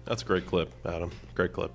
That's a great clip, Adam. Great clip.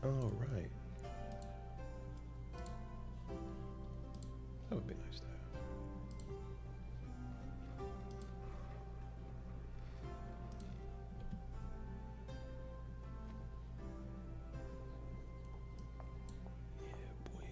All right. That would be nice to have. Yeah, boy.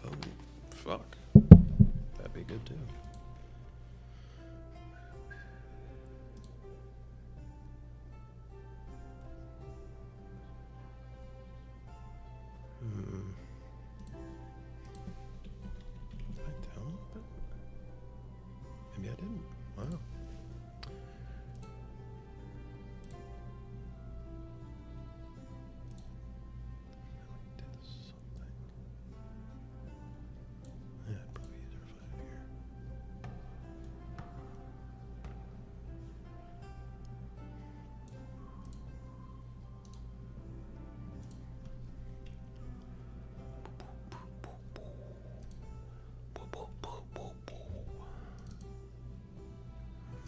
Oh, fuck. That'd be good too. Did I download that? Maybe I didn't. Wow. Yeah, probably easier to find it here.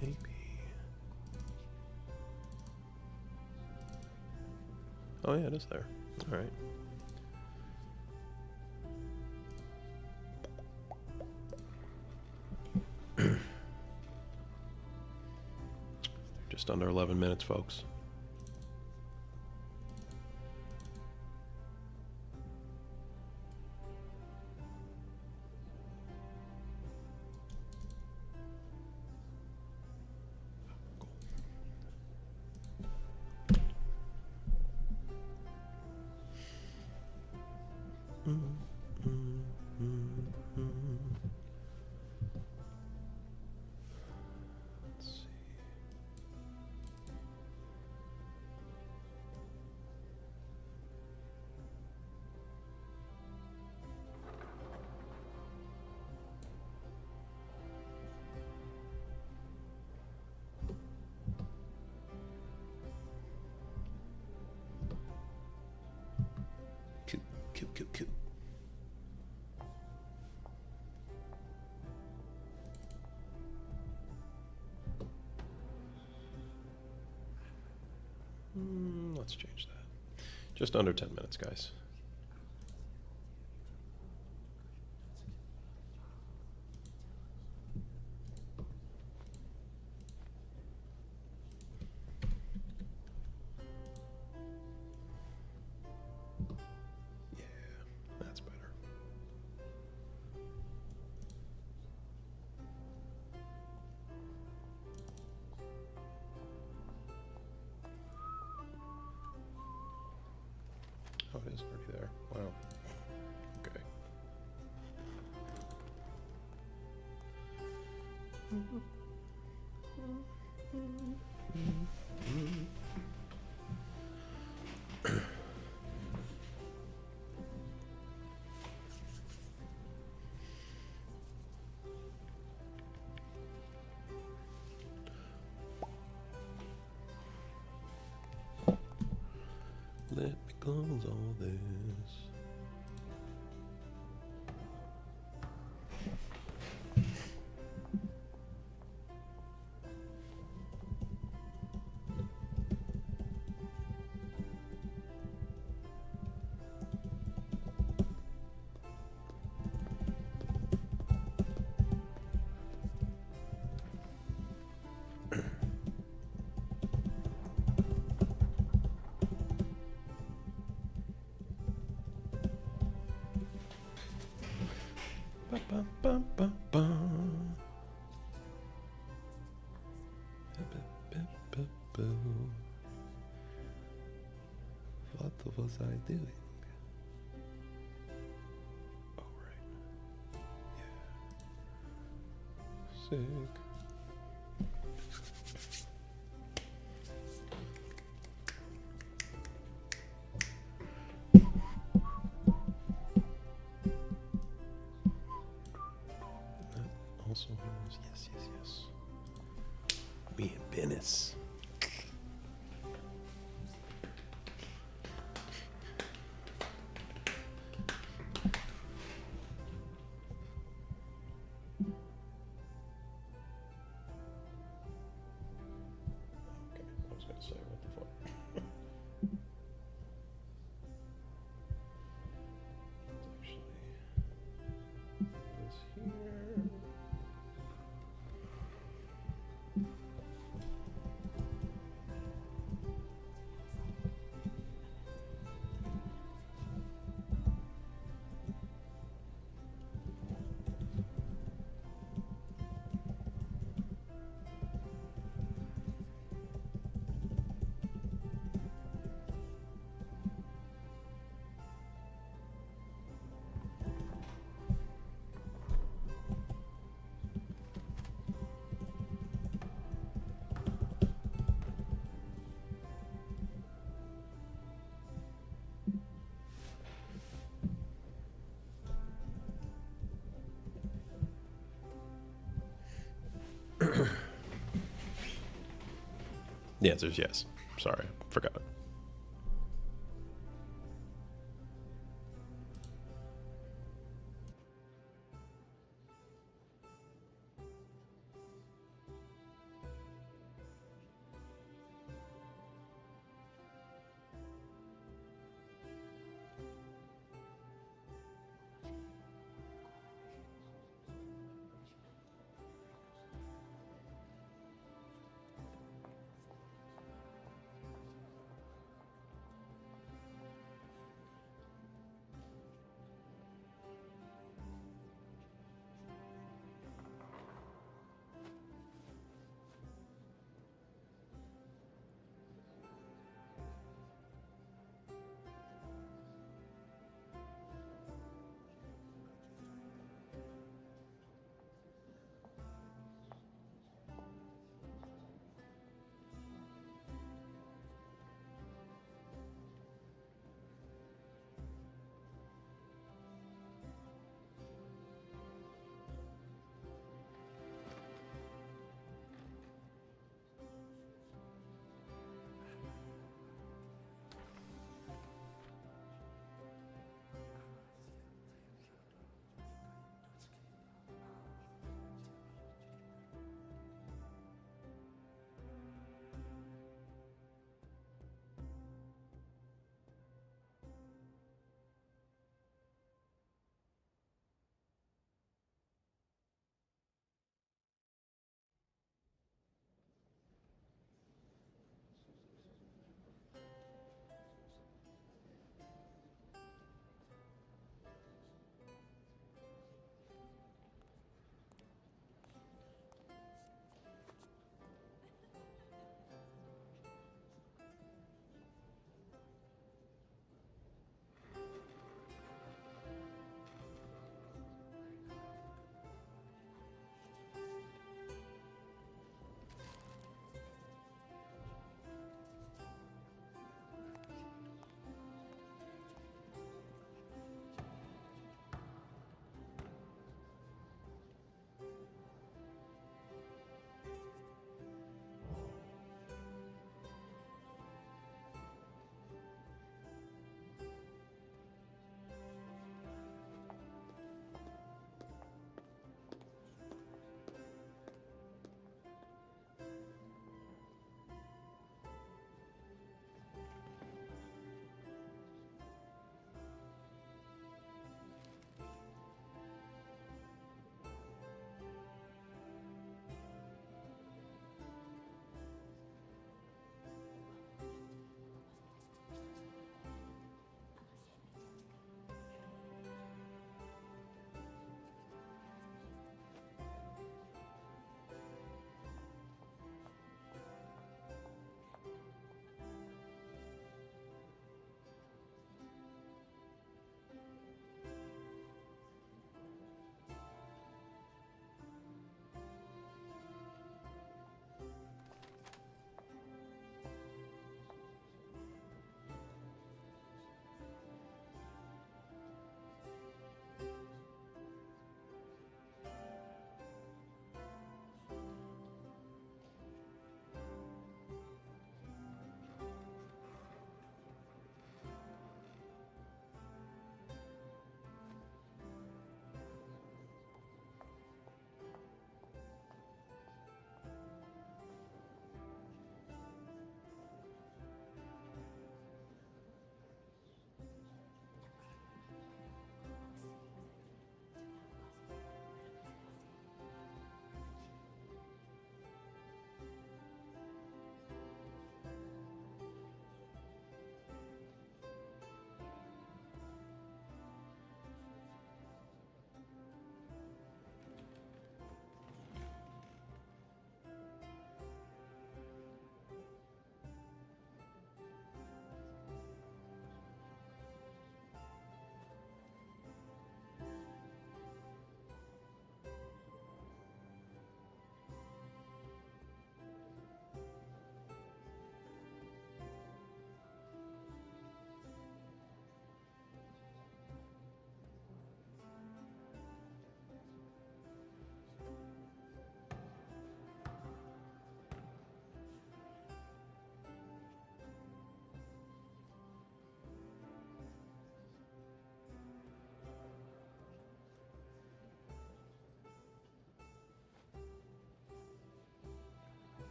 Maybe. Oh yeah, it is there. All right. Just under 11 minutes, folks. Let's see. Cute. Let's change that. Just under 10 minutes, guys. Yeah, that's better. Oh, it is already there. Wow. Okay. Let me close all this. Ba-ba-ba-ba-ba. What was I doing? Oh, right. Yeah. Sick. That also has, yes. Reminisce. Okay, I was gonna say, what the fuck? Actually, this here. The answer is yes. Sorry, forgot.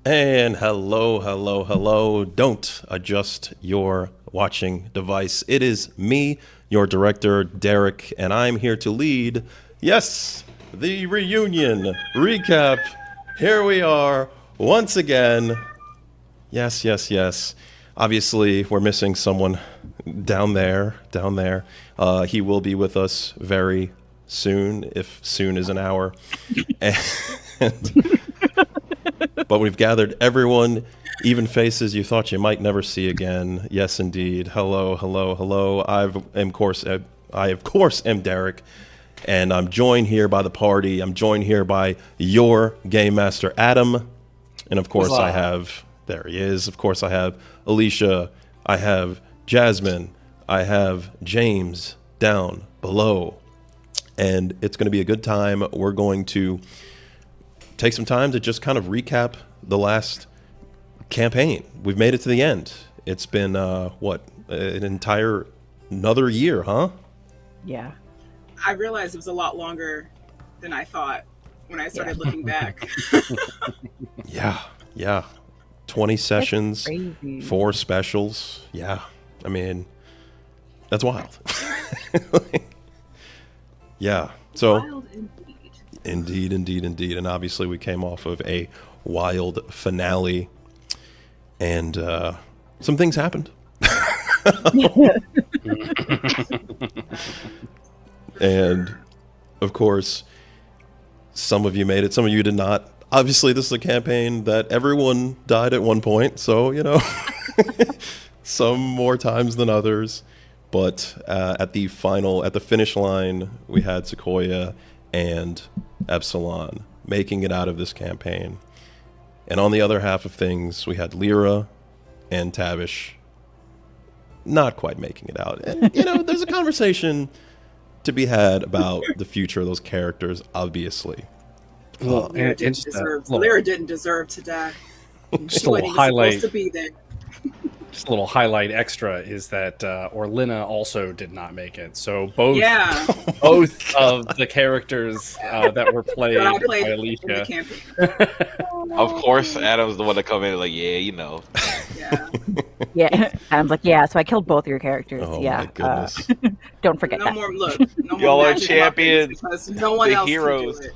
And hello, hello, hello. Don't adjust your watching device. It is me, your director, Derrick, and I'm here to lead, yes, the reunion recap. Here we are once again. Yes, yes, yes. Obviously, we're missing someone down there, down there. He will be with us very soon, if soon is an hour. And but we've gathered everyone, even faces you thought you might never see again. Yes, indeed. Hello, hello, hello. I of course am Derrick, and I'm joined here by the party. I'm joined here by your game master Adam, and of course I have. There he is. Of course I have Alicia. I have Jasmine. I have James down below, and it's going to be a good time. We're going to take some time to just kind of recap the last campaign. We've made it to the end. It's been another year, huh? Yeah. I realized it was a lot longer than I thought when I started looking back. Yeah. 20 sessions, 4 specials. Yeah. I mean, that's wild. Yeah. So Wild indeed. Indeed. And obviously we came off of a wild finale, and some things happened. And of course, some of you made it, some of you did not. Obviously, this is a campaign that everyone died at one point, so, you know, some more times than others. But at the finish line, we had Sequoia and Epsilon making it out of this campaign. And on the other half of things, we had Lyra and Tavish not quite making it out. And, you know, there's a conversation to be had about the future of those characters, obviously. Well, Lyra didn't deserve to die. Just a little highlight. Supposed to be there. Just a little highlight extra is that Orlina also did not make it. So both of the characters that were played by Alicia. Of course, Adam's the one to come in like, yeah, you know. Yeah. Adam's like, yeah, so I killed both of your characters. Oh, yeah. my goodness. Don't forget that. No Y'all more are champions. No one The else heroes. Can do it.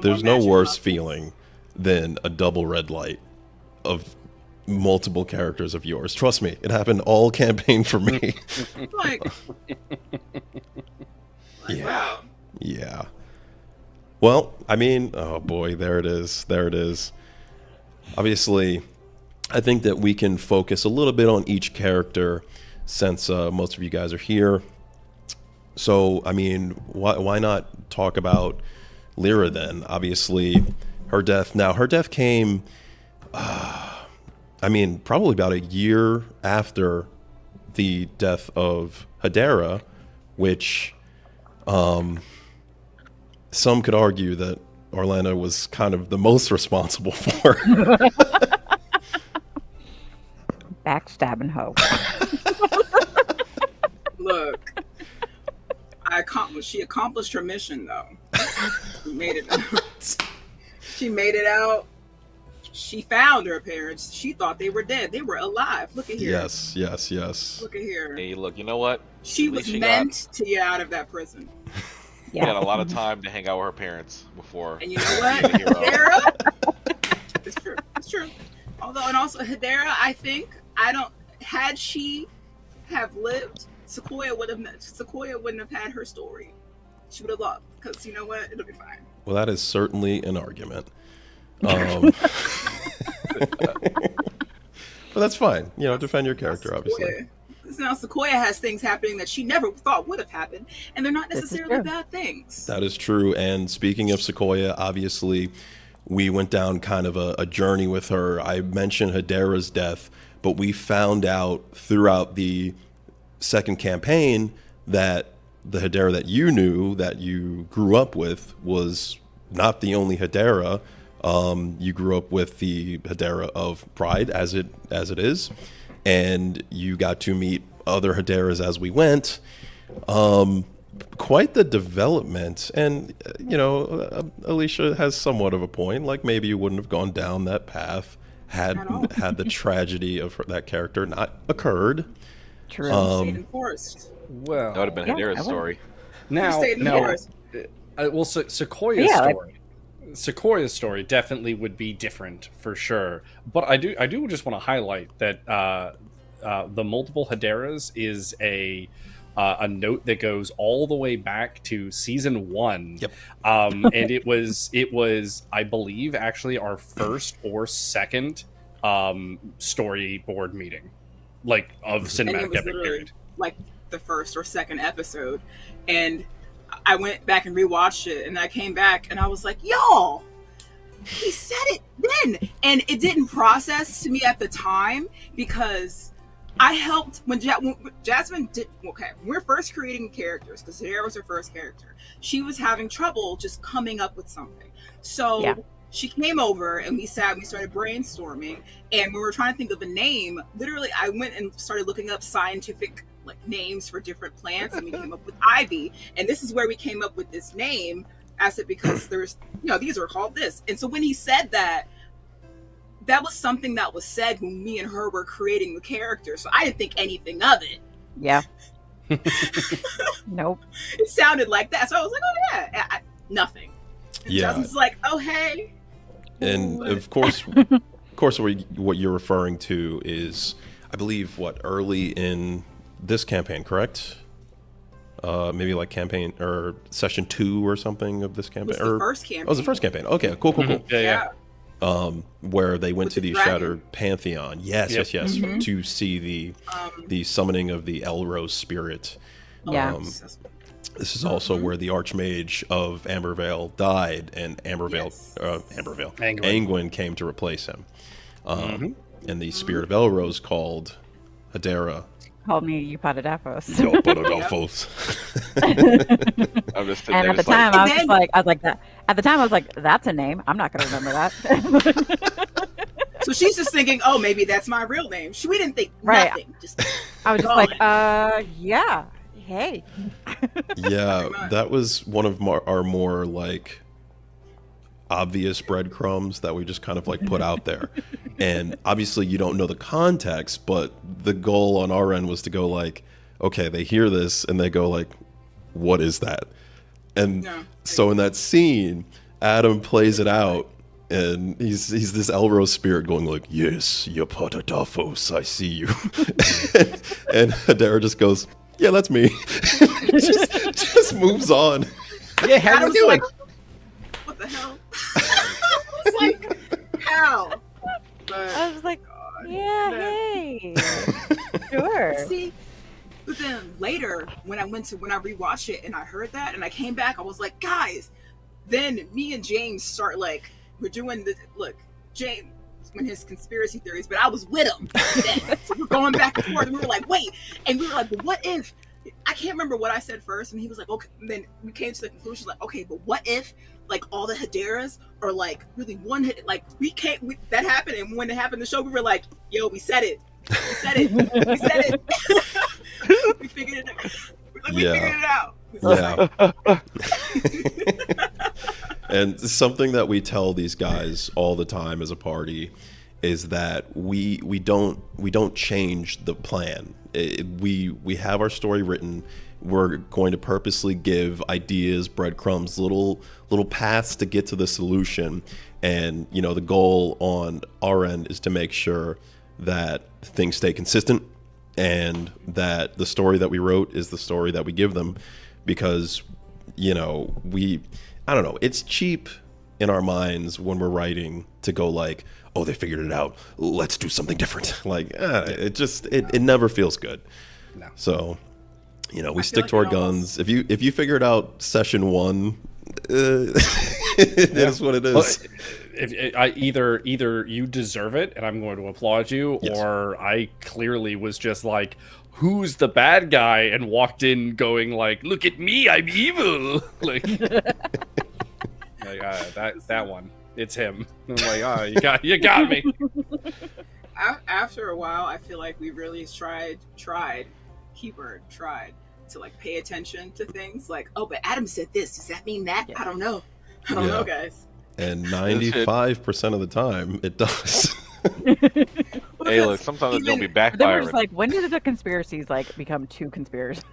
There's no worse feeling than a double red light of multiple characters of yours. Trust me, it happened all campaign for me. Wow. Yeah. Well, I mean, oh boy, there it is. Obviously, I think that we can focus a little bit on each character since most of you guys are here. So, I mean, why not talk about Lyra then? Obviously, her death. Now, her death came, probably about a year after the death of Hedera, which some could argue that Orlando was kind of the most responsible for. Backstabbing hoe. Look, she accomplished her mission, though. She made it out. She made it out. She found her parents. She thought they were dead. They were alive. Look at here. Yes. Look at here. Hey, look, you know what? She was meant to get out of that prison. She had a lot of time to hang out with her parents before. And you know what? Hedera? It's true. Also Hedera, had she have lived, Sequoia wouldn't have had her story. She would have loved, because you know what? It'll be fine. Well, that is certainly an argument. But that's fine. You know, defend your character, obviously. Now, Sequoia has things happening that she never thought would have happened, and they're not necessarily bad things. That is true. And speaking of Sequoia, obviously, we went down kind of a journey with her. I mentioned Hedera's death, but we found out throughout the second campaign that the Hedera that you knew, that you grew up with, was not the only Hedera. You grew up with the Hedera of Pride, as it is, and you got to meet other Hederas as we went. quite the development. And, Alicia has somewhat of a point. Like, maybe you wouldn't have gone down that path had the tragedy of that character not occurred. True. Stayed in the forest. Well, That would have been Hadera's story. Stayed in the forest. Sequoia's story. Sequoia's story definitely would be different for sure. But I do just want to highlight that the multiple Haderas is a note that goes all the way back to season 1. Yep. And it was I believe actually our first or second storyboard meeting, like of cinematic epic period. Like the first or second episode, and I went back and rewatched it, and I came back and I was like, y'all, he said it then. And it didn't process to me at the time because I helped when Jasmine did, when we were first creating characters, because Hadera was her first character, she was having trouble just coming up with something. So she came over and we sat and we started brainstorming, and when we were trying to think of a name, literally I went and started looking up scientific names for different plants, and we came up with ivy, and this is where we came up with this name. I said, because there's these are called this. And so when he said that was something that was said when me and her were creating the character, so I didn't think anything of it. Nope. It sounded like that, so I was like, oh yeah, nothing. And Justin's like, oh hey. And of course what you're referring to is, I believe, early in this campaign, correct? Maybe like campaign or session 2 or something of this campaign. It was the first campaign. Oh, it was the first campaign. Okay, cool. Yeah. Where they went With to the the dragon. Shattered Pantheon. Yes, to see the summoning of the Elrose spirit. Yeah. This is also where the Archmage of Ambervale died, and Angwin came to replace him. And the spirit of Elrose called Hadera. Called me Eupadadafos. I'm just And at the time, I was like that. At the time, I was like, "That's a name. I'm not going to remember that." So she's just thinking, "Oh, maybe that's my real name." We didn't think nothing. I was just like, yeah, hey." Yeah, that was one of our more obvious breadcrumbs that we just kind of put out there. And obviously you don't know the context, but the goal on our end was to go okay, they hear this and they go what is that? And so in that scene, Adam plays it out, and he's this Elrose spirit going yes, Eupadadafos, I see you. and Hadera just goes, yeah, that's me. just moves on. Yeah, how you doing? What the hell? I was like, how? But, I was like, yeah, hey, sure. See, but then later when I rewatched it and I heard that and I came back, I was like, guys. Then me and James start we're doing James when his conspiracy theories, but I was with him. So we're going back and forth, and we were like, wait, and we were like, but what if? I can't remember what I said first, and he was like, okay. And then we came to the conclusion, okay, but what if all the Haderas are really one hit? That happened, and when it happened in the show, we were like, yo, we said it. We said it. We figured it out. We figured it out. And something that we tell these guys all the time as a party is that we don't change the plan. We have our story written. We're going to purposely give ideas, breadcrumbs, little paths to get to the solution. And the goal on our end is to make sure that things stay consistent, and that the story that we wrote is the story that we give them, because I don't know, it's cheap in our minds when we're writing to go oh, they figured it out, let's do something different. It never feels good. No. So we stick to our guns. If you figure it out session 1, it is what it is. Well, either you deserve it and I'm going to applaud you, or I clearly was just who's the bad guy, and walked in going look at me, I'm evil. That one, it's him. I'm you got me. After a while, I feel like we really tried to like pay attention to things. Like, oh, but Adam said this. Does that mean that? Yeah. I don't know. I don't know, guys. And 95% of the time, it does. Hey, look, sometimes it's gonna be But then we're backfiring. just like, when did the conspiracies like become two conspiracies?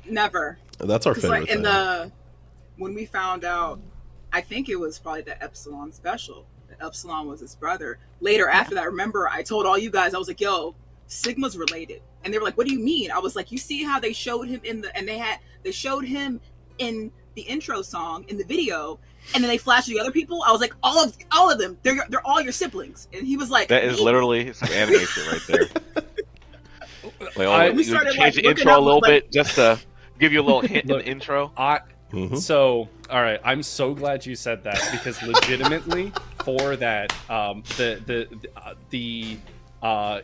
Never. That's our favorite Like in thing. when we found out, I think it was probably the Epsilon special. That Epsilon was his brother. Later after that, remember I told all you guys, I was like, yo, Sigma's related. And they were like, what do you mean? I was like, you see how they showed him they showed him in the intro song in the video, and then they flashed the other people. I was like, all of them, they're all your siblings. And he was like, That is literally some animation right there. Like, We you started, change like, the looking intro a up, little like- bit just to give you a little hint in Look. the intro. Mhm. So, all right, I'm so glad you said that because legitimately for that,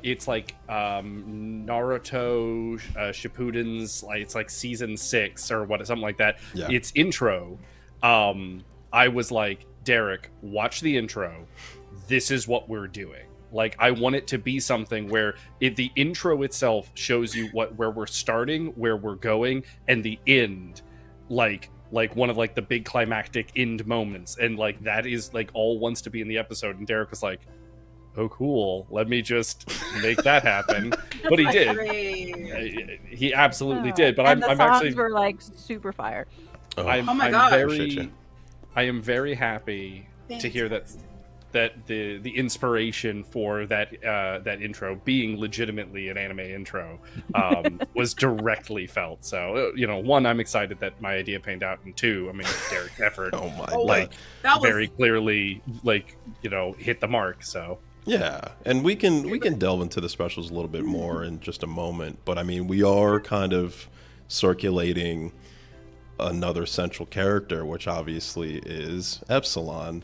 it's like Naruto Shippuden's like it's like season 6 or what something like that. Yeah. Its intro. I was like, Derrick, watch the intro. This is what we're doing. Like, I want it to be something where the intro itself shows you where we're starting, where we're going, and the end, like one of like the big climactic end moments, and like that is like all wants to be in the episode. And Derrick was like, "Oh, cool. Let me just make that happen." But he did. Great. He absolutely did. But and I'm the songs actually were like super fire. I'm, Oh my I'm God. Appreciate you. I am very happy to hear that the inspiration for that intro being legitimately an anime intro was directly felt. So one, I'm excited that my idea panned out, and two, I mean, Derrick's effort Oh my Oh, god. like That was very clearly hit the mark. So Yeah, and we can delve into the specials a little bit more in just a moment, but I mean, we are kind of circulating another central character, which obviously is Epsilon.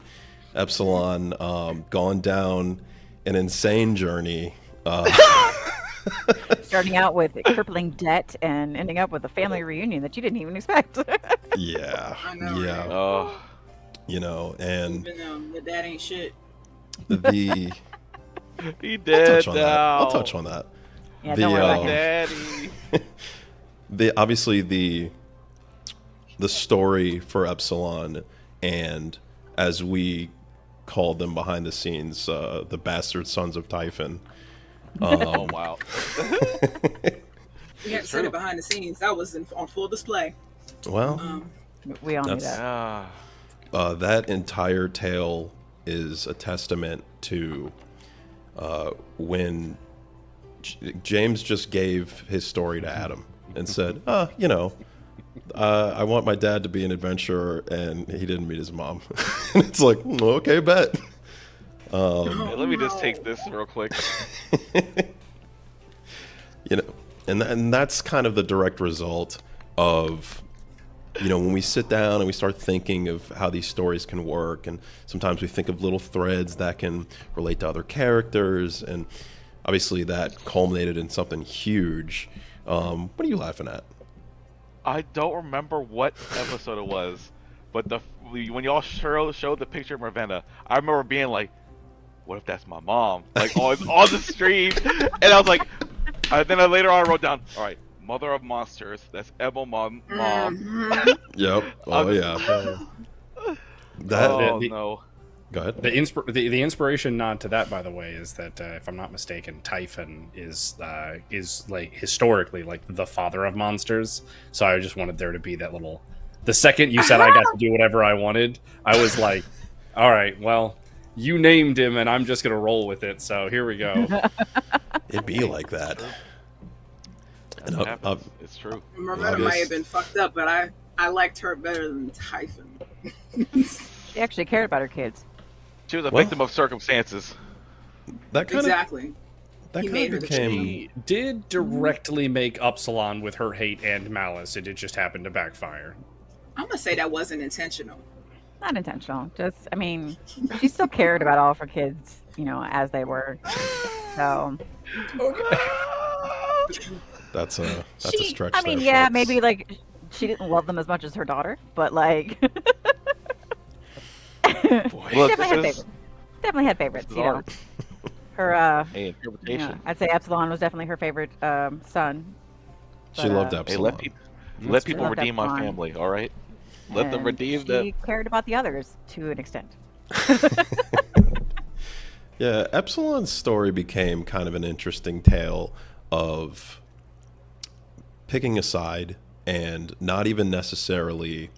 Epsilon gone down an insane journey. Starting out with crippling debt and ending up with a family reunion that you didn't even expect. Yeah, I know, yeah, right? Oh, and even your dad ain't shit. the he I'll dead touch on that. now. I'll touch on that. Yeah, The, don't worry about Oh, him. daddy. Obviously the story for Epsilon, and as we call them behind the scenes, the bastard sons of Typhon. Oh wow. We had to set it behind the scenes. That was on full display. Well, We all knew That's- that. Ah. that entire tale is a testament to when James just gave his story to Adam and said, I want my dad to be an adventurer, and he didn't meet his mom. And it's like, okay, bet. Hey, let me just take this real quick. And that's kind of the direct result of, when we sit down and we start thinking of how these stories can work, and sometimes we think of little threads that can relate to other characters, and obviously that culminated in something huge. What are you laughing at? I don't remember what episode it was, but when y'all showed the picture of Ravenna, I remember being like, "What if that's my mom?" Like on the stream, and I was like, then later on I wrote down, "All right, mother of monsters. That's Emma mom." Mhm. Yep. Oh, yeah. That. Oh The- no. Go ahead. the inspiration nod to that, by the way, is that if I'm not mistaken, Typhon is like historically like the father of monsters. So I just wanted there to be that little. The second you said I got to do whatever I wanted, I was like, all right, well, you named him, and I'm just gonna roll with it. So here we go. It'd be like that. That's what happens. It's true. Ravenna might have been fucked up, but I liked her better than Typhon. She actually cared about her kids. She was a Well- victim of circumstances. That kind Exactly. of He made her the became. She did directly make Upsilon with her hate and malice. It just happened to backfire. I'm gonna say that wasn't intentional. Not intentional. Just, I mean, she still cared about all of her kids, as they were. So, That's a stretch. I mean, there, yeah, folks. maybe like she didn't love them as much as her daughter, but like, Boy. Look, definitely had this is favorites. Definitely had favorites, this is art. Her, Hey, interpretation. I'd say Epsilon was definitely her favorite son. She loved Hey, Epsilon. let people Love redeem my Epsilon. family. All right, let them And redeem them. she cared about the others to an extent. Yeah, Epsilon's story became kind of an interesting tale of picking a side and not even necessarily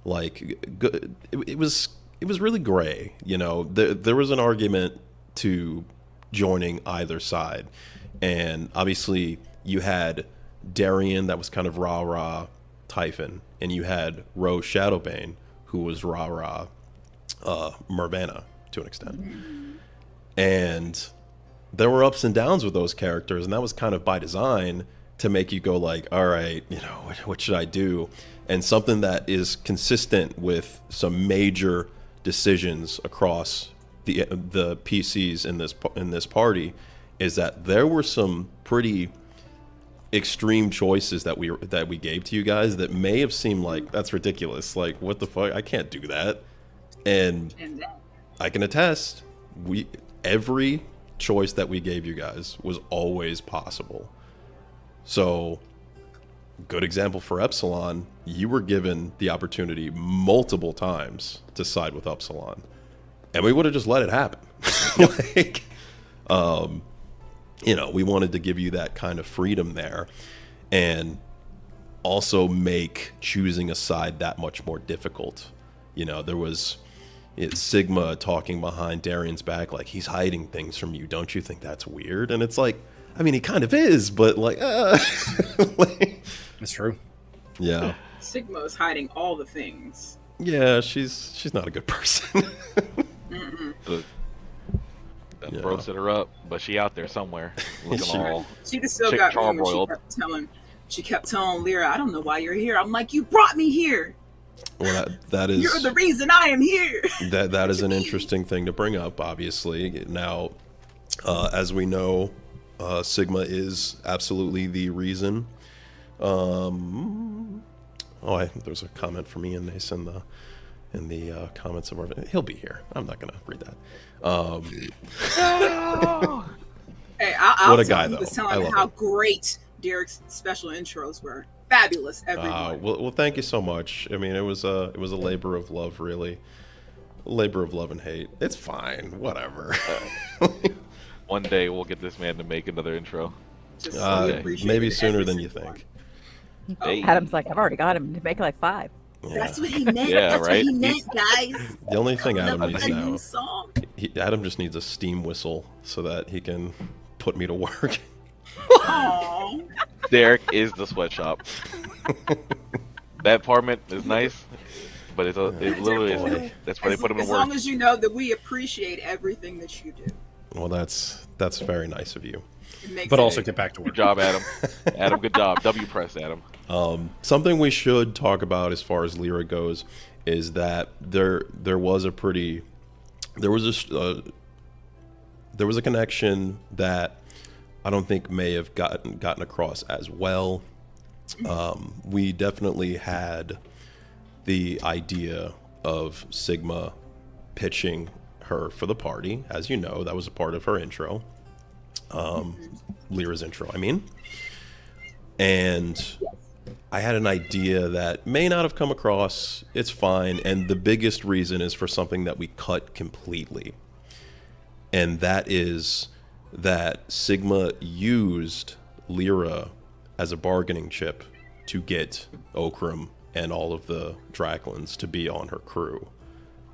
like good. It was really gray. You know, there was an argument to joining either side, and obviously you had Darien that was kind of rah rah Typhon, and you had Rose Shadowbane who was rah rah Mervanna to an extent. And there were ups and downs with those characters, and that was kind of by design to make you go like, all right, you know, what should I do? And something that is consistent with some major decisions across the PCs in this party is that there were some pretty extreme choices that we gave to you guys that may have seemed like that's ridiculous. Like, what the fuck? I can't do that. And I can attest, every choice that we gave you guys was always possible. So, good example for Epsilon, you were given the opportunity multiple times to side with Epsilon, and we would have just let it happen. Like, you know, we wanted to give you that kind of freedom there, and also make choosing a side that much more difficult. You know, there was Sigma talking behind Darian's back like he's hiding things from you. Don't you think that's weird? And it's like, I mean, he kind of is, but like, like, It's true. yeah. Sigma is hiding all the things. Yeah, she's not a good person. Look, that Yeah. bro set her up, but she out there somewhere looking all. She just still Chick got me when charbroiled. she kept telling Lyra, I don't know why you're here. I'm like, you brought me here. Well, that is You're the reason I am here. that is an interesting thing to bring up. Obviously, now as we know, Sigma is absolutely the reason. There's a comment from Ian Nace in the comments of our. He'll be here. I'm not gonna read that. Hey, I'll What a tell guy, you, he was though. I telling love how it. great Derrick's special intros were. Fabulous, everyone. Well, thank you so much. I mean, it was a labor of love, really. Labor of love and hate. It's fine. Whatever. One day we'll get this man to make another intro. Just so we appreciate Maybe it sooner every than you single think. Hey. Adam's like, I've already got him to make like 5. one. Yeah. That's what he meant. Yeah, That's right? what he meant, guys. The only thing Adam Love needs a now, new song. Adam just needs a steam whistle so that he can put me to work. Aww. Derrick is the sweatshop. That apartment is nice, but it's literally that's where they put him to As work. long as you know that we appreciate everything that you do. Well, that's very nice of you. It makes But it- also get back to work. Good job, Adam. Adam, good job. W press, Adam. Something we should talk about as far as Lyra goes is that there was a connection that I don't think may have gotten across as well. We definitely had the idea of Sigma pitching her for the party. As you know, that was a part of her intro. Lyra's intro, I mean. And I had an idea that may not have come across. It's fine. And the biggest reason is for something that we cut completely. And that is that Sigma used Lyra as a bargaining chip to get Okram and all of the Draklins to be on her crew.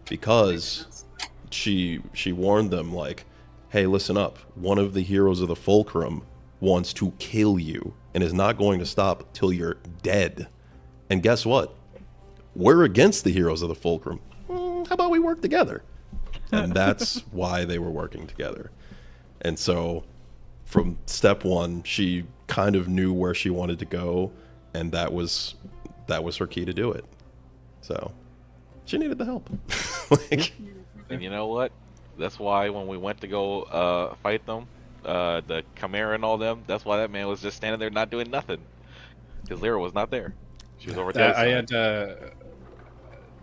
Because she warned them like, hey, listen up. One of the heroes of the Fulcrum wants to kill you and is not going to stop till you're dead. And guess what? We're against the heroes of the Fulcrum. How about we work together? And that's why they were working together. And so from step one, she kind of knew where she wanted to go, and that was her key to do it. So she needed the help. Like, And you know what? That's why when we went to go fight them, the Chimera and all them, that's why that man was just standing there not doing nothing. Because Lyra was not there. She was over there. I had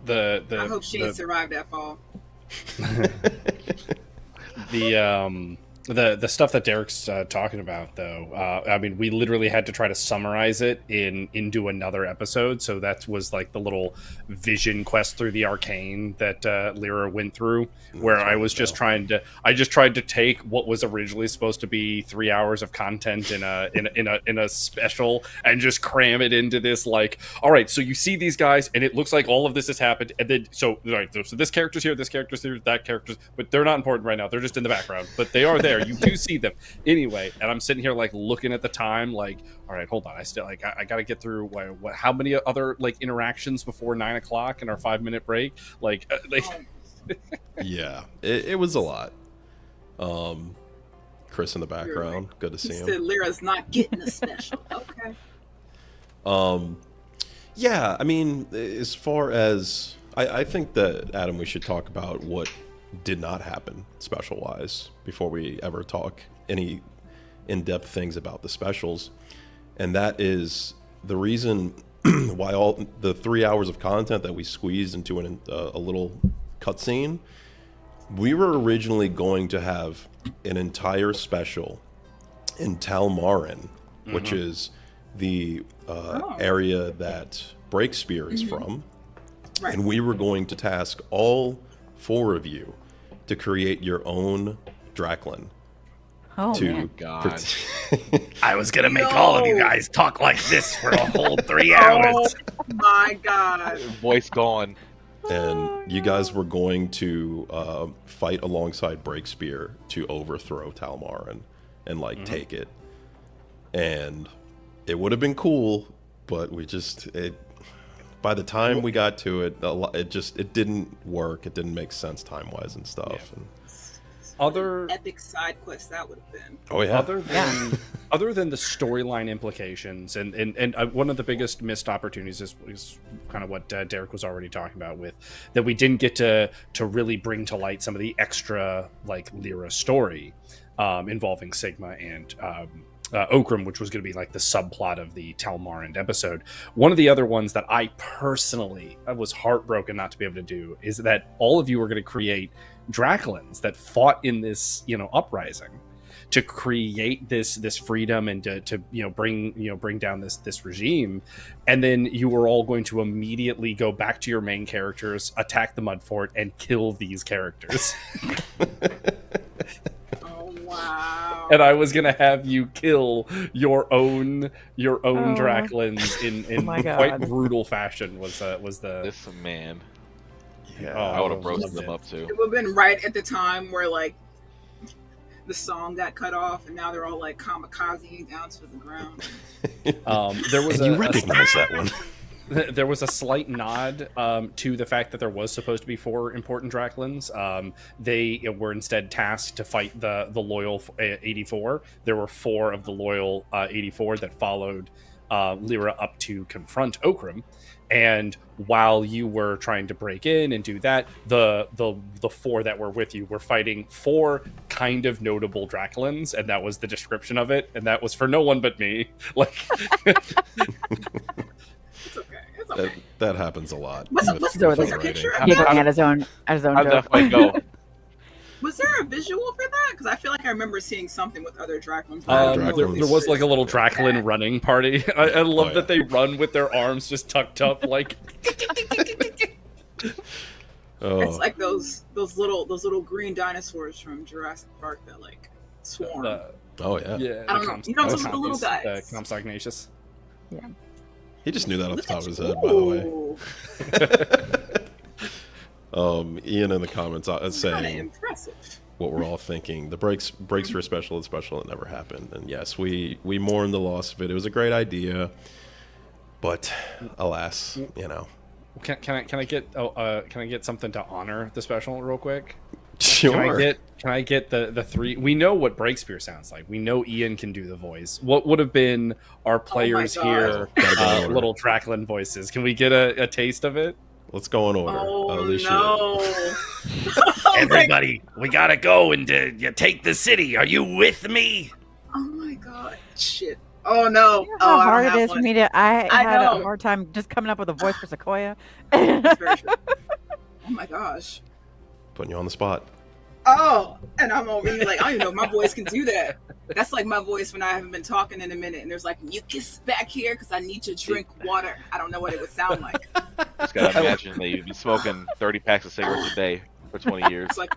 the I hope she ain't survived that fall. The stuff that Derek's talking about, though, I mean, we literally had to try to summarize it into another episode. So that was like the little vision quest through the arcane that Lyra went through, where I was just tried to take what was originally supposed to be 3 hours of content in a special and just cram it into this. Like, all right, so you see these guys, and it looks like all of this has happened, and then so this character's here, this character's here, that character's, but they're not important right now. They're just in the background, but they are there. You do see them anyway, and I'm sitting here like looking at the time, like, all right, hold on, I got to get through how many other like interactions before 9 o'clock in our 5-minute break, Yeah, it was a lot. Chris in the background, good to see him. Said Lyra's not getting a special. Okay. Yeah, I mean, as far as I think that, Adam, we should talk about what did not happen special wise before we ever talk any in-depth things about the specials, and that is the reason why all the 3 hours of content that we squeezed into a little cutscene. We were originally going to have an entire special in Talmarin, which is the area that Breakspear is from, Right. and we were going to task all 4 of you to create your own Draklin. Oh, to man. God. I was gonna make all of you guys talk like this for a whole 3 hours. Oh my God. Voice gone. And you guys were going to fight alongside Breakspear to overthrow Talmarin and like take it. And it would have been cool, but by the time we got to it, it didn't work. It didn't make sense time wise and stuff. Yeah. And, Other Epic side quest that would have been. oh yeah. Other than the storyline implications, and one of the biggest missed opportunities is kind of what Derek was already talking about, with that we didn't get to really bring to light some of the extra like Lyra story involving Sigma and Okram, which was going to be like the subplot of the Talmarin episode. One of the other ones that I personally was heartbroken not to be able to do is that all of you were going to create Draklins that fought in this, uprising to create this freedom and to bring down this regime, and then you were all going to immediately go back to your main characters, attack the mud fort, and kill these characters. Oh wow. And I was gonna have you kill your own Draklins in my God. quite brutal fashion. Was the This man. Yeah. I would have loved roasted them it. up too. It would have been right at the time where like the song got cut off, and now they're all like kamikaze down to the ground. There was And you recognize that one. There was a slight nod to the fact that there was supposed to be 4 important Draklins. They were instead tasked to fight the loyal 84. There were 4 of the loyal 84 that followed Lyra up to confront Okram. And while you were trying to break in and do that, the 4 that were with you were fighting 4 kind of notable Draklins, and that was the description of it. And that was for no one but me. Like. It's okay. It's okay. That happens a lot. What's with there a picture? writing. Giggling at his own I'll joke. definitely go. Was there a visual for that? Because I feel like I remember seeing something with other Draklins. Draklins. There was like a little Draklin running party. I love Oh, that they run with their arms just tucked up, like. Oh. It's like those little green dinosaurs from Jurassic Park that like swarm. Oh yeah. Yeah, I don't know. You know, those little guys. Compsognathus. He just knew that off the Look top at of his you. head, by the way. Ian in the comments Kind of saying impressive. what we're all thinking. The breaks for a special and special that never happened. And yes, we mourn the loss of it. It was a great idea, but alas, Can I get something to honor the special real quick? Sure. Can I get the 3? We know what Breakspear sounds like. We know Ian can do the voice. What would have been our players God. here? Gotta go in order. Little Draklin voices. Can we get a taste of it? Let's go in order. Oh Alicia. no! Everybody, we gotta go and you take the city. Are you with me? Oh my god! Shit! Oh no! You know Oh, how I hard don't it have is for one. me to. I had know. a hard time just coming up with a voice for Sequoia. That's very true. Oh my gosh! Putting you on the spot. oh, and I'm over here like, I don't even know if my voice can do that. That's like my voice when I haven't been talking in a minute and there's like mucus back here because I need to drink water. I don't know what it would sound like. Just gotta imagine that you'd be smoking 30 packs of cigarettes a day for 20 years. It's like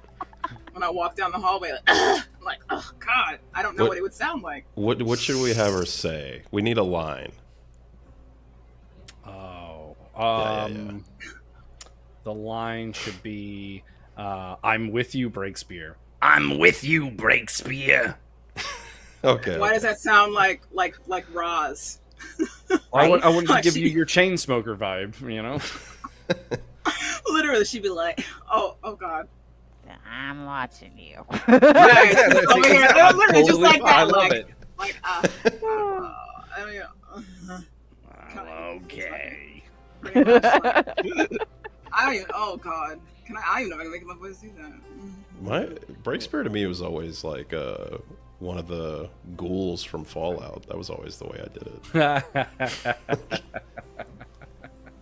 when I walk down the hallway, like, I'm like, oh God, I don't know what it would sound like. What should we have her say? We need a line. Oh, Yeah. the line should be, "I'm with you, Breakspear." I'm with you, Breakspear. Okay. Why does that sound like Roz? I wanted to Like give you your chain smoker vibe, you know. Literally, she'd be like, oh God. I'm watching you. Right, over here, literally just like that. I love it. Like, I mean, Okay. pretty much, like, I don't even. Oh God, I don't even know if I can make my voice do that. My Breakspear to me was always like one of the ghouls from Fallout. That was always the way I did it.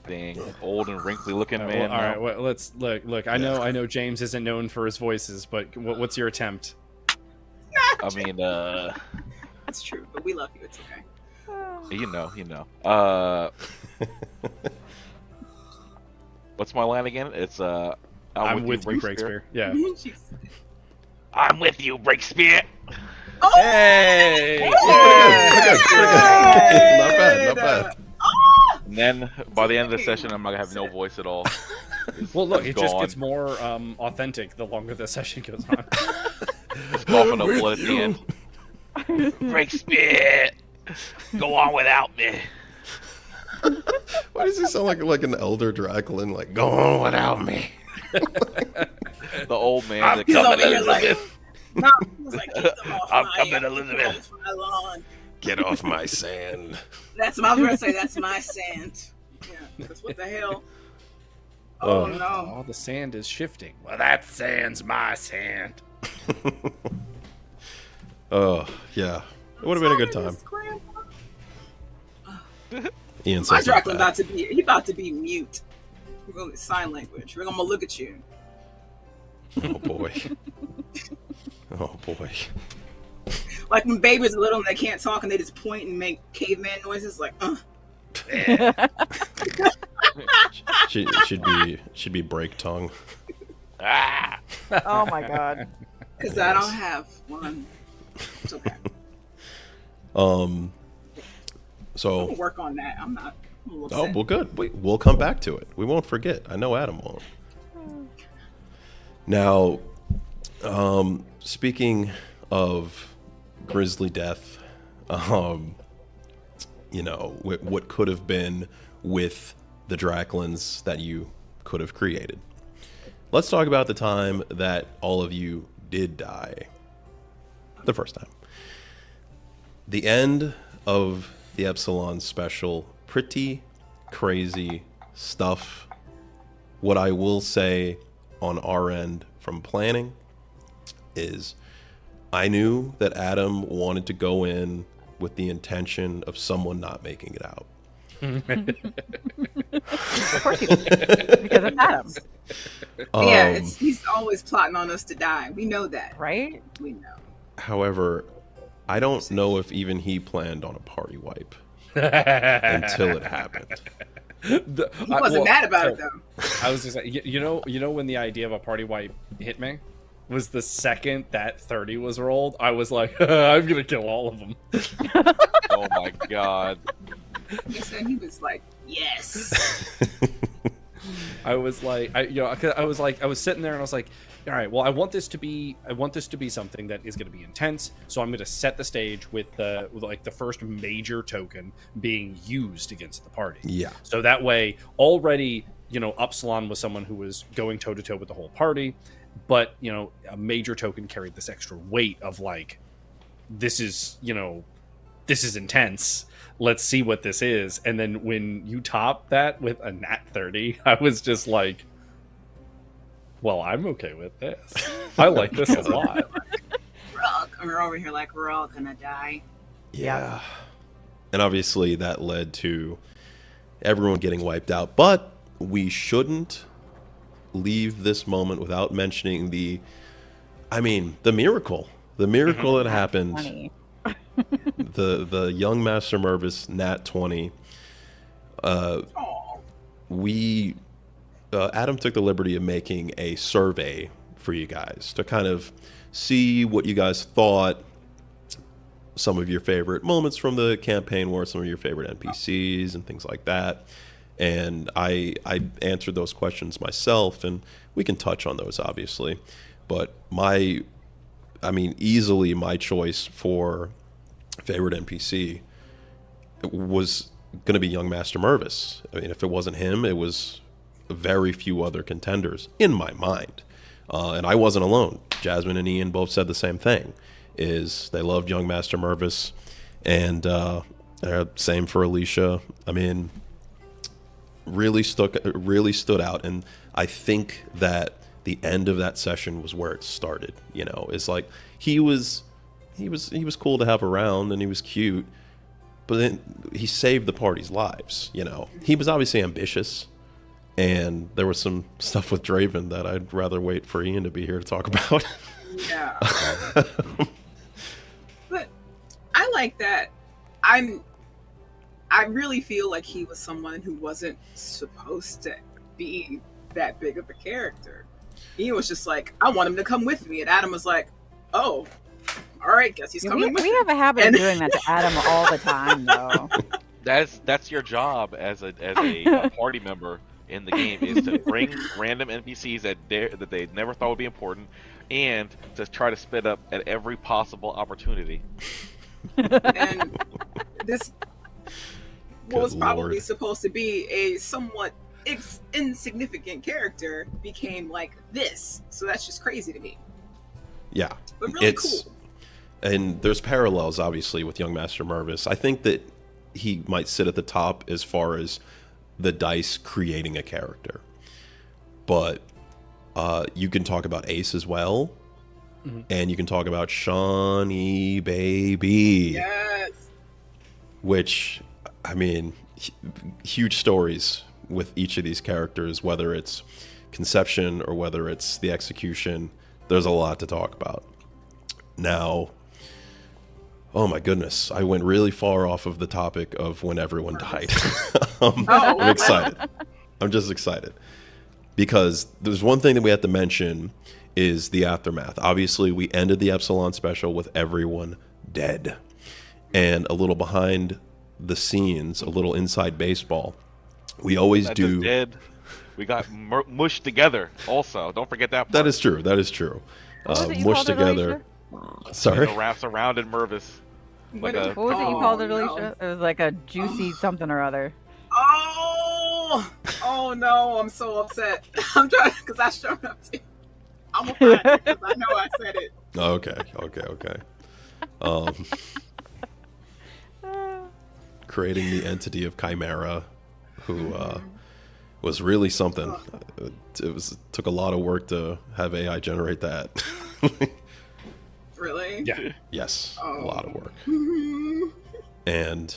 Dang, old and wrinkly looking All man. right, well, let's look. I know James isn't known for his voices, but what's your attempt? I mean, That's true, but we love you. It's okay. you know. What's my line again? It's I'm with you, Breakspear. Yeah. Jeez. I'm with you, Breakspear. Oh, Hey! Not bad, not bad. And then by the end of the session, I'm not gonna have no voice at all. Well, look, it just gone. gets more authentic the longer the session goes on. Just coughing up blood at the end. Breakspear, go on without me. Why does he sound like an elder Dracula? Like, go on without me. The old man that he's comes over here like, no, he's like, get them off I'm my, coming, get them Elizabeth. off my lawn. Get off my sand. That's my verse. Say that's my sand. Yeah, because what the hell? Oh no! Oh, the sand is shifting. Well, that sand's my sand. Oh, yeah. It would have been a good time. Ian My says Dracula that. about to be mute. We're gonna sign language. We're gonna look at you. Oh boy. Oh boy. Like when babies are little and they can't talk and they just point and make caveman noises, like She'd be break tongue. Ah! Oh my God. because I don't have one. It's okay. So I'll work on that. I'm not. I'm a little oh sad. well, good. We'll come back to it. We won't forget. I know Adam won't. Now, speaking of grisly death, you know, what could have been with the Draklins that you could have created. Let's talk about the time that all of you did die. The first time. The end of the Epsilon special, pretty crazy stuff. What I will say on our end from planning is I knew that Adam wanted to go in with the intention of someone not making it out. Of course he did. Because of Adam, Yeah, he's always plotting on us to die. We know that. right? We know. However, I don't know if even he planned on a party wipe until it happened. He wasn't mad about it though. I was just like, you know when the idea of a party wipe hit me was the second that 30 was rolled. I was like, I'm gonna kill all of them. Oh my god. He said he was like, yes. I was like, I was sitting there and I was like, all right, well, I want this to be something that is going to be intense. So I'm going to set the stage with the first major token being used against the party. Yeah. So that way, already, Upsilon was someone who was going toe to toe with the whole party, but a major token carried this extra weight of like, this is intense. Let's see what this is. And then when you top that with a nat 30, I was just like, well, I'm okay with this. I like this a lot. We're over here like we're all gonna die. Yeah. And obviously that led to everyone getting wiped out. But we shouldn't leave this moment without mentioning the I mean, the miracle that happened. 20. The young Master Mervis Nat 20. Aw. We Adam took the liberty of making a survey for you guys to kind of see what you guys thought. Some of your favorite moments from the campaign were, some of your favorite NPCs and things like that. And I answered those questions myself, and we can touch on those obviously. But easily my choice for favorite NPC was going to be young Master Mervis. I mean, if it wasn't him, it was very few other contenders in my mind. And I wasn't alone. Jasmine and Ian both said the same thing, is they loved young Master Mervis. And same for Alicia. I mean, really stood out. And I think that the end of that session was where it started. You know, it's like he was cool to have around, and he was cute, but then he saved the party's lives. You know, he was obviously ambitious, and there was some stuff with Draven that I'd rather wait for Ian to be here to talk about. Yeah. But I like that. I really feel like he was someone who wasn't supposed to be that big of a character. He was just like, I want him to come with me. And Adam was like, oh, all right, guess he's coming with We me. have a habit of doing that to Adam all the time, though. That's your job as a party member in the game, is to bring random NPCs that they never thought would be important, and to try to spit up at every possible opportunity. And this what was Good probably Lord. supposed to be a somewhat insignificant character became like this. So that's just crazy to me. Yeah, But really cool. And there's parallels obviously with young Master Mervis. I think that he might sit at the top as far as the dice creating a character, but you can talk about Ace as well. Mm-hmm. And you can talk about Shawnee baby. Yes. Which, I mean, huge stories with each of these characters, whether it's conception or whether it's the execution. There's a lot to talk about. Now, oh my goodness, I went really far off of the topic of when everyone died. I'm excited. I'm just excited. Because there's one thing that we have to mention is the aftermath. Obviously, we ended the Epsilon special with everyone dead. And a little behind the scenes, a little inside baseball. We always Not do. just dead, we got mushed together. Also, don't forget that part. That is true. That is true. What was it you Mushed called it, together. Alicia? Sorry. The wraps surrounded Mervis. What Like What was it you Oh, called it, no. Alicia? It was like a juicy something or other. Oh no, I'm so upset. I'm trying because I showed up too. I'm gonna find it because I know I said it. Okay. Creating the entity of Chimera, who was really something. It took a lot of work to have AI generate that. Really? Yeah. Yes, Oh. a lot of work. And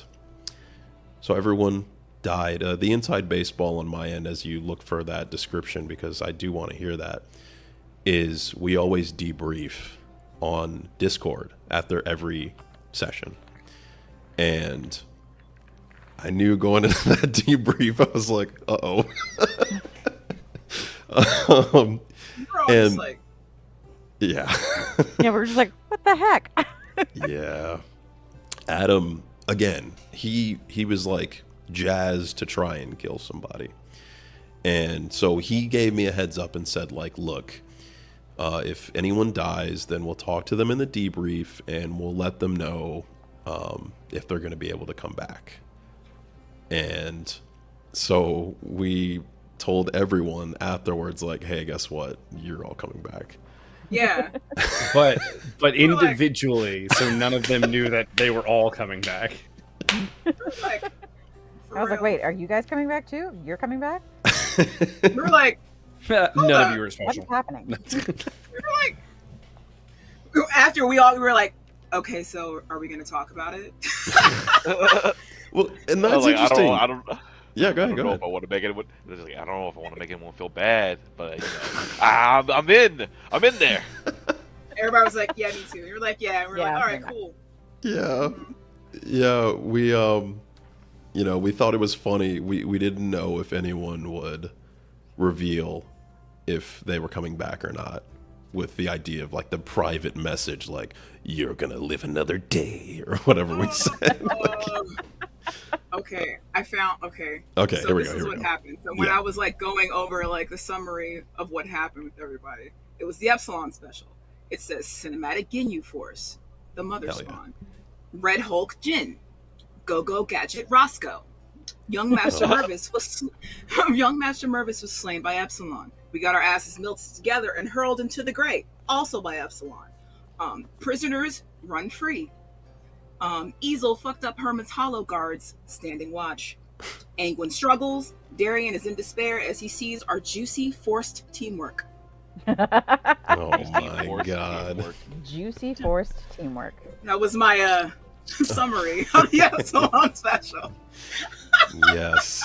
so everyone died. The inside baseball on my end, as you look for that description, because I do want to hear that, is we always debrief on Discord after every session. And I knew going into that debrief, I was like, uh-oh. We're all just And- like, Yeah. Yeah, we're just like, what the heck? Yeah. Adam, again, he was like jazzed to try and kill somebody. And so he gave me a heads up and said, like, look, if anyone dies, then we'll talk to them in the debrief and we'll let them know if they're going to be able to come back. And so we told everyone afterwards, like, hey, guess what? You're all coming back. yeah. But individually, so none of them knew that they were all coming back. Like, for I was like, real. wait, are you guys coming back too? You're coming back? We're like, None of you were What's special. happening? after we were like, okay, so are we gonna talk about it? Well, and I that's was like, interesting. I don't Yeah, go I ahead, don't go know ahead. if I want to make it. I don't know if I want to make anyone feel bad, but you know, I'm in there. Everybody was like, yeah, me too. You were like, yeah. And we're Yeah, like, all right, pretty cool. Yeah. Yeah, we we thought it was funny. We didn't know if anyone would reveal if they were coming back or not, with the idea of like the private message, like you're gonna live another day or whatever we said. Okay, I found. Okay. Okay, So here we this go. is Here we what go. happened. So when Yeah. I was like going over like the summary of what happened with everybody, it was the Epsilon special. It says Cinematic Ginyu Force, the Mother Hell yeah. Spawn, Red Hulk Jin, Go Go Gadget Roscoe, Young Master Mervis was Young Master Mervis was slain by Epsilon. We got our asses melted together and hurled into the grave, also by Epsilon. Prisoners run free. Easel fucked up Herman's hollow guards, standing watch. Angwin struggles. Darian is in despair as he sees our juicy, forced teamwork. Oh Forced my god. teamwork. Juicy forced teamwork. That was my summary of the Epsilon special.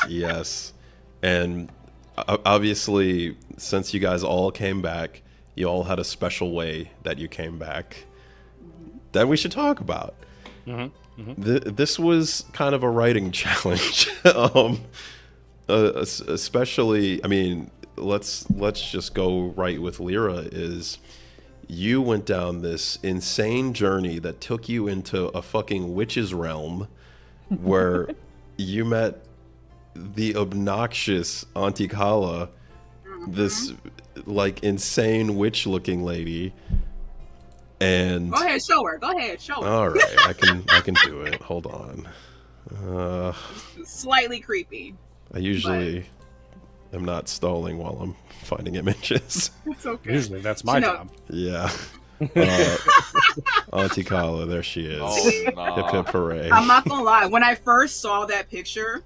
Yes. And obviously, since you guys all came back, you all had a special way that you came back that we should talk about. This was kind of a writing challenge, especially. I mean, let's just go right with Lyra. Is you went down this insane journey that took you into a fucking witch's realm, where you met the obnoxious Auntie Kala, this like insane witch-looking lady. And Go ahead, show her. Go ahead, show her. all right, I can do it. Hold on. Slightly creepy. I usually am not stalling while I'm finding images. It's okay. Usually that's my job. Yeah. Auntie Kala, there she is. Oh, Hip no. hip hooray. I'm not gonna lie. When I first saw that picture,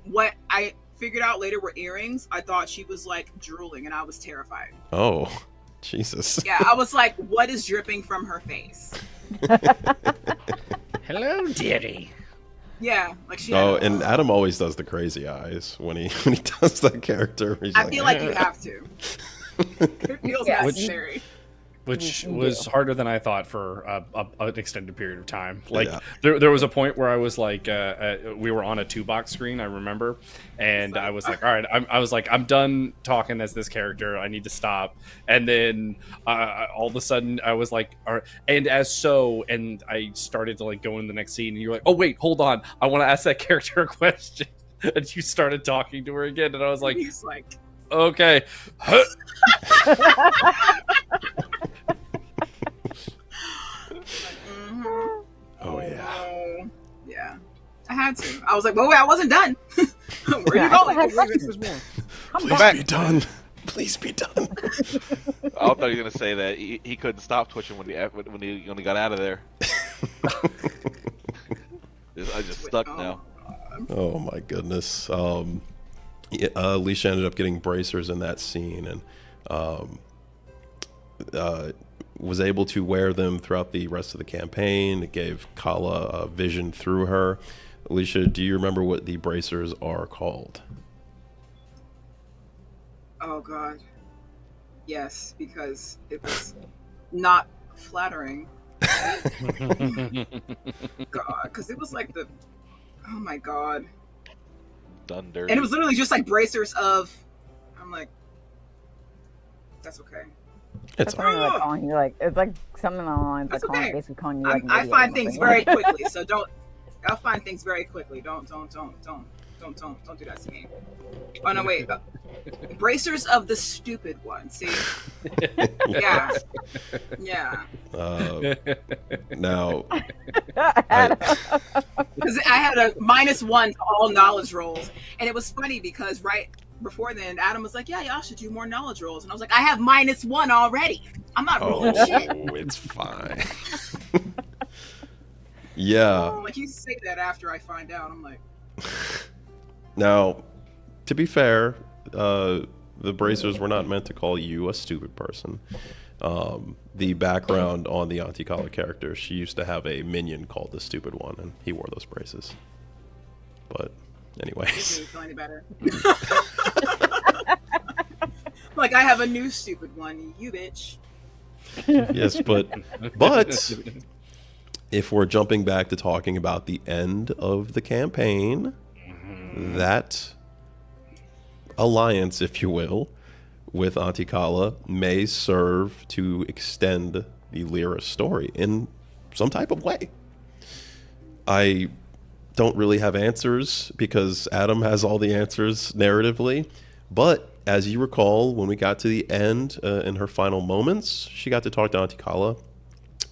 what I figured out later were earrings. I thought she was like drooling, and I was terrified. Oh, Jesus. Yeah, I was like, what is dripping from her face? Hello, dearie. Yeah, like she. Oh, had a- and Adam always does the crazy eyes when he does that character. He's I feel like you have to. It feels Yeah. necessary. Which You was do. harder than I thought for an extended period of time. Like Yeah. there was a point where I was like, we were on a 2-box screen, I remember, and I was like, all right, I was like, I'm done talking as this character. I need to stop. And then all of a sudden, I was like, all right, and as so, and I started to like go in the next scene, and you're like, oh wait, hold on, I want to ask that character a question. And you started talking to her again, and I was like, He's like, okay. Oh yeah. oh, yeah. I had to. I was like, well, wait, I wasn't done. Where are Yeah, you going? I had questions. Come Please back. be done. Please be done. I thought he was gonna say that he couldn't stop twitching when he only got out of there. I just stuck now. Oh my goodness. Alicia ended up getting bracers in that scene, and was able to wear them throughout the rest of the campaign. It gave Kala a vision through her. Alicia, do you remember what the bracers are called? Oh God. Yes, because it was not flattering. God, because it was like the. Oh my God. Done dirty. And it was literally just like bracers of. I'm like. That's okay. It's That's what I'm like calling you like it's like something along the lines That's like calling, okay. basically calling you like an I idiot or find things something. very quickly, so don't. I'll find things very quickly. Don't do that to me. Oh no, wait. Bracers of the stupid one. See? Yeah. Yeah. Now, Because I had a -1 to all knowledge rolls, and it was funny because right before then, Adam was like, "Yeah, y'all should do more knowledge rolls," and I was like, "I have -1 already. I'm not rolling shit." it's fine. Yeah. Like you say that after I find out, I'm like, Now, to be fair, the bracers were not meant to call you a stupid person. The background on the Auntie Kala character, she used to have a minion called the Stupid One, and he wore those braces. But, anyways. didn't feel any better. Like I have a new stupid one, you bitch. Yes, but if we're jumping back to talking about the end of the campaign, that alliance, if you will, with Auntie Kala may serve to extend the Lyra story in some type of way. I don't really have answers because Adam has all the answers narratively, but as you recall, when we got to the end in her final moments, she got to talk to Auntie Kala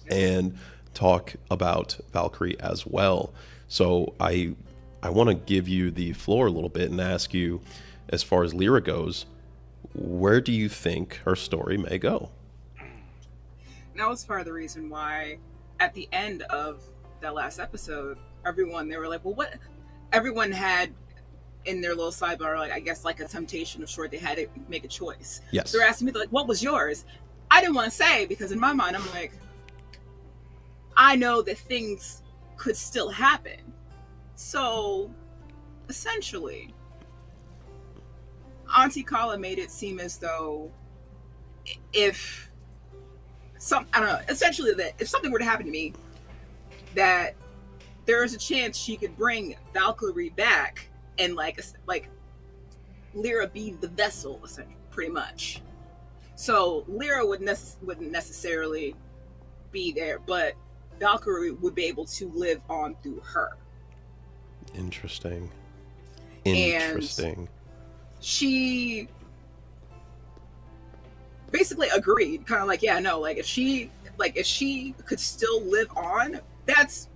and talk about Valkyrie as well. So I want to give you the floor a little bit and ask you, as far as Lyra goes, where do you think her story may go? That was part of the reason why at the end of that last episode, they were like, well, what? Everyone had in their little sidebar, like, I guess, like a temptation of sort, they had to make a choice. Yes. So they're asking me, like, what was yours? I didn't want to say, because in my mind, I'm like, I know that things could still happen. So, essentially, Auntie Kala made it seem as though if essentially that if something were to happen to me, that there is a chance she could bring Valkyrie back and like Lyra be the vessel, essentially, pretty much. So Lyra wouldn't necessarily be there, but Valkyrie would be able to live on through her. Interesting. And she basically agreed, kind of like, yeah, no, like if she could still live on, that's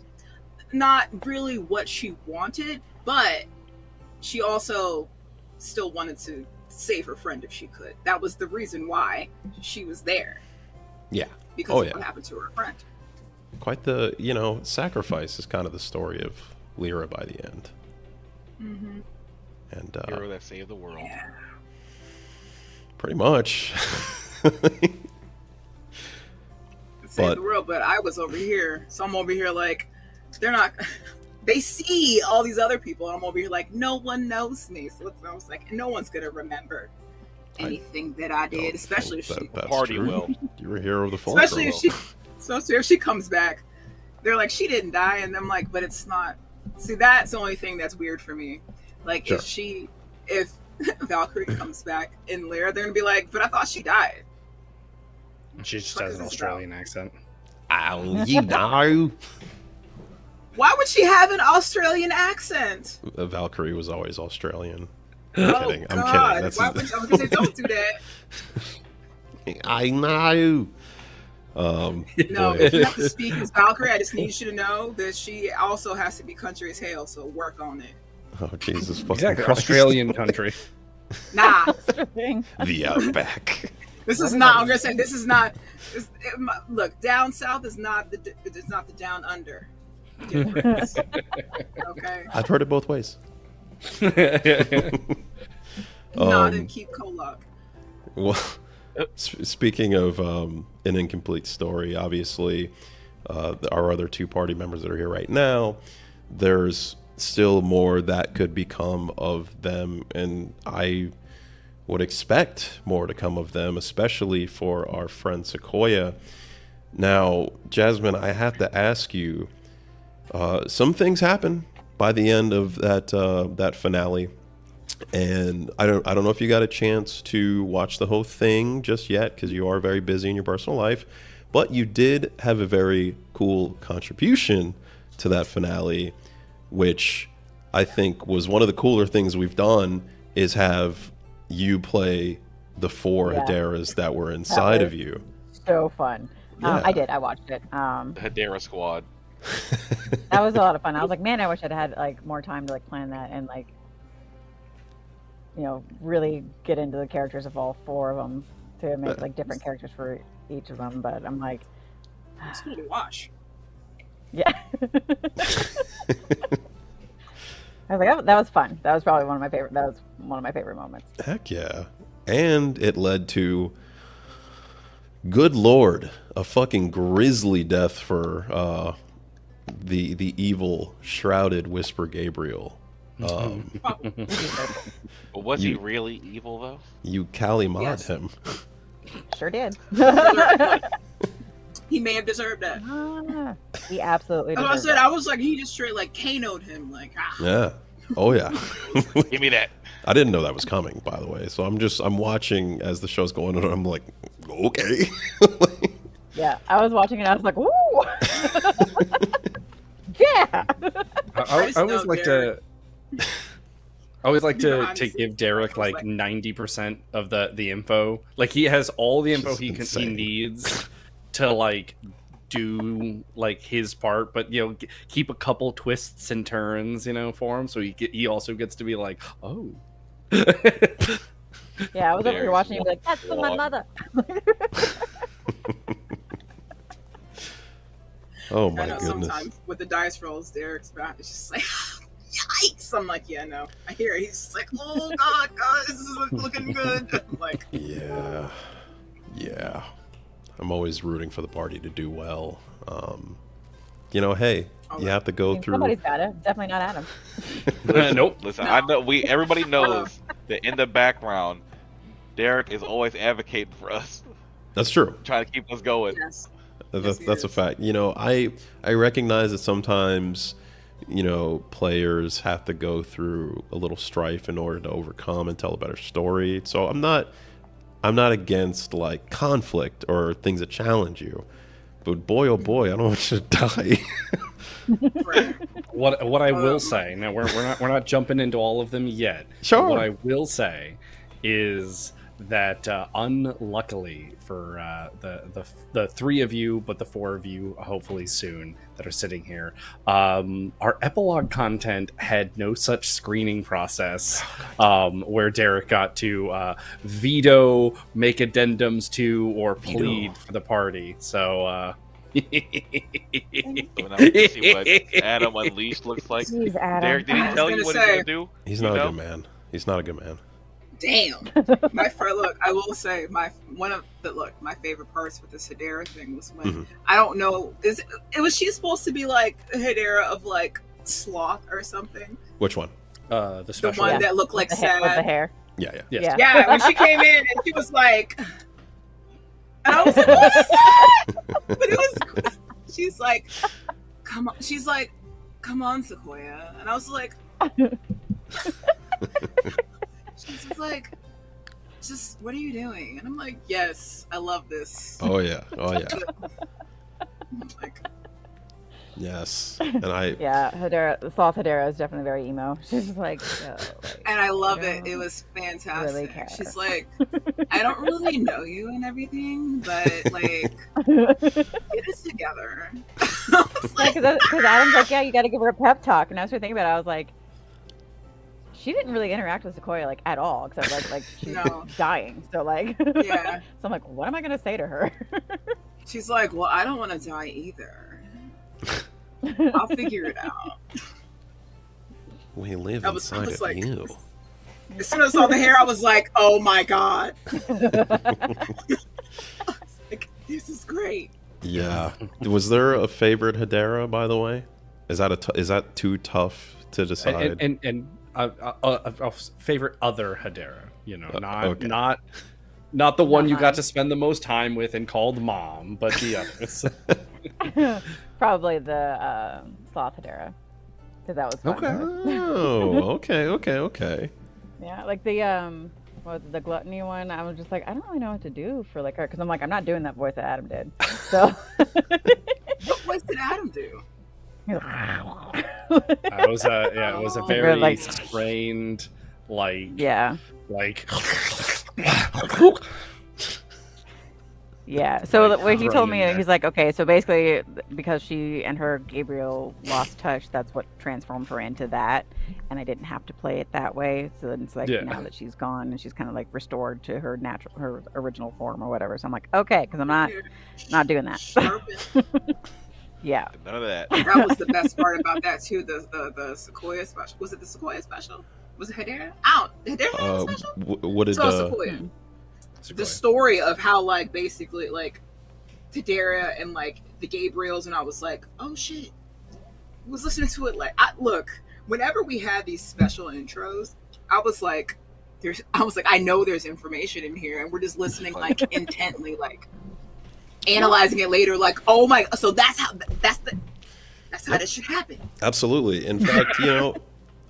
not really what she wanted, but she also still wanted to save her friend if she could. That was the reason why she was there. Yeah. Because of what happened to her friend. Quite the, sacrifice is kind of the story of Lyra by the end. Mm-hmm. And hero that saved the world. Yeah. Pretty much. Saved the world, but I was over here. So I'm over here like, they're not... They see all these other people, and I'm over here like, no one knows me. So I was like, no one's going to remember anything that I did, especially if she... Party will. You were a hero of the Fulcrum. Especially if she comes back. They're like, she didn't die, and I'm like, but it's not... See, that's the only thing that's weird for me. Like, sure. if Valkyrie comes back in Lyra, they're going to be like, but I thought she died. She just has an Australian accent. Oh, you know. Why would she have an Australian accent? Valkyrie was always Australian. I'm kidding. God. I'm kidding. Why would I was gonna say, don't do that. I know. No, boy. if you have to speak as Valkyrie, I just need you to know that she also has to be country as hell, so work on it. Oh, Jesus fucking Exactly. Christ. Australian country. Nah. The Outback. This is not. I'm gonna say this is not. Look, down south is not the down under. Difference. Okay. I've heard it both ways. Not in Keep Kolak. Well, speaking of an incomplete story, obviously, our other two party members that are here right now, there's still more that could become of them, and I would expect more to come of them, especially for our friend Sequoia. Now, Jasmine, I have to ask you, some things happen by the end of that finale, and I don't know if you got a chance to watch the whole thing just yet because you are very busy in your personal life, but you did have a very cool contribution to that finale, which I think was one of the cooler things we've done, is have you play the four Hedera's that were inside of you. So fun. Yeah. I did. I watched it. The Hedera squad. That was a lot of fun. I was like, man, I wish I'd had like more time to like plan that and like, really get into the characters of all four of them to make like different characters for each of them. But I'm like, It's cool to watch. yeah. I was like, that was fun. That was probably one of my favorite. That was one of my favorite moments. Heck yeah. And it led to, good Lord, a fucking grisly death for the evil shrouded Whisper Gabriel. But was he really evil though? You Kali mod Yes. him. Sure did. He may have deserved that. He absolutely That's what I deserved said. that. I was like, he just straight like Kano'd him. Like, Yeah. Oh yeah. Give me that. I didn't know that was coming, by the way. So I'm watching as the show's going on. And I'm like, okay. Yeah, I was watching it. I was like, "Ooh, yeah." I always like to. I always like You know, to honestly, give Derrick like 90% of the info. Like he has all the info he insane. needs to like do like his part, but you know, keep a couple twists and turns, you know, for him. So he also gets to be like, oh. Yeah, I was over here There's watching it like, "That's for my one. mother." Oh I my know goodness. sometimes with the dice rolls, Derek's back. It's just like, yikes! I'm like, yeah, no. I hear it. He's just like, oh god, this is looking good. I'm like, Yeah. Yeah. I'm always rooting for the party to do well. You know, hey, you have to I go mean, through. somebody's got it. Definitely not Adam. Nope. Listen, No. I know everybody knows that in the background, Derrick is always advocating for us, That's true. trying to keep us going. yes. That's he that's a is. fact. You know, I recognize that sometimes, you know, players have to go through a little strife in order to overcome and tell a better story. So I'm not against like conflict or things that challenge you. But boy, oh boy, I don't want you to die. Right. What I will say now, we're not jumping into all of them yet. Sure. But what I will say is that unluckily for the three of you, but the four of you hopefully soon that are sitting here, our epilogue content had no such screening process where Derrick got to veto, make addendums to, or plead for the party. So. So now we can see what Adam Unleashed looks like. Jeez, Adam. Derrick, did he I was tell you gonna what say- he's gonna do? He's You not a know? good man. He's not a good man. Damn. My look, I will say my favorite parts with this Hedera thing was when Mhm. I don't know, was she supposed to be like a Hedera of like sloth or something? Which one? The The special one Yeah. that looked like With the sad. hair. Yeah, yeah. Yes. Yeah. Yeah, when she came in and she was like, and I was like, what is that? But it was, she's like, come on. She's like, come on, Sequoia. And I was like, she's just like, just, what are you doing? And I'm like, yes, I love this. Oh yeah. Oh yeah. I'm like, Yes. And I Yeah, Hedera, the sloth Hedera is definitely very emo. She's just like, and I love you it. know, It was really fantastic. care. She's like, I don't really know you and everything, but like, because get us together. I was like, Adam's like, yeah, you got to give her a pep talk, and I was thinking about it. I was like, she didn't really interact with Sequoia like at all, except like she's No. dying. So like, yeah. so I'm like, what am I gonna say to her? She's like, well, I don't want to die either. I'll figure it out. we live I was inside of like- you. As soon as I saw the hair, I was like, oh my god. Like, this is great. Yeah. Was there a favorite Hedera, by the way? Is that too tough to decide? And a favorite other Hedera, you know, okay. not the one you Not got mine. to spend the most time with and called mom, but the others. Probably the sloth Hedera, because that was fun. Okay. Oh, okay. Yeah, like the what was it, the gluttony one. I was just like, I don't really know what to do for like her, because I'm like, I'm not doing that voice that Adam did. So What voice did Adam do? he's like, It was a Oh. very Like- strained, like yeah. like. Yeah. So Like, what he told me, thrown in there. he's like, okay, so basically, because she and her Gabriel lost touch, that's what transformed her into that, and I didn't have to play it that way. So then it's like Yeah. now that she's gone and she's kind of like restored to her original form or whatever. So I'm like, okay, because I'm not doing that. Sharpen. Yeah. None of that. That was the best part about that too. The Sequoia special. Was it the Sequoia special? Was it Hedera? Hedera had a special. What did So Sequoia. The story of how like basically like Hedera and like the Gabriels, and I was like, oh shit. I was listening to it like, look, whenever we had these special intros, I was like, I know there's information in here, and we're just listening like intently, like. analyzing it later, like, oh my, so that's how this should happen. Absolutely. In fact,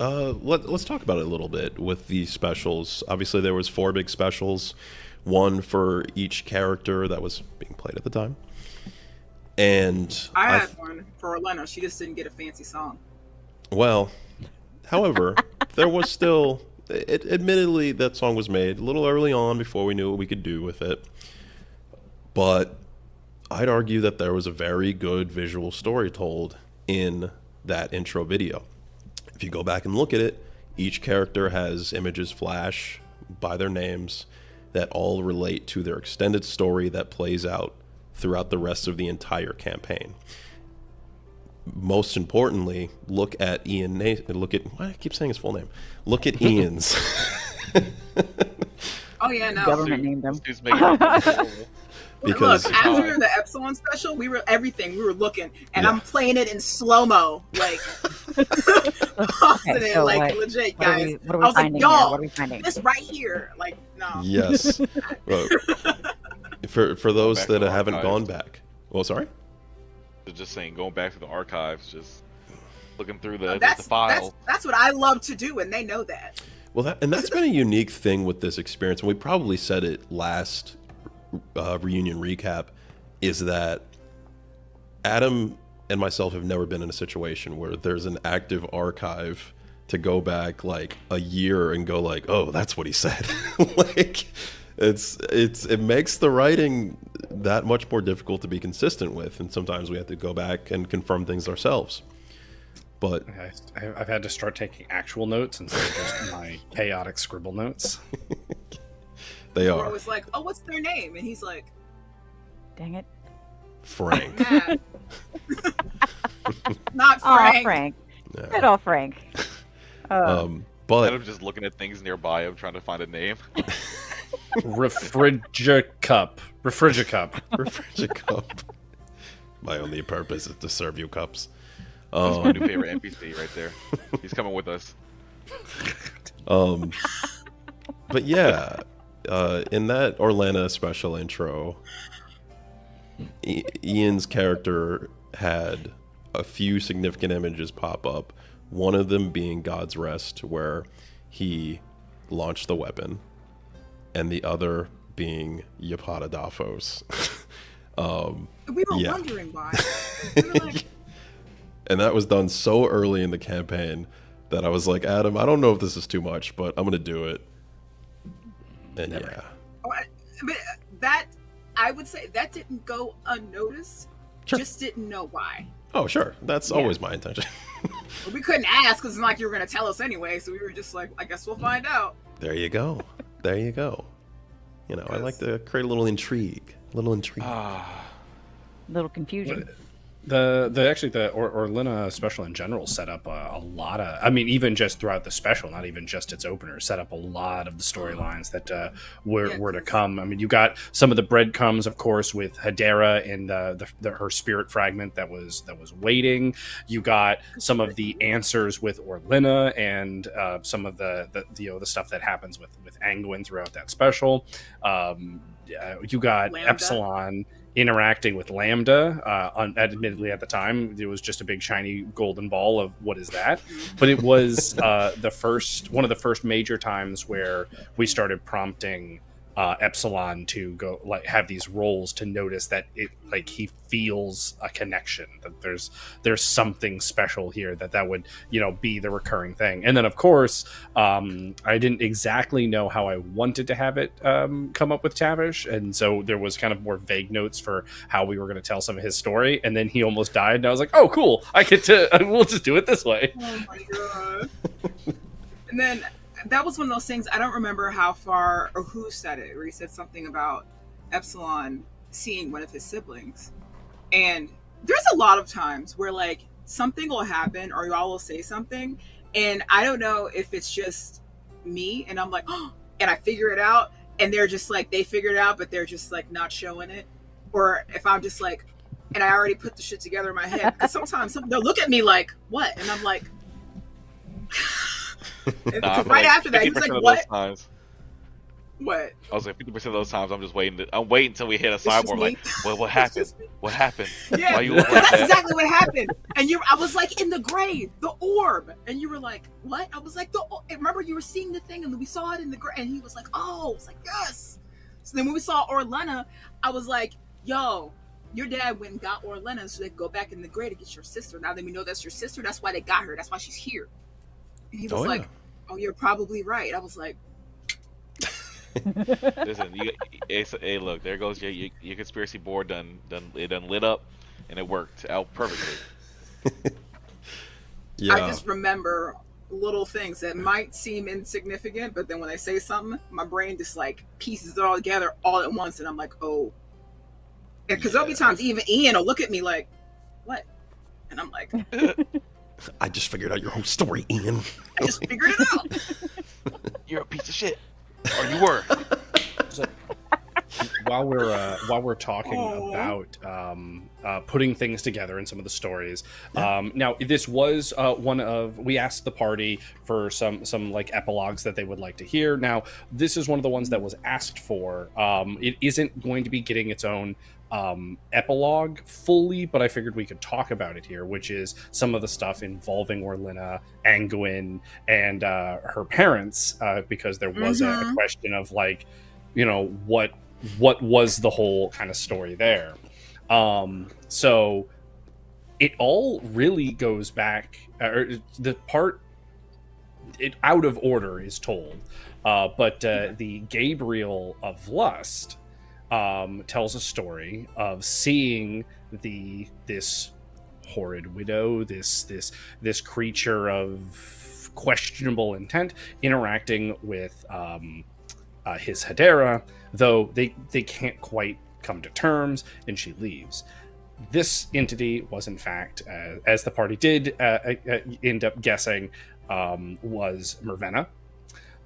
let's talk about it a little bit with the specials. Obviously, there was 4 big specials, one for each character that was being played at the time. And I had one for Orlando. She just didn't get a fancy song. Well, however, there was still, admittedly, that song was made a little early on before we knew what we could do with it. But I'd argue that there was a very good visual story told in that intro video. If you go back and look at it, each character has images flash by their names that all relate to their extended story that plays out throughout the rest of the entire campaign. Most importantly, look at Ian. Look at, why do I keep saying his full name? Look at Ian's. Oh yeah, no. Government named them. Who's making Because look, after the Epsilon special, we were looking, and Yeah. I'm playing it in slow mo, like pausing Okay, it, so like what- legit, What are guys. we, what are I we was like, finding here? y'all, What are we finding? this right here, like, no. yes, well, for those back that to the haven't gone archives. back. Well, sorry. Just saying, going back to the archives, just looking through the That's file. that's what I love to do, and they know that. Well, that's been a unique thing with this experience, and we probably said it last reunion recap, is that Adam and myself have never been in a situation where there's an active archive to go back like a year and go like, oh, that's what he said. Like, it makes the writing that much more difficult to be consistent with, and sometimes we have to go back and confirm things ourselves. But I've had to start taking actual notes instead of just my chaotic scribble notes. they We're are always like, oh, what's their name? And he's like, Dang it. Frank. Matt. Not Oh, Frank. Frank. Yeah. Good old Frank. Instead But of just looking at things nearby, I'm trying to find a name. Refrigicup. Refrigicup. My only purpose is to serve you cups. That's my new favorite NPC right there. He's coming with us. But yeah, in that Orlana special intro, Ian's character had a few significant images pop up. One of them being God's Rest, where he launched the weapon, and the other being Yapata Dafos. We were Yeah. wondering why. We were like, And that was done so early in the campaign that I was like, Adam, I don't know if this is too much, but I'm going to do it. And yeah. but that, I would say that didn't go unnoticed. Sure. Just didn't know why. Oh, sure. That's always my intention. But we couldn't ask because it's not like you were going to tell us anyway. So we were just like, I guess we'll find out. There you go. There you go. You know, I like to create a little intrigue. Little confusion. The Orlana special in general set up a lot of, I mean, even just throughout the special, not even just its opener, set up a lot of the storylines that were to come. I mean, you got some of the breadcrumbs, of course, with Hedera and her spirit fragment that was waiting. You got some of the answers with Orlana and some of the stuff that happens with Anguin throughout that special. You got Lambda. Epsilon interacting with Lambda. Admittedly, at the time, it was just a big shiny golden ball of what is that? But it was one of the first major times where we started prompting Epsilon to go have these roles to notice that he feels a connection, that there's something special here that would be the recurring thing. And then of course I didn't exactly know how I wanted to have it come up with Tavish, and so there was kind of more vague notes for how we were going to tell some of his story, and then he almost died and I was like, oh cool, we'll just do it this way. Oh my god. And then that was one of those things, I don't remember how far or who said it, where he said something about Epsilon seeing one of his siblings. And there's a lot of times where like something will happen or y'all will say something, and I don't know if it's just me and I'm like, oh, and I figure it out, and they're just like, they figured it out, but they're just like not showing it. Or if I'm just like, and I already put the shit together in my head, because sometimes they'll look at me like, what? And I'm like, Nah, right after that, he was like, what? What? I was like 50% of those times I'm just waiting. I'm waiting until we hit a It's just cyborg. me. Like, what It's happened? just me. What happened? Yeah, Why you look like that's that? exactly what happened. And I was like, in the gray, the orb, and you were like, what? I was like, remember you were seeing the thing, and we saw it in the gray, and he was like, oh, I was like, yes. So then when we saw Orlena, I was like, yo, your dad went and got Orlena so they could go back in the gray to get your sister. Now that we know that's your sister, that's why they got her. That's why she's here. And he was like, oh, you're probably right. I was like, Listen, hey, look, there goes your conspiracy board done lit up, and it worked out perfectly. Yeah. I just remember little things that might seem insignificant, but then when I say something, my brain just like pieces it all together all at once, and I'm like, oh. Because there'll be times even Ian will look at me like, what? And I'm like, I just figured out your whole story, Ian. I just figured it out. You're a piece of shit, or you were. So, while we're talking about putting things together in some of the stories, now this was one of, we asked the party for some like epilogues that they would like to hear. Now this is one of the ones that was asked for. It isn't going to be getting its own epilogue fully, but I figured we could talk about it here, which is some of the stuff involving Orlena, Anguin, and her parents, because there was a question of like, you know, what was the whole kind of story there. So it all really goes back, or the part it out of order is told, but the Gabriel of Lust tells a story of seeing this horrid widow, this creature of questionable intent, interacting with his Hedera, though they can't quite come to terms, and she leaves. This entity was, in fact, as the party did end up guessing, was Mervena.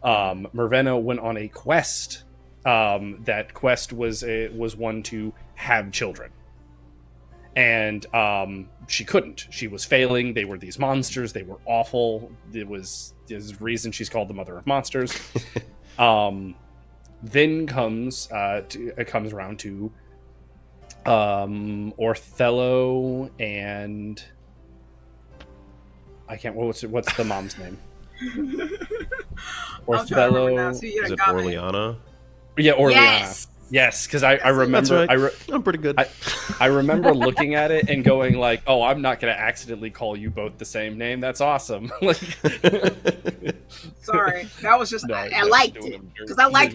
Mervena went on a quest. That quest was one to have children, and she couldn't. She was failing. They were these monsters. They were awful. There's a reason she's called the mother of monsters. Then comes around to Othello and I can't. What's the mom's name? Othello. Is it Orleana? Yeah, Orleana. Yes, because I remember. Right. I'm pretty good. I remember looking at it and going like, "Oh, I'm not going to accidentally call you both the same name. That's awesome." Sorry, that was just I liked it because I liked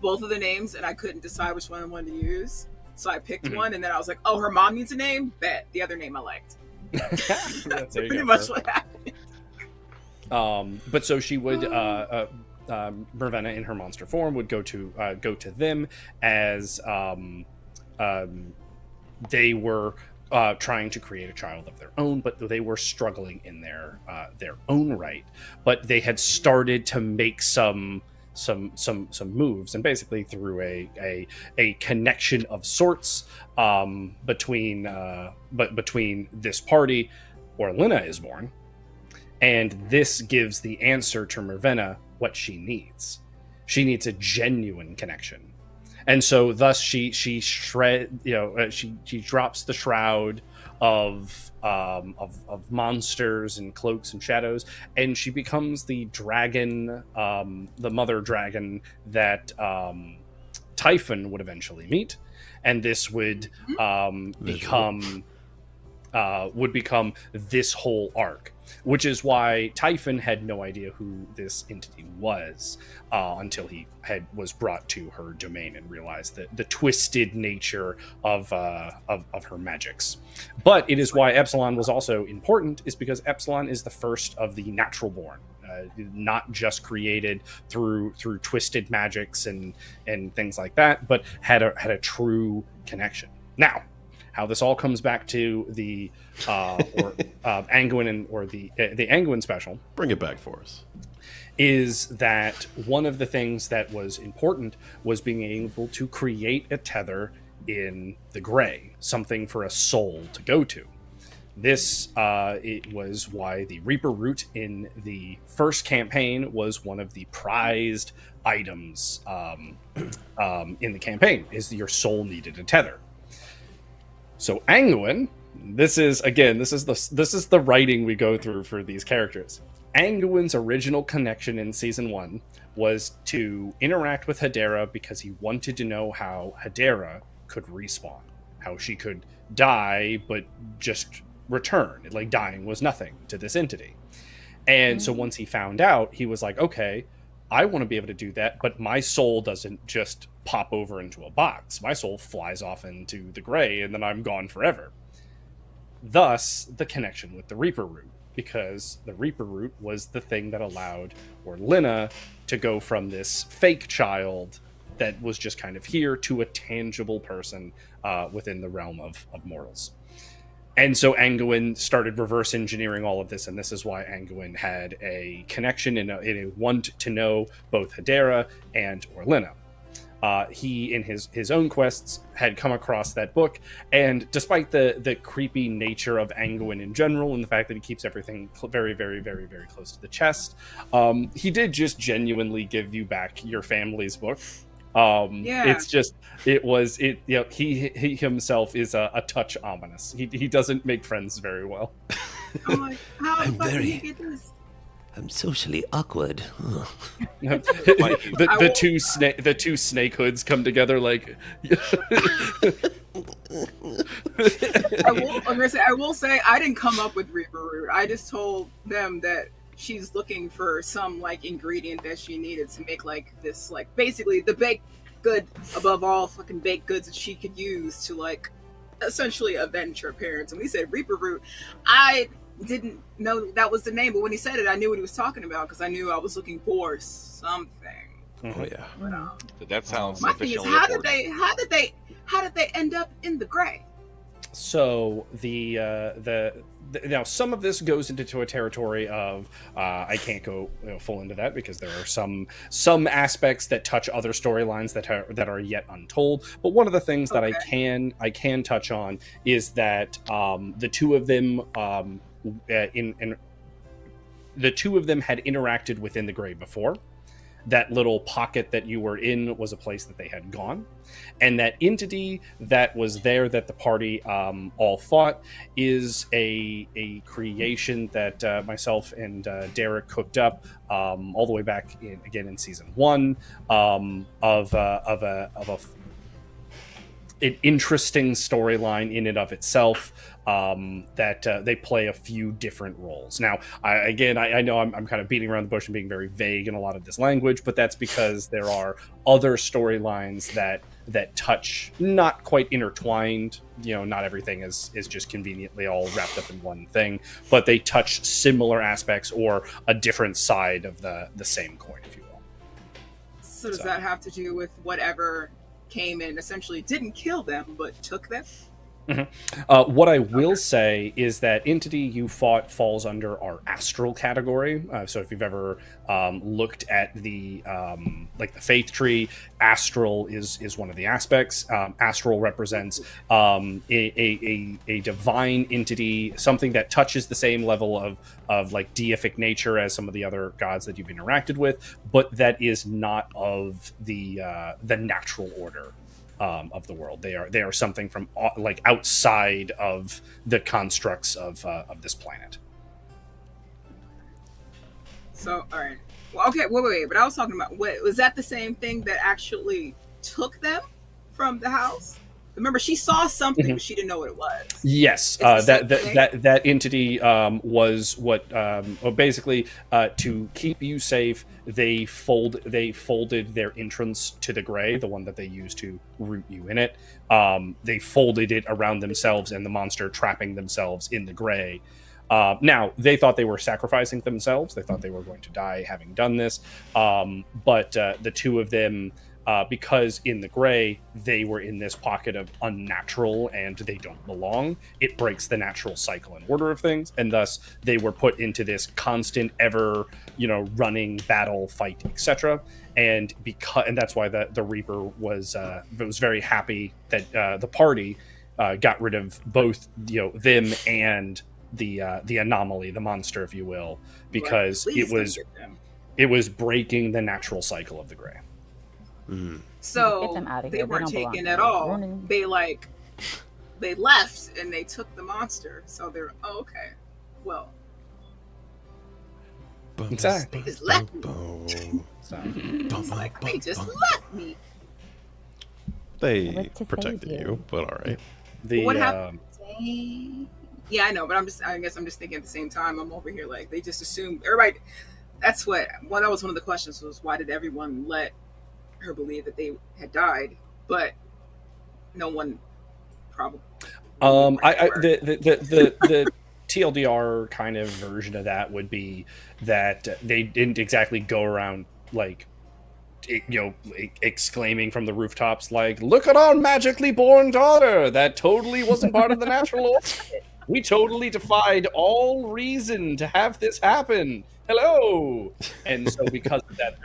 both of the names and I couldn't decide which one I wanted to use, so I picked one and then I was like, "Oh, her mom needs a name. Bet the other name I liked." That's pretty much what happened. But so she would. Mervena in her monster form would go to them as they were trying to create a child of their own, but they were struggling in their own right. But they had started to make some moves, and basically through a connection of sorts between this party, Orlena is born, and this gives the answer to Mervena what she needs. She needs a genuine connection, and so thus she drops the shroud of monsters and cloaks and shadows, and she becomes the dragon, the mother dragon that Typhon would eventually meet, and this would become this whole arc, which is why Typhon had no idea who this entity was until he was brought to her domain and realized the twisted nature of her magics. But it is why Epsilon was also important, is because Epsilon is the first of the natural born, not just created through twisted magics and things like that, but had a true connection. Now, how this all comes back to the Anguin or the Anguin special. Bring it back for us. Is that one of the things that was important was being able to create a tether in the gray, something for a soul to go to. This it was why the Reaper root in the first campaign was one of the prized items in the campaign. Is your soul needed a tether? So Anguin, this is the writing we go through for these characters. Anguin's original connection in season 1 was to interact with Hedera because he wanted to know how Hedera could respawn, how she could die but just return. Like dying was nothing to this entity. And so once he found out, he was like, okay, I want to be able to do that, but my soul doesn't just pop over into a box. My soul flies off into the gray and then I'm gone forever. Thus, the connection with the Reaper root, because the Reaper root was the thing that allowed Orlina to go from this fake child that was just kind of here to a tangible person within the realm of mortals. And so Anguin started reverse engineering all of this, and this is why Anguin had a connection and a want to know both Hedera and Orlina. He, in his own quests, had come across that book, and despite the creepy nature of Anguin in general and the fact that he keeps everything very, very, very, very close to the chest, he did just genuinely give you back your family's book. It's just he himself is a touch ominous. He doesn't make friends very well. I'm like, how the fuck did he get this? I'm socially awkward. The two snake hoods come together like. I will say I didn't come up with Reaper root. I just told them that she's looking for some like ingredient that she needed to make like this, like basically the baked good above all fucking baked goods that she could use to like essentially avenge her parents. And we said Reaper root. I didn't know that was the name, but when he said it, I knew what he was talking about because I knew I was looking for something. Oh yeah. But, That sounds my thing is, sufficiently how did they end up in the gray? So now some of this goes into a territory of I can't go full into that because there are some aspects that touch other storylines that are yet untold. But one of the things that I can touch on is that the two of them the two of them had interacted within the gray before. That little pocket that you were in was a place that they had gone. And that entity that was there that the party all fought is a creation that myself and Derrick cooked up all the way back in season 1 of an interesting storyline in and of itself. That they play a few different roles. Now, I know I'm kind of beating around the bush and being very vague in a lot of this language, but that's because there are other storylines that touch, not quite intertwined. Not everything is just conveniently all wrapped up in one thing, but they touch similar aspects or a different side of the same coin, if you will. So does that have to do with whatever came in, essentially didn't kill them, but took them? Mm-hmm. What I will say is that entity you fought falls under our astral category. So if you've ever looked at the the faith tree, astral is one of the aspects. Astral represents a divine entity, something that touches the same level of like deific nature as some of the other gods that you've interacted with, but that is not of the natural order of the world. They are something from like outside of the constructs of this planet. So, all right. Well, okay. Wait. But I was talking about, was that the same thing that actually took them from the house? Remember, she saw something, but she didn't know what it was. Yes, that entity was what basically to keep you safe. They folded their entrance to the gray, the one that they used to root you in it. They folded it around themselves and the monster, trapping themselves in the gray. Now, they thought they were sacrificing themselves. They thought they were going to die having done this. But the two of them, because in the gray, they were in this pocket of unnatural and they don't belong. It breaks the natural cycle and order of things. And thus, they were put into this constant, ever, running battle, fight, etc. And that's why the Reaper was very happy that the party got rid of both them and the anomaly, the monster, if you will, because Please don't get them. it was breaking the natural cycle of the gray. Mm. So Get them outta they here. They weren't don't belong taken here. at all. Running. They left and they took the monster. So they're okay. Well, Exactly. they just left me. So, It's like they just left me. They What to say, protected dear? you, but all right. What happened? Yeah, I know, but I guess I'm just thinking at the same time. I'm over here like they just assumed everybody. That's what. Well, that was one of the questions was why did everyone let her believe that they had died, but no one probably. The TLDR kind of version of that would be that they didn't exactly go around like exclaiming from the rooftops like, "Look at our magically born daughter! That totally wasn't part of the natural order. We totally defied all reason to have this happen. Hello." And so because of that,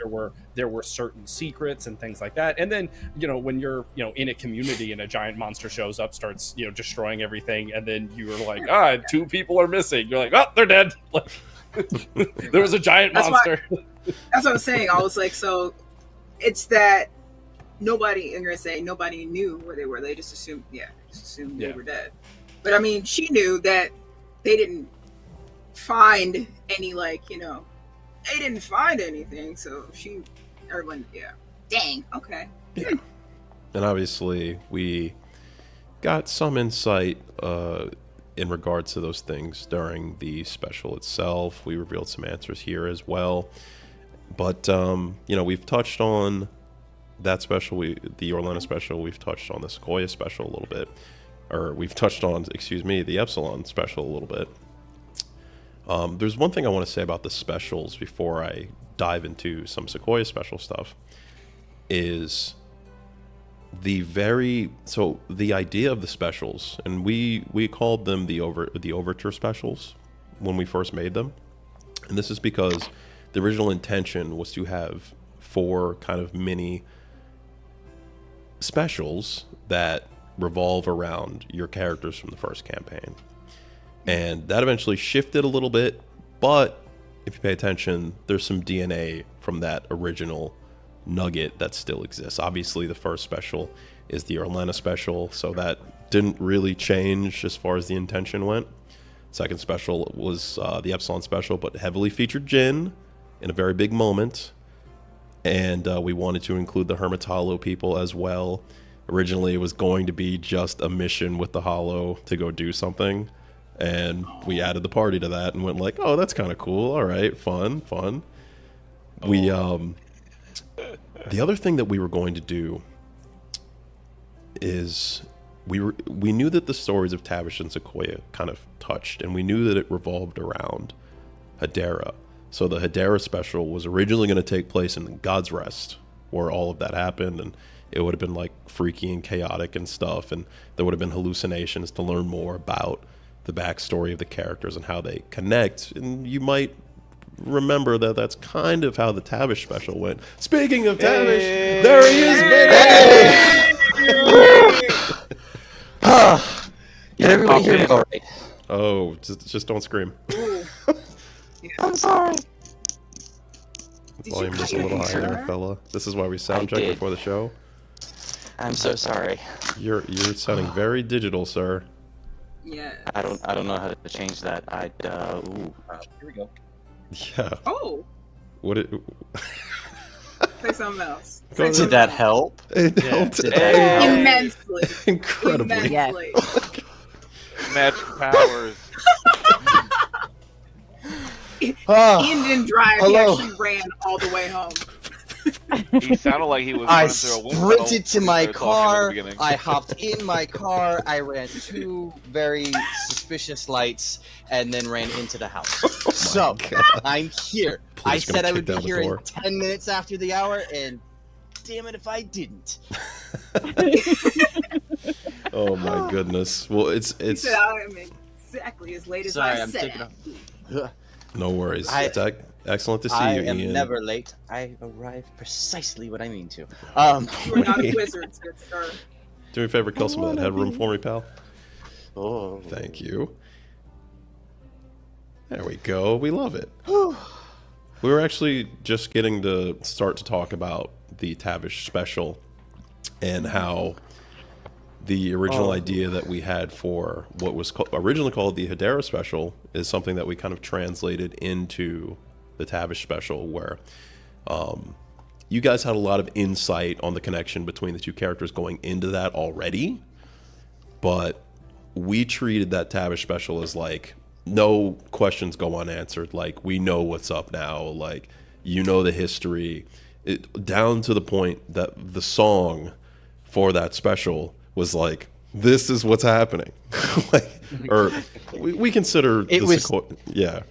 there were certain secrets and things like that. And then when you're in a community and a giant monster shows up, starts destroying everything, and then you're like, 2 people are missing. You're like, oh, they're dead. There was a giant monster. That's what I'm saying. I was like, so it's that nobody. And you're saying nobody knew where they were. They just assumed, they were dead. But I mean, she knew that they didn't find any, they didn't find anything. So everyone, dang, okay. Yeah. And obviously, we got some insight in regards to those things during the special itself. We revealed some answers here as well. But, we've touched on that special, the Orlando special. We've touched on the Sequoia special a little bit. Or we've touched on, the Epsilon special a little bit. There's one thing I want to say about the specials before I dive into some Sequoia special stuff, is the idea of the specials, and we called them the Overture specials when we first made them. And this is because the original intention was to have 4 kind of mini specials that revolve around your characters from the first campaign. And that eventually shifted a little bit, but if you pay attention, there's some DNA from that original nugget that still exists. Obviously, the first special is the Orlando special, so that didn't really change as far as the intention went. Second special was the Epsilon special, but heavily featured Jin in a very big moment. And we wanted to include the Hermit Hollow people as well. Originally, it was going to be just a mission with the Hollow to go do something. And we added the party to that and went like, oh, that's kind of cool. All right, fun. We, the other thing that we were going to do is we knew that the stories of Tavish and Sequoia kind of touched, and we knew that it revolved around Hedera. So the Hedera special was originally going to take place in God's Rest, where all of that happened, and it would have been like freaky and chaotic and stuff, and there would have been hallucinations to learn more about the backstory of the characters and how they connect. And you might remember that that's kind of how the Tavish special went. Speaking of Tavish, there he is, baby! Get everybody here all right. Oh, just don't scream. I'm sorry. Volume just a little higher there, fella. This is why we sound check before the show. I'm so sorry. You're sounding very digital, sir. Yeah. I don't know how to change that. Here we go. Yeah. Oh. What it? Say something else. Did that help? It helped Immensely. incredibly. Immensely. Magic powers. Ian didn't drive. Hello. He actually ran all the way home. He sounded like he was I running through a wind tunnel sprinted to when my they started talking car. at the beginning. I hopped in my car. I ran 2 very suspicious lights and then ran into the house. So I'm here. I Please gonna said I kick would be down the here in door. 10 minutes after the hour, and damn it if I didn't. Oh my goodness. Well, He it's said I am exactly as late as Sorry, I I'm said. taking off. no worries. I- It's excellent to see I you, am Ian. never late. I arrive precisely when I mean to. You are not a wizard, good sir. Do me a favor, kill some of that headroom for me, pal. Oh. Thank you. There we go. We love it. We were actually just getting to start to talk about the Tavish special and how the original idea that we had for what was originally called the Hedera special is something that we kind of translated into the Tavish special, where you guys had a lot of insight on the connection between the two characters going into that already, but we treated that Tavish special as like, no questions go unanswered. Like, we know what's up now. Like, you know the history. Down to the point that the song for that special was like, this is what's happening. Like, or we consider It was, yeah.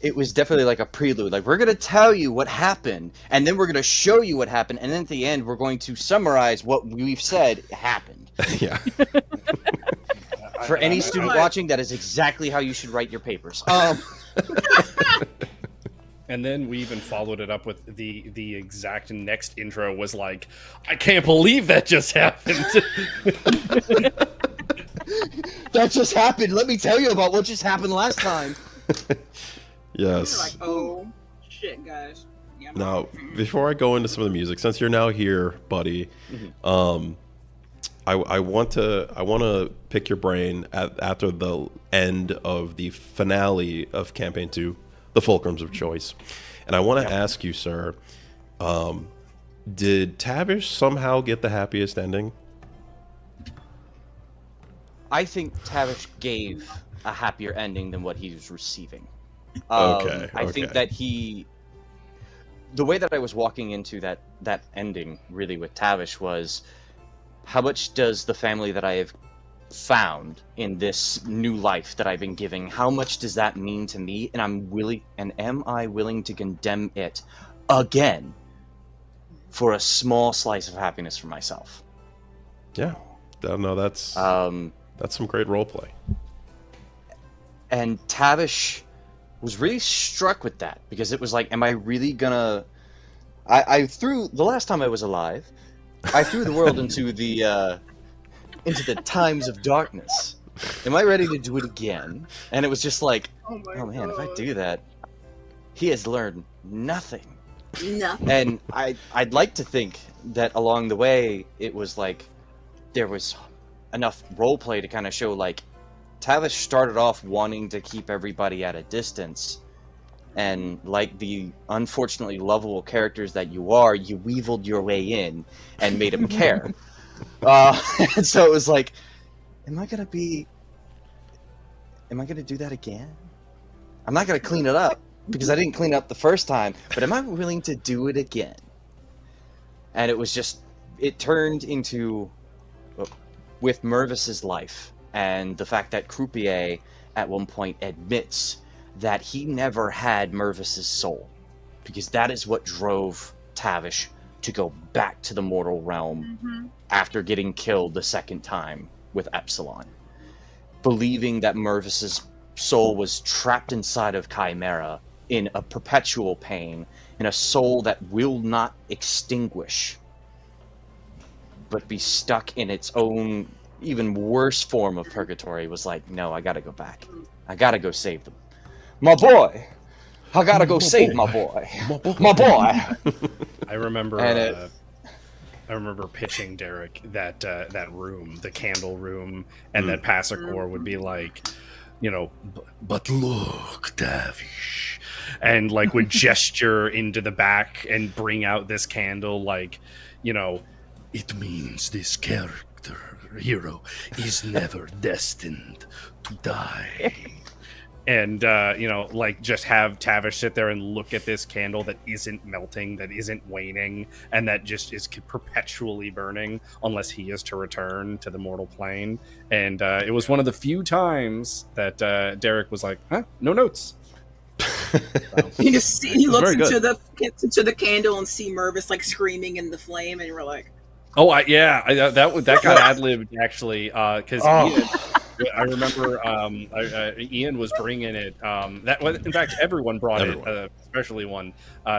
it was definitely like a prelude. Like, we're going to tell you what happened, and then we're going to show you what happened, and then at the end, we're going to summarize what we've said happened. Yeah. For any student watching, that is exactly how you should write your papers. And then we even followed it up with the exact next intro was like, I can't believe that just happened. That just happened. Let me tell you about what just happened last time. Yes. Like, oh shit, guys. Yeah, Now, before I go into some of the music, since you're now here, buddy, I want to pick your brain after the end of the finale of Campaign 2, the Fulcrums of Choice. And I want to ask you, sir, did Tavish somehow get the happiest ending? I think Tavish gave a happier ending than what he was receiving. Okay. I think that the way that I was walking into that ending really with Tavish was, how much does the family that I have found in this new life that I've been giving, how much does that mean to me? And am I willing to condemn it again for a small slice of happiness for myself? Yeah. No, that's some great role play. And Tavish was really struck with that, because it was like, am I really gonna... I threw, the last time I was alive, I threw the world into the times of darkness. Am I ready to do it again? And it was just like, oh man, if I do that, he has learned nothing. Nothing. And I'd like to think that along the way, it was like, there was enough roleplay to kind of show, like, Tavish started off wanting to keep everybody at a distance, and like the unfortunately lovable characters that you are, you weaseled your way in and made him care. And so it was like, am I gonna do that again? I'm not gonna clean it up, because I didn't clean it up the first time, but am I willing to do it again? And it was just, it turned into, with Mervis's life, and the fact that Croupier at one point admits that he never had Mervis's soul, because that is what drove Tavish to go back to the mortal realm after getting killed the second time with Epsilon, believing that Mervis's soul was trapped inside of Chimera in a perpetual pain, in a soul that will not extinguish, but be stuck in its own even worse form of purgatory. Was like, no, I gotta go back. I gotta go save them. My boy! I gotta go save my boy. My boy! I remember And I remember pitching Derrick that room, the candle room, and that Passacor would be like, you know, but look, Tavish, and like would gesture into the back and bring out this candle, like, you know, it means this hero is never destined to die. And, you know, like, just have Tavish sit there and look at this candle that isn't melting, that isn't waning, and that just is perpetually burning unless he is to return to the mortal plane. And it was one of the few times that Derrick was like, huh? No notes. You just see, he looks into the candle and see Mervis, like, screaming in the flame, and you're like... Oh, that got ad-libbed, actually, because I remember Ian was bringing it. In fact, everyone brought it, especially one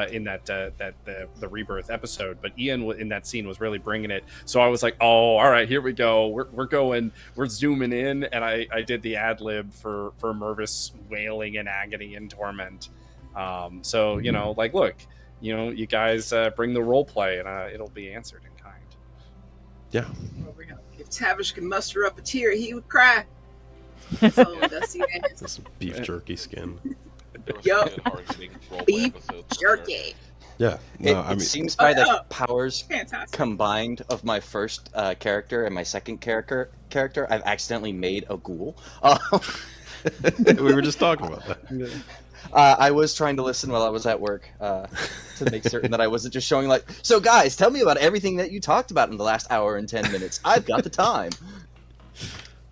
in the rebirth episode. But Ian in that scene was really bringing it. So I was like, "Oh, all right, here we go. We're zooming in." And I did the ad lib for Mervis wailing in agony and torment. So like, look, you guys bring the role play, and it'll be answered in kind. Yeah. If Tavish could muster up a tear, he would cry. So Dusty has This beef jerky skin. Yup. Beef jerky. Yeah. No, It seems by the powers Fantastic. combined of my first character and my second character, I've accidentally made a ghoul. we were just talking about that. I was trying to listen while I was at work to make certain that I wasn't just showing like, so guys, tell me about everything that you talked about in the last hour and 10 minutes. I've got the time.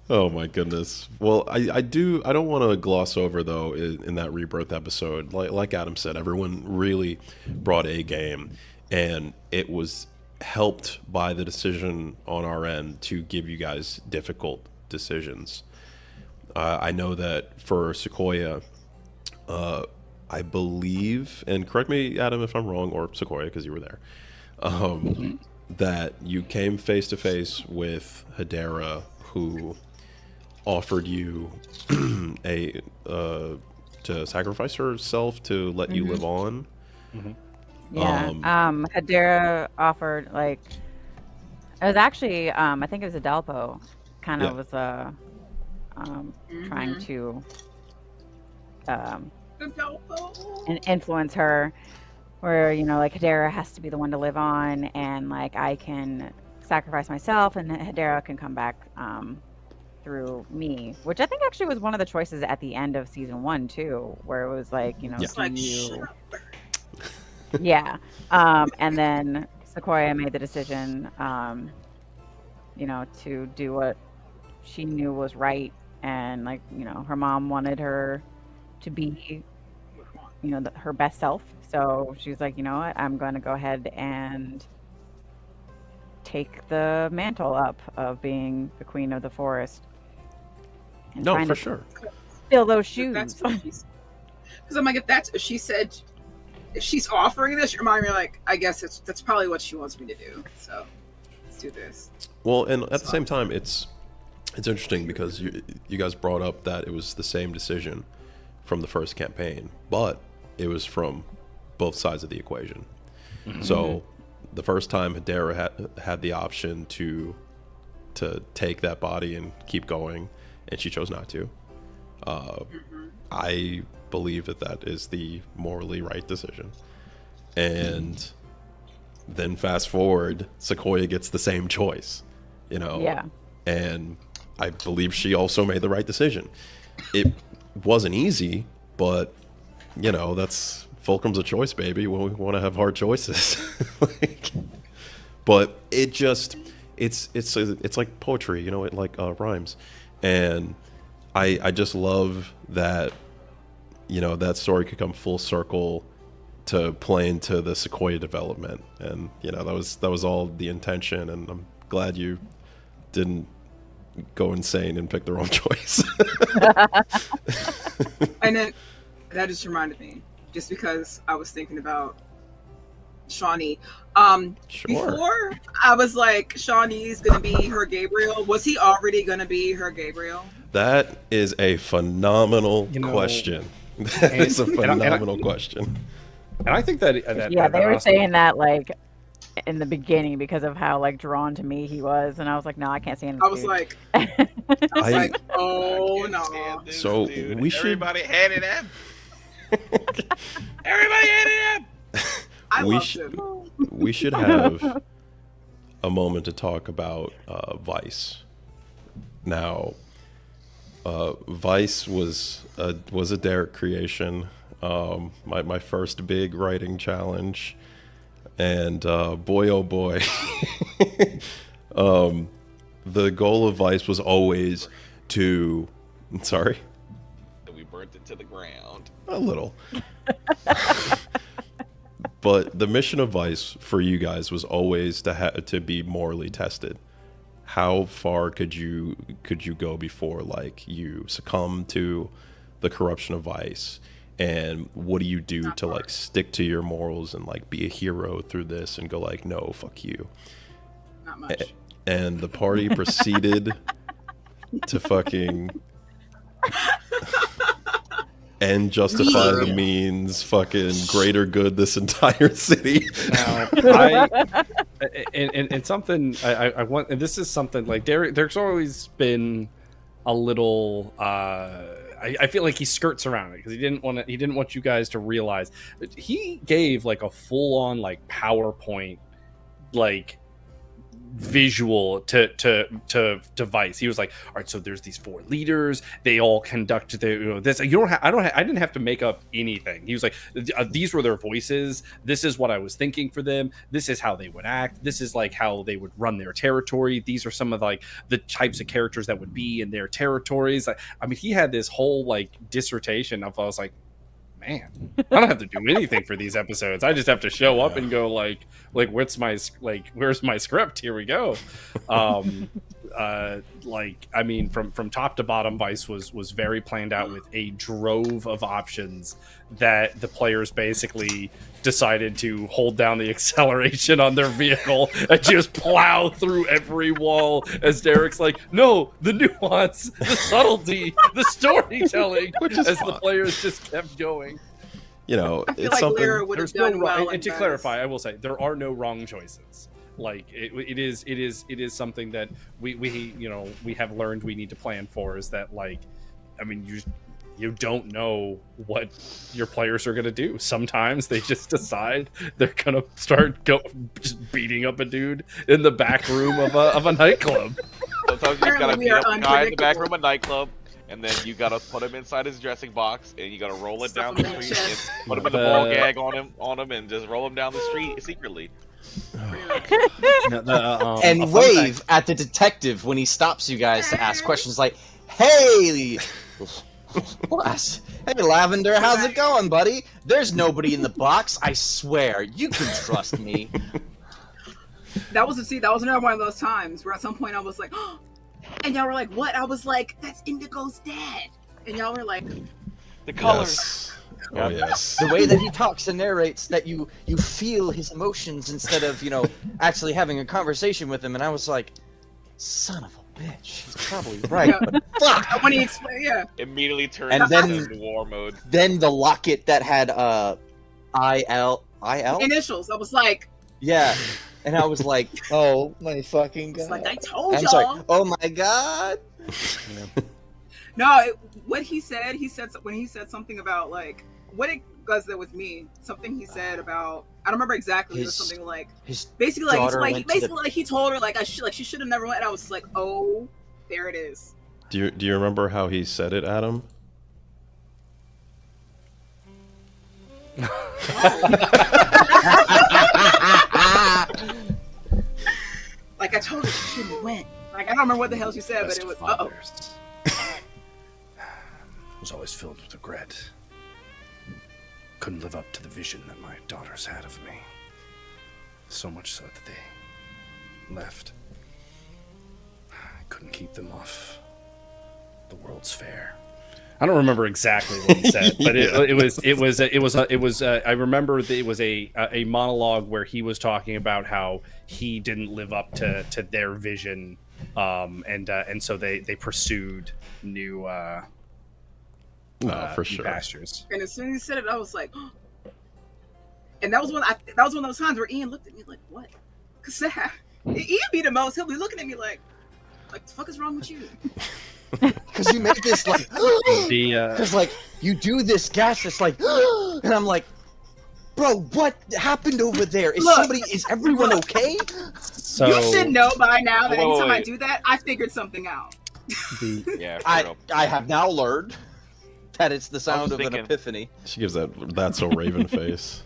Oh my goodness. Well, I don't want to gloss over though in that rebirth episode. Like Adam said, everyone really brought a game, and it was helped by the decision on our end to give you guys difficult decisions. I know that for Sequoia, I believe, and correct me, Adam, if I'm wrong, or Sequoia, because you were there, that you came face to face with Hedera, who offered you to sacrifice herself to let you live on. Yeah. Hedera offered, like, it was actually I think it was Adalpo kind of was trying to influence her, where like Hedera has to be the one to live on, and like I can sacrifice myself and Hedera can come back through me, which I think actually was one of the choices at the end of season 1 too, where it was like yeah, and then Sequoia made the decision to do what she knew was right, and like her mom wanted her to be her best self, so she's like, you know what, I'm going to go ahead and take the mantle up of being the queen of the forest. And no, for sure. Fill those shoes. Because I'm like, if she said, if she's offering this, your mom, you're like, I guess that's probably what she wants me to do. So let's do this. Well, and at the same time, it's interesting because you guys brought up that it was the same decision from the first campaign, but it was from both sides of the equation. So the first time Hedera had the option to take that body and keep going, and she chose not to. I believe that is the morally right decision. And then fast forward, Sequoia gets the same choice, Yeah. And I believe she also made the right decision. It wasn't easy, but that's Fulcrums of Choice, baby. We want to have hard choices. But it just it's like poetry, it like rhymes. And I just love that that story could come full circle to play into the Sequoia development, and that was all the intention, and I'm glad you didn't go insane and pick the wrong choice. And then that just reminded me, just because I was thinking about Shawnee. Sure. Before I was like, Shawnee's gonna be her Gabriel. Was he already gonna be her Gabriel? That is a phenomenal question. That is a phenomenal question. And I think that they were saying that like in the beginning because of how like drawn to me he was, and I was like, no, I can't stand him. I was like, oh no. So we should. Everybody had it up. Everybody had it up. We should have a moment to talk about Vice. Now, Vice was a Derrick creation, my first big writing challenge, and boy oh boy, the goal of Vice was always to. Sorry. We burnt it to the ground. A little. But the mission of Vice for you guys was always to be morally tested. how far could you go before like you succumb to the corruption of vice? And what do you do Not to far. like stick to your morals and like be a hero through this and go like, no, fuck you? Not much. And the party proceeded to fucking and justify the means, fucking greater good this entire city. Now, and something I want, and this is something like Derek's always been a little. I feel like he skirts around it because he didn't want you guys to realize. He gave like a full on like PowerPoint like visual to Vice. He was like, all right, so there's these 4 leaders, they all conduct this. You don't I didn't have to make up anything. He was like, these were their voices, this is what I was thinking for them, this is how they would act, this is like how they would run their territory, these are some of like the types of characters that would be in their territories. I mean, he had this whole like dissertation of, I was like, man, I don't have to do anything for these episodes. I just have to show up and go like where's my script? Here we go. Like, I mean, from top to bottom, Vice was very planned out with a drove of options that the players basically decided to hold down the acceleration on their vehicle and just plow through every wall as Derrick's like, no, the nuance, the subtlety, the storytelling, as the players just kept going. You know, I feel it's like something. Lyra would have There's no done wrong, well. and to clarify, I will say there are no wrong choices. Like it is something that we have learned we need to plan for. Is that like, I mean, you don't know what your players are going to do. Sometimes they just decide they're going to start just beating up a dude in the back room of a nightclub. Sometimes you gotta Apparently we beat are up a guy in the back unpredictable. room of a nightclub, and then you gotta put him inside his dressing box, and you gotta roll it Stuff down him the in the street, and chest. put him in the ball gag on him, and just roll him down the street secretly. And a fun wave fact- at the detective when he stops you guys to ask questions like, "Hey, what? Hey, Lavender, how's it going, buddy? There's nobody in the box. I swear, you can trust me." That was another one of those times where at some point I was like, oh, and y'all were like, what? I was like, that's Indigo's dad. And y'all were like, The colors. Yes. Oh yes. The way that he talks and narrates, that you feel his emotions instead of actually having a conversation with him. And I was like, son of a bitch. He's probably right, Yeah. but fuck. when he explained, yeah. Immediately turns And then- into war mode. Then the locket that had IL. Initials. I was like, Yeah. And I was like, oh my fucking god. it's like I told I'm y'all. sorry. Oh my god. No, what he said when he said something about like what it was that with me. Something he said about I don't remember exactly. It was His- something like His basically like, daughter like went to basically the- like he told her like she should have never went. And I was just like, oh, there it is. Do you remember how he said it, Adam? Like I told her she shouldn't have went. Like I don't remember what the hell she said, but Best it was of fathers. Was always filled with regret. Couldn't live up to the vision that my daughters had of me. So much so that they left. I couldn't keep them off the World's Fair. I don't remember exactly what he said, but it was. I remember that it was a monologue where he was talking about how he didn't live up to their vision, and so they pursued new No, for new sure. And pastures. as soon as he said it, I was like, and that was one of those times where Ian looked at me like, what? Cause Ian be the most. He'll be looking at me like the fuck is wrong with you? Because you make this like, The because like you do this gas, it's like, and I'm like, bro, what happened over there? Look. Is everyone okay? so You should know by now that Wait, anytime I wait. do that, I figured something out. Yeah, I have now learned that it's the sound of an thinking- epiphany. She gives that's a raven face.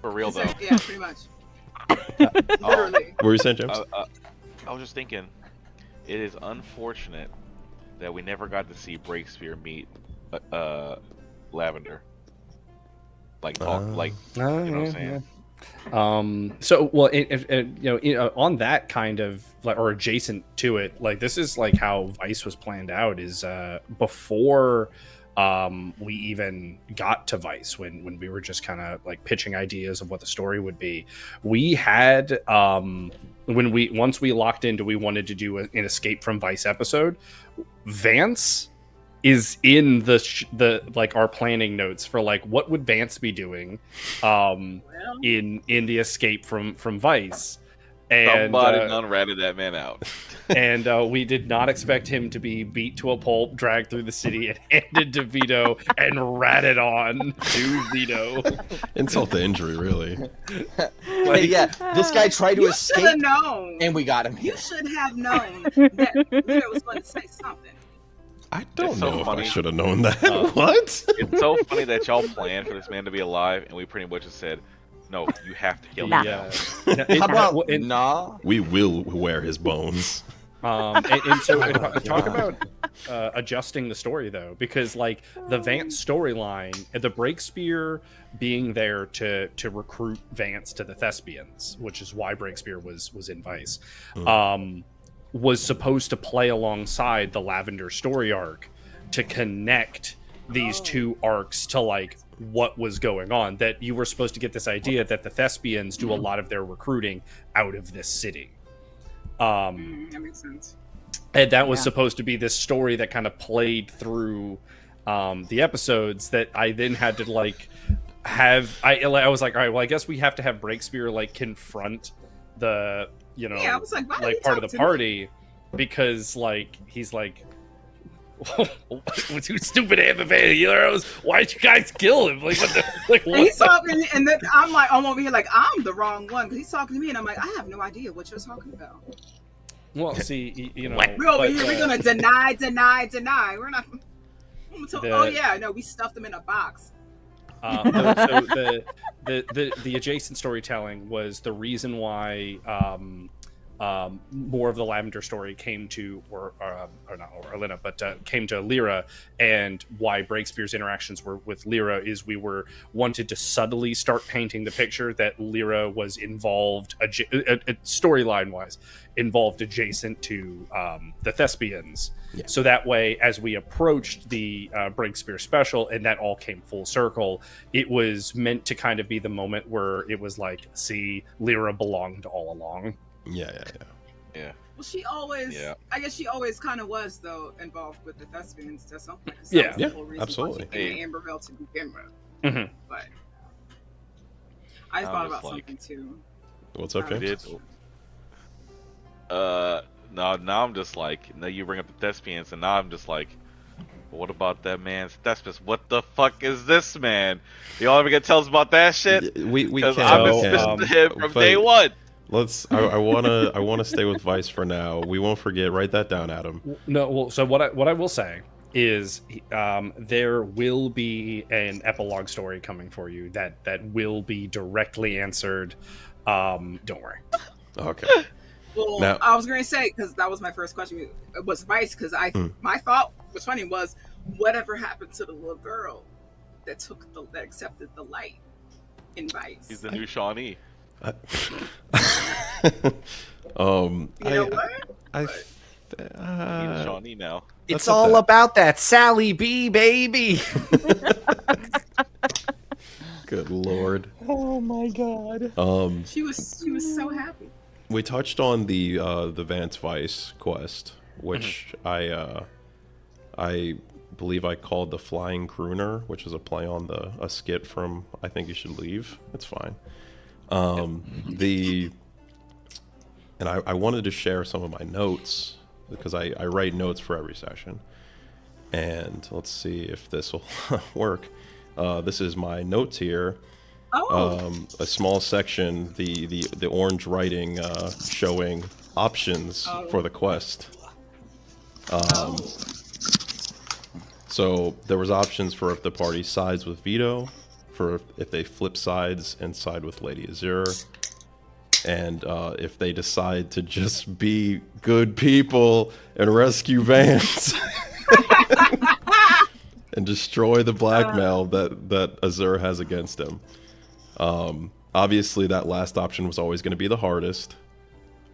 for real though. Yeah, pretty much. Um, Literally. What were you saying, James? I was just thinking, it is unfortunate that we never got to see Breakspear meet Lavender. Like talk, like you know what I'm saying? So well, on that kind of like, or adjacent to it, like this is like how Vice was planned out is before we even got to Vice, when we were just kind of like pitching ideas of what the story would be. We had once we locked into we wanted to do an Escape from Vice episode. Vance is in the like our planning notes for like what would Vance be doing in the Escape from Vice. And Somebody done ratted that man out. And we did not expect him to be beat to a pulp, dragged through the city, and handed to Vito and ratted on to Vito. Insult to injury, really. Hey, yeah, this guy tried to You should have escape, known. and we got him. You should have known that Leo was going to say something. I don't It's so know if funny. I should have known that. What? It's so funny that y'all planned for this man to be alive, and we pretty much just said, "No, you have to kill him." Nah. Yeah. How about And- nah? We will wear his bones. and so talk about adjusting the story though, because like the Vance storyline, the Breakspear being there to recruit Vance to the Thespians, which is why Breakspear was in Vice, was supposed to play alongside the Lavender story arc to connect these two arcs to like what was going on. That you were supposed to get this idea that the Thespians do a lot of their recruiting out of this city. That makes sense. And that was supposed to be this story that kind of played through the episodes that I then had to like have. I was like, all right, well, I guess we have to have Breakspear like confront the I was like, why did he part talk of the to me? party, because like he's like, "Too stupid MMA heroes. Why'd you guys kill him? Like what the like And he's what?" talking, and then I'm like, I'm over here like I'm the wrong one because he's talking to me, and I'm like, I have no idea what you're talking about. Well, see, you know, We're over but, here, we're gonna deny. We're not. Oh yeah, no, we stuffed them in a box. So the adjacent storytelling was the reason why more of the Lavender story came to, or not Orlina, but came to Lyra, and why Breakspear's interactions were with Lyra is we wanted to subtly start painting the picture that Lyra was involved, storyline wise, involved adjacent to the Thespians. Yeah. So that way, as we approached the Breakspear special, and that all came full circle, it was meant to kind of be the moment where it was like, see, Lyra belonged all along. Yeah. Yeah. Well, she always, Yeah. I guess she always kind of was though involved with the Thespians to some point. 'cause Yeah. that was the Yeah, whole reason absolutely. Why she came to Amberville to begin with. Mhm. But I I'm thought just about like- something too. What's okay? Did now I'm just like, now you bring up the Thespians, and now I'm just like, what about that man's Thespians? What the fuck is this man? Y'all ever gonna tell us about that shit? We Because can. I've we been can. suspicious of him from But day one. Let's. I wanna stay with Vice for now. We won't forget. Write that down, Adam. No, well, so what I will say is there will be an epilogue story coming for you that will be directly answered. Don't worry. Okay. Well, Now- I was going to say, because that was my first question, it was Vice, because my thought was funny was, whatever happened to the little girl that accepted the light in Vice? He's the new Shawnee. You know what? He's Shawnee now. That's It's not all bad. about that Sally B, baby. Good lord. Oh my god. She was so happy. We touched on the Vance Vice quest, which I believe I called the Flying Crooner, which is a play on a skit from I Think You Should Leave. It's fine. I wanted to share some of my notes because I write notes for every session. And let's see if this will work. This is my notes here. Oh, A small section, the orange writing showing options for the quest. So there was options for if the party sides with Vito, for if they flip sides and side with Lady Azure, and if they decide to just be good people and rescue Vance and destroy the blackmail that Azure has against him. Obviously, that last option was always going to be the hardest,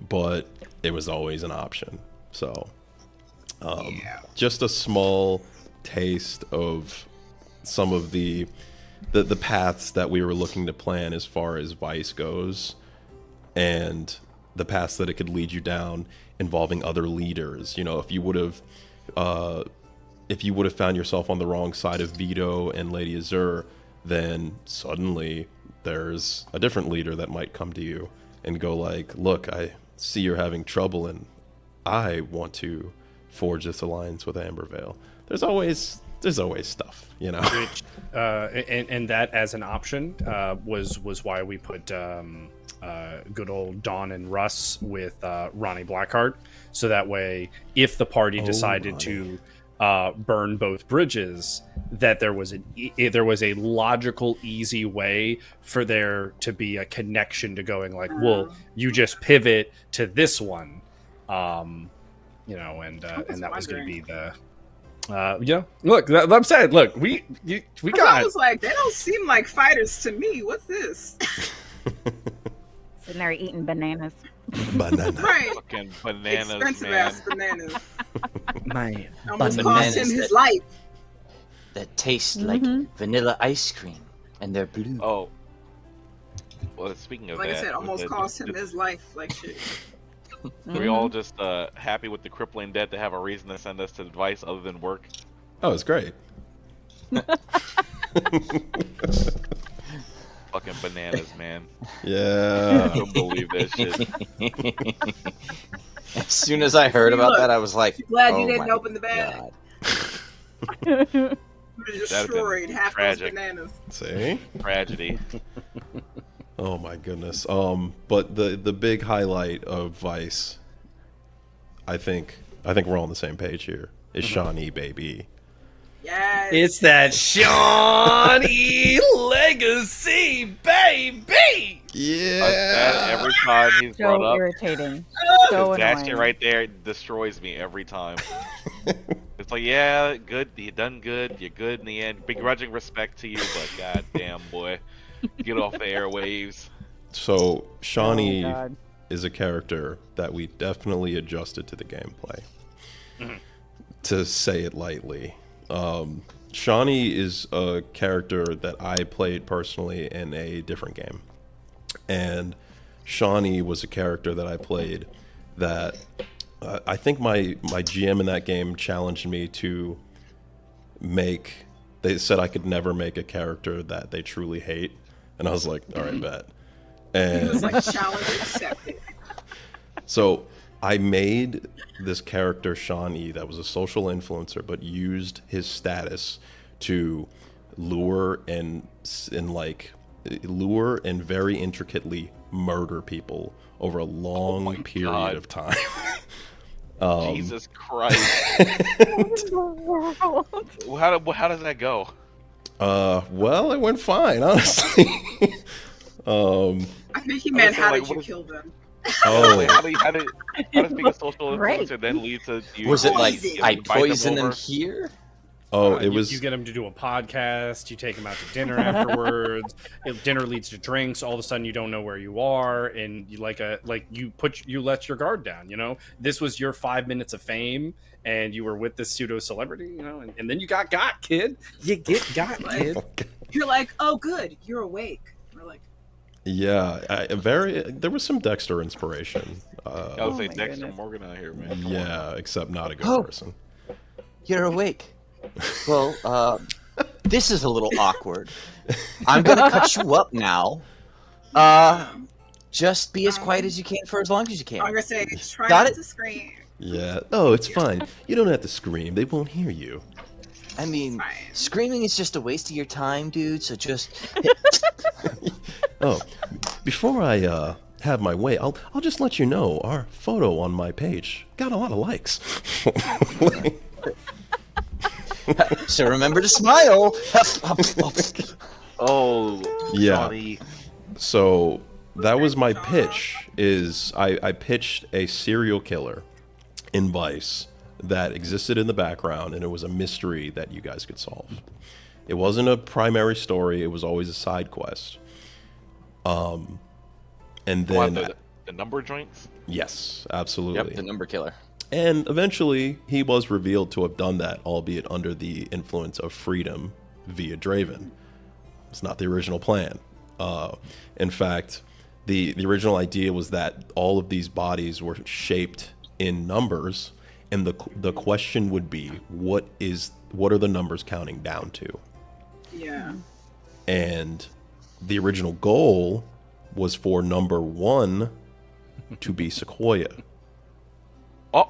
but it was always an option. So, just a small taste of some of the paths that we were looking to plan as far as Vice goes, and the paths that it could lead you down involving other leaders. You know, if you would have found yourself on the wrong side of Vito and Lady Azure, then suddenly there's a different leader that might come to you and go like, look, I see you're having trouble and I want to forge this alliance with Ambervale. There's always stuff, you know. Which, and that as an option was why we put good old Dawn and Russ with Ronnie Blackheart, so that way if the party decided to burn both bridges, that there was a logical, easy way for there to be a connection to going like, well, you just pivot to this one, you know, and that was going to be the. Look, I'm saying, look, we got. I was like, they don't seem like fighters to me. What's this? Sitting there eating bananas. Banana. Right. Fucking bananas, Expensive man. ass bananas. My Almost bananas cost him his that, life. that taste like vanilla ice cream, and they're blue. Oh. Well, speaking of Like that, I said, almost with cost him his life. Like shit. we all just happy with the crippling debt to have a reason to send us to advice other than work. Oh, it's great. Fucking bananas, man. I Yeah. don't believe that shit. As soon as I heard about that, I was like, Glad oh you didn't my open the bag. God. You would have That'd have destroyed been half tragic. those bananas. See? Tragedy. Oh my goodness. But the big highlight of Vice, I think we're all on the same page here, is Shawnee, baby. Yes. It's that Shawnee legacy, baby. Yeah. That every time he's brought So up, irritating. So that shit annoying. right there destroys me every time. It's like, yeah, good, you done good, you're good in the end. Begrudging respect to you, but goddamn, boy, get off the airwaves. So Shawnee Oh, God. is a character that we definitely adjusted to the gameplay. To say it lightly. Shawnee is a character that I played personally in a different game. And Shawnee was a character that I played that I think my GM in that game challenged me to make. They said I could never make a character that they truly hate. And I was like, all right, bet. It was And like challenge accepted. so I made this character Shawnee that was a social influencer, but used his status to lure and very intricately murder people over a long my period God. of time. Jesus Christ. How does that go? Well, it went fine, honestly. I think he meant, how like, did you what is- kill them? Oh, How does being a social Great. influencer then lead to you? Was it like, Poison. I invite them poison them over? here? it was. You get them to do a podcast. You take them out to dinner afterwards. If dinner leads to drinks, all of a sudden you don't know where you are, and you you let your guard down. You know, this was your 5 minutes of fame, and you were with this pseudo celebrity. You know, and then you got kid. You get got, kid. You're like, oh, good, you're awake. We're like, Yeah, there was some Dexter inspiration. I would say my Dexter goodness. Morgan out here, man. Come on. Yeah, except not a good Oh. person. You're awake. Well, this is a little awkward. I'm gonna cut you up now. Just be as quiet as you can for as long as you I'm can. gonna say, try Got not it? to scream. Yeah. Oh, it's fine. You don't have to scream. They won't hear you. I mean, Fine. screaming is just a waste of your time, dude. So just Oh, before I have my way, I'll just let you know our photo on my page got a lot of likes. so remember to smile. Oh, Yeah. Johnny. So that was my pitch. I pitched a serial killer in Vice that existed in the background, and it was a mystery that you guys could solve. It wasn't a primary story. It was always a side quest. And What, then, the number joints? yes, absolutely. Yep, the number killer. And eventually, he was revealed to have done that, albeit under the influence of freedom via Draven. It's not the original plan. In fact, the original idea was that all of these bodies were shaped in numbers, and the question would be, what are the numbers counting down to? Yeah. And the original goal was for number 1 to be Sequoia. Oh,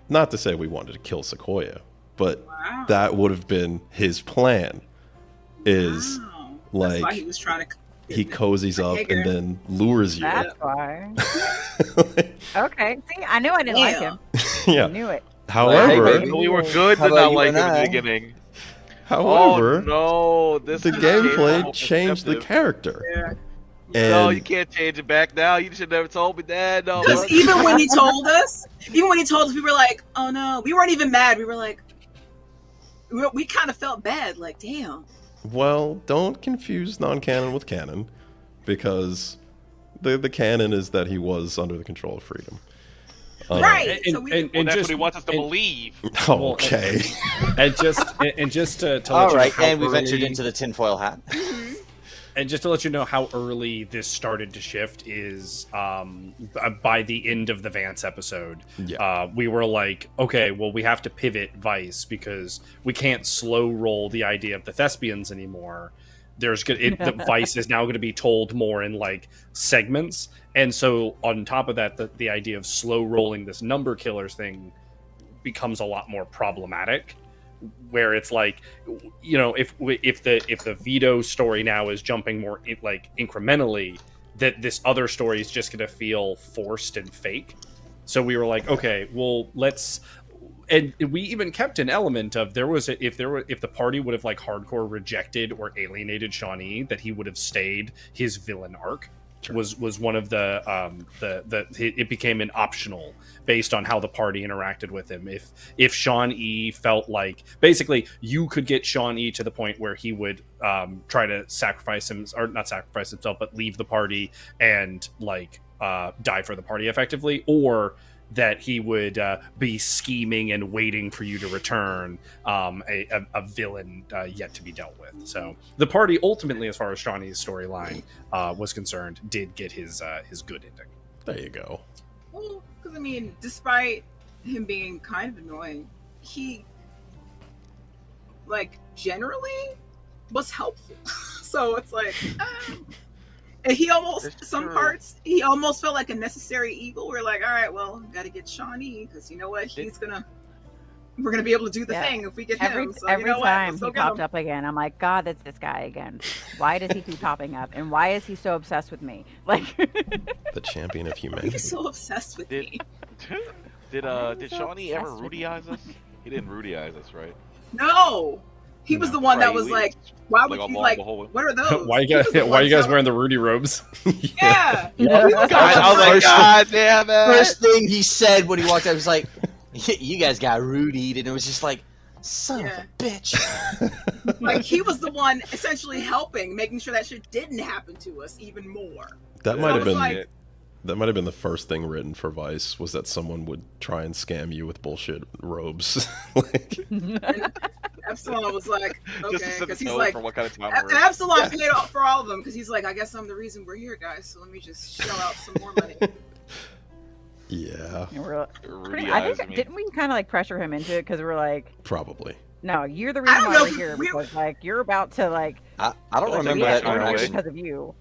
Not to say we wanted to kill Sequoia, but Wow. that would have been his plan. Is Wow. That's like why he was trying to. he cozies up Hager. and then lures you. That's why. Okay. See, I knew I didn't like him. Yeah. I knew it. However, baby. we were good How to about not you like him and in the I? beginning. however, Oh no, this the is game gameplay over changed the perceptive. character. Yeah. No, And you can't change it back now. You should have never told me that. No, Because what? even when he told us, we were like, oh no. We weren't even mad. We were like, we kind of felt bad. Like, damn. well, don't confuse non-canon with canon, because the canon is that he was under the control of freedom. Right. and- So we, and- Well, that's just- what he wants us to and- believe. Okay. and just to let All you right, know how and we ventured early- into the tinfoil hat. And just to let you know how early this started to shift is by the end of the Vance episode. Yeah. We were like, okay, well, we have to pivot Vice because we can't slow roll the idea of the thespians anymore. The Vice is now going to be told more in like segments. And so on top of that, the idea of slow rolling this number killers thing becomes a lot more problematic. Where it's like, you know, if the Vito story now is jumping more like incrementally, that this other story is just going to feel forced and fake. So we were like, okay, well, let's, and we even kept an element of if the party would have like hardcore rejected or alienated Shawnee, that he would have stayed his villain arc. Sure. Was one of the it became an optional based on how the party interacted with him. If Sean E felt like basically you could get Sean E to the point where he would try to sacrifice him, or not sacrifice himself, but leave the party and like die for the party effectively, or that he would be scheming and waiting for you to return, a villain yet to be dealt with. So the party ultimately, as far as Shawnee's storyline was concerned, did get his good ending. There you go. well, because I mean, despite him being kind of annoying, he, like, generally was helpful. So it's like, and he almost, That's some true. parts, he almost felt like a necessary evil. We're like, all right, well, got to get Shawnee, because you know what? We're gonna be able to do the Yeah. thing if we get Every him. So every you know time what? he popped up again, I'm like, God, that's this guy again. Why does he keep popping up? And why is he so obsessed with me? Like, The champion of humanity. He's so obsessed with Did me. did Why are you did so Shawnee ever obsessed with Rudy-eyes us? He didn't Rudy-eyes us, right? No, he was the one that Right, was we- like, why would like, you along like? the whole way. What are those? why you He was guys the one telling- wearing the Rudy robes? Yeah. Yeah. He was the God, one I was like, First- God damn it! First thing he said when he walked out was like, "You guys got Rudied," and it was just like, "Son Yeah. of a bitch." like he was the one essentially helping, making sure that shit didn't happen to us even more. That So might have it's been like- that might have been the first thing written for Vice, was that someone would try and scam you with bullshit robes. Like, Epsilon was like, Just to okay, set the because he's tone like, for what kind of time and we're in. Epsilon paid off for all of them because he's like, I guess I'm the reason we're here, guys. So let me just shell out some more money. yeah, And we're- I Rudy-eyes think me. didn't we kind of like pressure him into it because we're like, probably. no, you're the I reason don't why know we're if here we- because like you're about to like I don't Like, remember yeah, that totally. interaction because of you.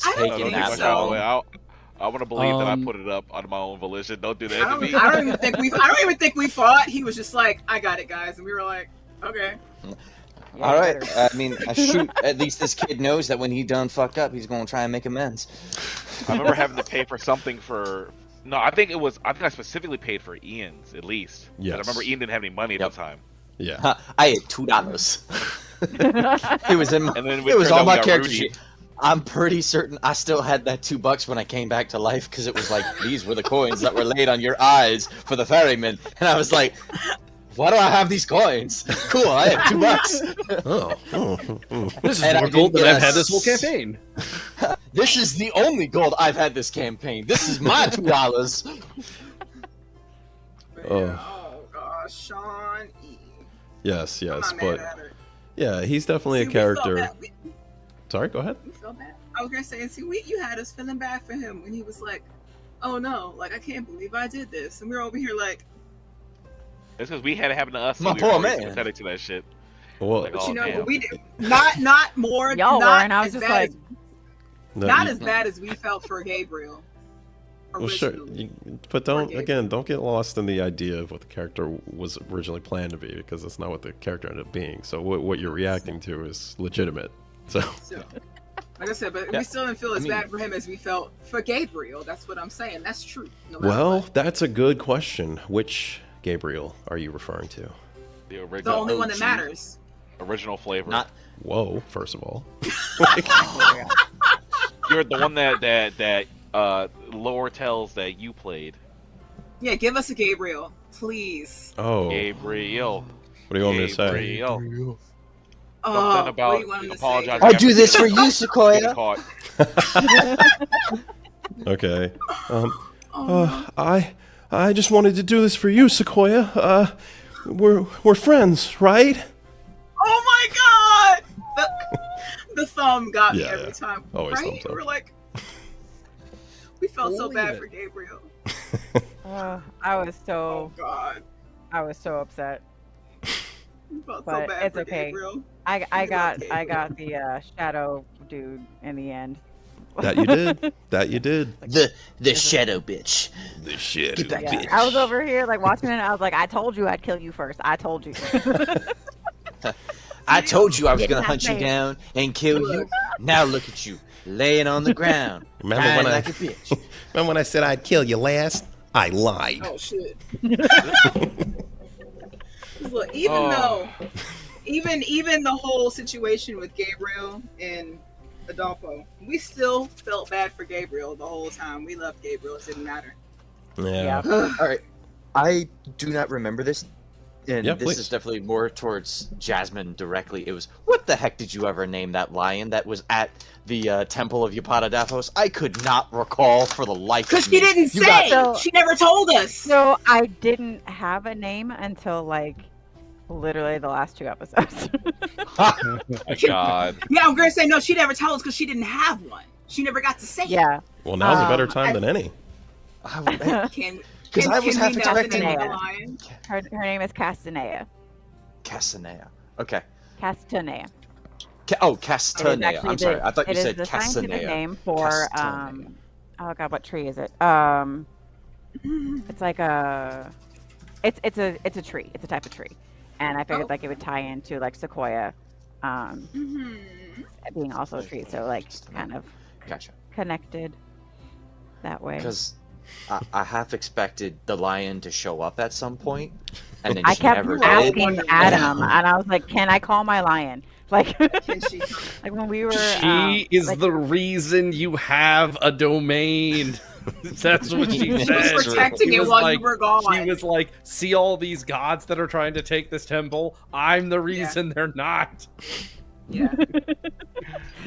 I don't taking think that so. long. I want to believe that I Um, put it up on my own volition. Don't do that I to don't, me. I don't even think we fought. He was just like, I got it, guys, and we were like, okay. Yeah, All you right. better. I mean, shoot. At least this kid knows that when he done fucked up, he's gonna try and make amends. I remember having to pay for something for. No, I think I specifically paid for Ian's at least. And I Yes. remember Ian didn't have any money at Yep. the time. Yeah. I had $2. It was in. And then It was turned all out my we got character Rudy. sheet. I'm pretty certain I still had that $2 when I came back to life because it was like these were the coins that were laid on your eyes for the ferryman, and I was like, Why do I have these coins? Cool, I have $2. This is And I more gold didn't than get I've a had this whole s- campaign. This is the only gold I've had this campaign. This is my $2. Man, Oh. oh gosh, Sean E. Yes, I'm yes, not mad but at her. yeah, he's definitely See, a we felt character. bad. Sorry, go ahead. We felt bad. I was gonna say, and see, you had us feeling bad for him when he was like, "Oh no, like I can't believe I did this," and we were over here like, It's because we had it happen to us. My and we were poor very man. sympathetic to that shit. Well, Like, but oh, you know, damn. but we did not more. Y'all not were, and I was as just bad like- as, no, not you- as bad as we felt for Gabriel. well, sure, Originally. but don't Gabriel. don't get lost in the idea of what the character was originally planned to be, because that's not what the character ended up being. So what you're reacting to is legitimate. So So, like I said, but Yeah. we still didn't feel as I mean- bad for him as we felt for Gabriel. That's what I'm saying. That's true. No matter well, what. that's a good question. Which Gabriel are you referring to? The The original, only one that OG. matters. original flavor. Not Whoa, first of all. You're the one that lore tells that you played. Yeah, give us a Gabriel, please. Oh, Gabriel. what do you want me to say? Gabriel. Oh, Something about what do you want him to apologize. say? I'll do this for you, Getting Sequoia. caught. Okay. Oh, I just wanted to do this for you, Sequoia. We're friends, right? oh my God! The thumb got me Yeah, every time. always right? thumbs up. We were like, we felt so Believe bad it. for Gabriel. I was Oh so God, upset. we felt But so bad it's for okay. Gabriel. I We got love the shadow dude in the end. That you did. That you did. The shadow bitch. The shit. Get that Yeah, bitch. I was over here like watching it. And I was like, I told you I'd kill you first. I told you. I told you I was Didn't gonna have hunt you faith. down and kill you. Now look at you, laying on the ground, Remember crying when I- like a bitch. Remember when I said I'd kill you last? I lied. Oh shit. Look, even Oh. though, even the whole situation with Gabriel and Adolfo, we still felt bad for Gabriel the whole time. We loved Gabriel. It didn't matter. Yeah. All right, I do not remember this, and Yeah, this please. is definitely more towards Jasmine directly. It was, what the heck did you ever name that lion that was at the Temple of Yapata I could not recall for the life Because of she me. didn't You say. got- So- She never told us. So I didn't have a name until like literally the last 2 episodes. Oh my God. Yeah, I'm gonna say no. She never told us because she didn't have one. She never got to say. yeah. Well, now's a better Um, time than any. It. Can 'Cause I was can half we know the expecting- name of the lion? Her name is Castanea. Castanea. Okay. Castanea. Oh, It is Castanea. actually I'm sorry. I thought you it is said the scientific Castanea. name for Castanea. oh god, what tree is it? It's like a it's a tree. It's a type of tree. And I figured Oh. like it would tie into like sequoia Mhm. being also a tree, so like kind of Gotcha. connected that way. Because I half expected the lion to show up at some point, and then I she kept never did. asking Adam, and I was like, "Can I call my lion?" Like, Can she? like when we were. She is like, the reason you have a domain. That's what she She was said. protecting She it was while like- you were gone. She was like, see all these gods that are trying to take this temple? I'm the reason they're not. Yeah. That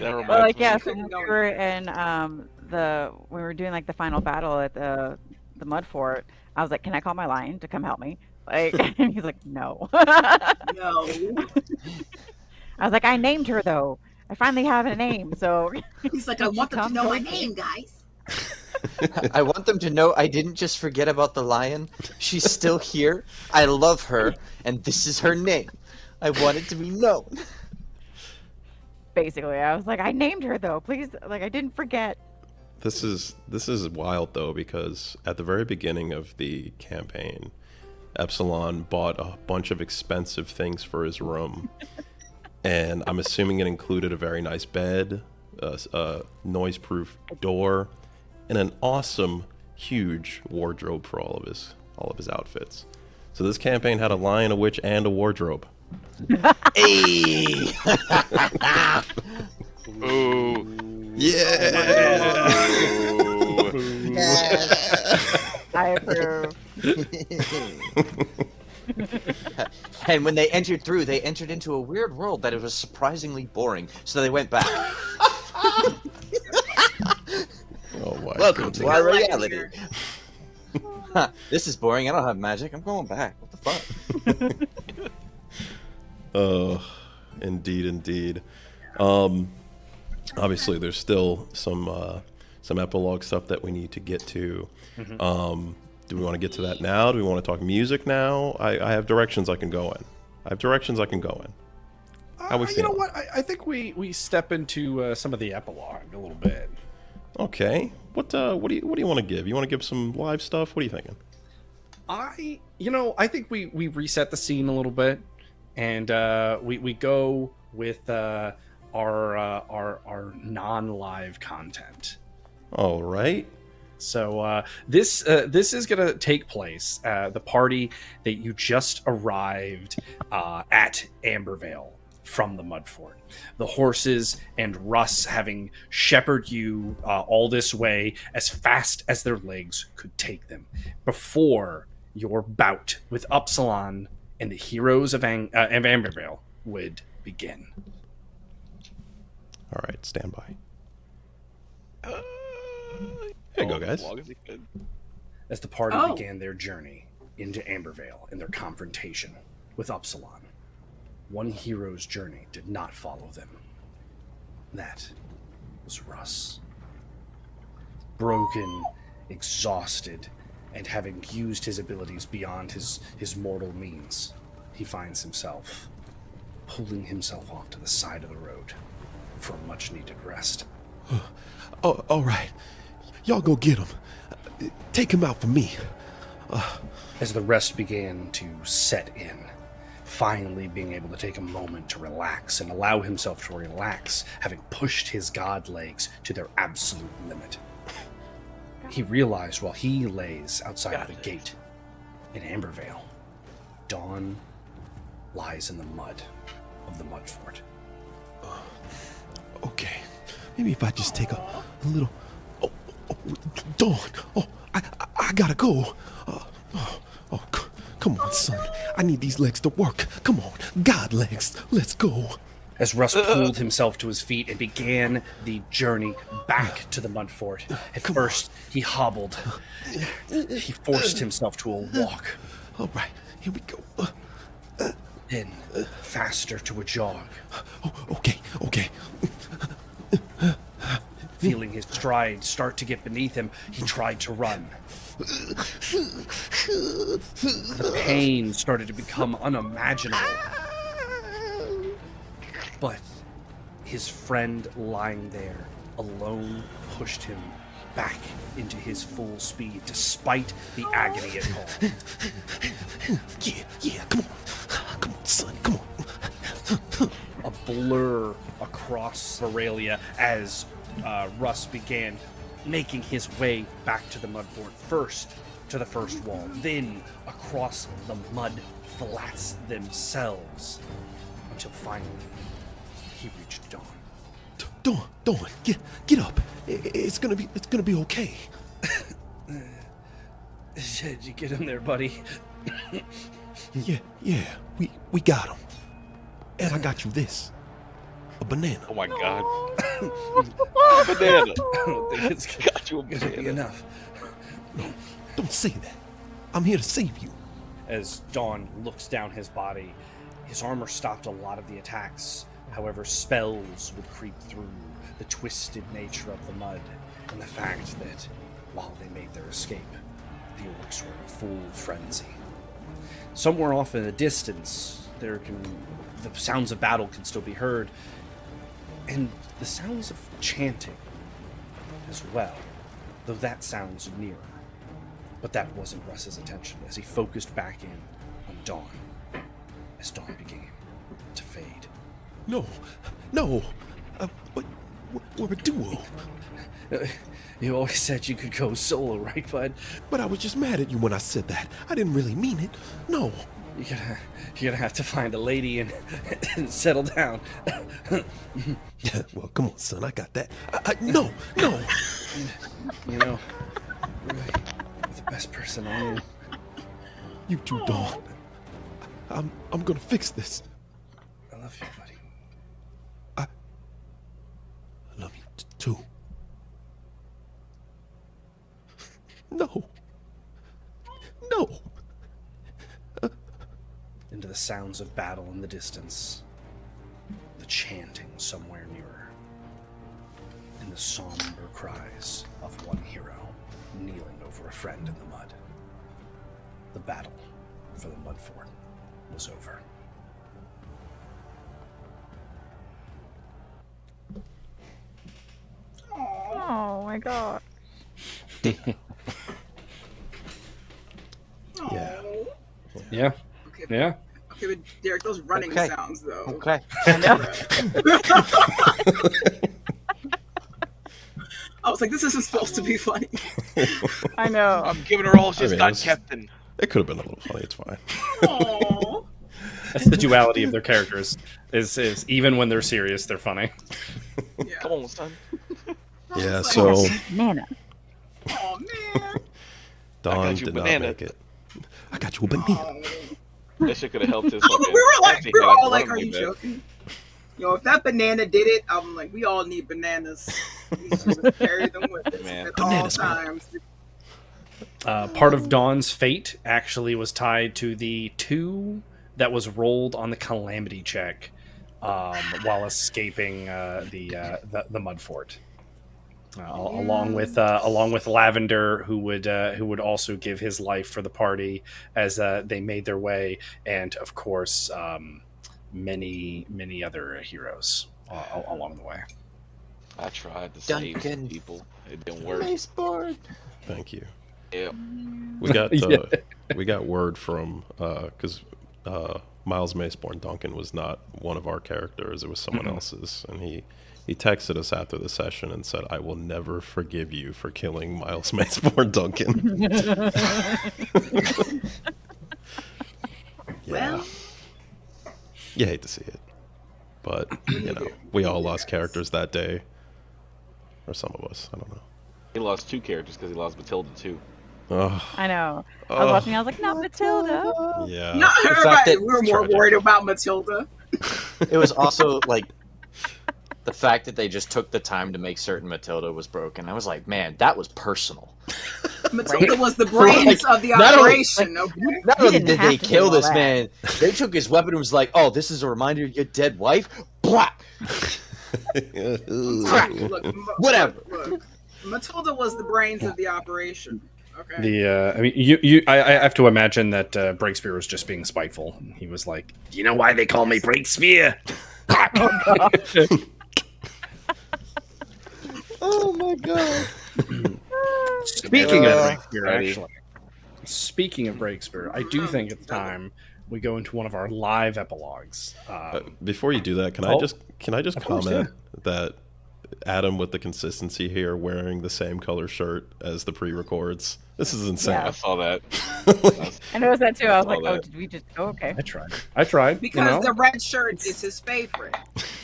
reminds Well, like me. yeah, She so when couldn't we go were in we were doing like the final battle at the mud fort. I was like, "Can I call my lion to come help me?" Like, and he's like, "No." No. I was like, "I named her though. I finally have a name." So He's like, I want them to know my name, guys. I want them to know I didn't just forget about the lion. She's still here. I love her, and this is her name. I want it to be known. basically, I was like, "I named her though. Please, like, I didn't forget." This is wild though, because at the very beginning of the campaign, Epsilon bought a bunch of expensive things for his room, and I'm assuming it included a very nice bed, a noise-proof door, and an awesome, huge wardrobe for all of his outfits. So this campaign had a lion, a witch, and a wardrobe. Hey! Ooh. Yeah. I approve. And when they entered through, they entered into a weird world that it was surprisingly boring. So they went back. Oh my Welcome goodness. to our reality. This is boring. I don't have magic. I'm going back. What the fuck? Oh, indeed. Obviously, there's still some epilogue stuff that we need to get to. Do we want to get to that now? Do we want to talk music now? I have directions I can go in. How we You know feeling? what? I think we step into some of the epilogue a little bit. Okay. What do you want to give? You want to give some live stuff? What are you thinking? I think we reset the scene a little bit, and we go with our non-live content. All right. So this is gonna take place the party that you just arrived at Ambervale from the Mudfort. The horses and Russ having shepherded you all this way as fast as their legs could take them before your bout with Upsilon and the heroes of Ambervale would begin. All right. Stand by. There you go, guys. As long as he could. As the party Oh. began their journey into Ambervale and their confrontation with Upsilon, one hero's journey did not follow them. That was Russ. Broken, exhausted, and having used his abilities beyond his mortal means, he finds himself pulling himself off to the side of the road for a much-needed rest. Oh, all right. Y'all go get him. Take him out for me. As the rest began to set in, finally being able to take a moment to relax and allow himself to relax, having pushed his god legs to their absolute limit. He realized while he lays outside of the gate in Ambervale, Dawn lies in the mud of the Mudfort. Okay. Maybe if I just take a little... Oh, Dawn. Oh, I gotta go. Come on, son. I need these legs to work. Come on. God legs. Let's go. As Russ pulled himself to his feet and began the journey back to the Mudfort, at first he hobbled. He forced himself to a walk, All right. Here we go. then faster to a jog. Okay. Feeling his stride start to get beneath him, he tried to run. The pain started to become unimaginable. But his friend lying there alone pushed him back into his full speed despite the agony it caused. Yeah. Come on, son. Come on. A blur across Aurelia as Russ began making his way back to the Mudfort, first to the first wall, then across the mud flats themselves, until finally he reached Dawn. Dawn, get up. It's gonna be okay. Did you get him there, buddy? Yeah. We got him. And I got you this. A banana. Oh my god. Banana. I don't think it's Got you a gonna be banana. enough. Don't say that. I'm here to save you. As Dawn looks down his body, his armor stopped a lot of the attacks. However, spells would creep through the twisted nature of the mud and the fact that while they made their escape, the orcs were in a full frenzy. Somewhere off in the distance, the sounds of battle can still be heard, and the sounds of chanting as well, though that sounds nearer. But that wasn't Russ's attention as he focused back in on Dawn, as Dawn began to fade. No. We're a duo. You always said you could go solo, right, bud? But I was just mad at you when I said that. I didn't really mean it. No. You're gonna have to find a lady and, and settle down. Well, come on, son. I got that. No. You know, really, you're the best person I knew. You too, Dawn. I'm gonna fix this. I love you, buddy. I love you too. No. No. Into the sounds of battle in the distance, the chanting somewhere nearer, and the somber cries of one hero kneeling over a friend in the mud. The battle for the Mud Fort was over. Oh my god. Yeah. Yeah, Okay, yeah. okay, but Derek, those running Okay. sounds though. Okay. I was like, this isn't supposed to be funny. I know. I'm giving her all she's mean, got, it's- Captain. It could have been a little funny. It's fine. Aww. That's the duality of their characters. Is even when they're serious, they're funny. Yeah. Come on, son. Yeah. like, So Nana. Oh man. Dawn you did banana. not make it. I got you a banana. Oh. That shit could have helped his We fucking were like, fancy we were head all up like, to are run you with joking? Yo, if that banana did it, I'm like, we all need bananas. We should just carry them with us Man. at Bananas, all man. times. Part of Dawn's fate actually was tied to the 2 that was rolled on the calamity check while escaping the mud fort. Along with Lavender, who would also give his life for the party as they made their way, and of course many other heroes along the way. I tried to Duncan. save people. It didn't work. Baseboard. thank you. Yeah. We got Yeah. we got word from because Miles Maceborn Duncan was not one of our characters; it was someone else's, and he texted us after the session and said, "I will never forgive you for killing Miles Maceborn Duncan." Yeah, Well, you hate to see it, but you know we all lost characters that day, or some of us. I don't know. He lost 2 characters because he lost Matilda too. Oh, I know. I was watching. I was like, not Matilda. yeah. not The fact everybody. that- We were more Tragic. worried about Matilda. It was also like the fact that they just took the time to make certain Matilda was broken. I was like, man, that was personal. Matilda was the brains of the not only- operation. Okay. Not You only didn't did have they to do kill all this that. man, they took his weapon and was like, oh, this is a reminder of your dead wife? Blah! Look, Whatever. Look, Matilda was the brains of the operation. Okay. I mean, I have to imagine that Breakspear was just being spiteful. He was like, "Do you know why they call me Breakspear?" Oh my god. Speaking of Uh, Breakspear, Ready. actually, speaking of Breakspear, I do think it's time we go into one of our live epilogues. Before you do that, can Oh, I just of course, comment that Adam with the consistency here wearing the same color shirt as the pre-records? This is insane. I saw that. I noticed that too. I was All like, oh, that. did we just? Oh, okay. I tried. Because you know? the red shirt is his favorite.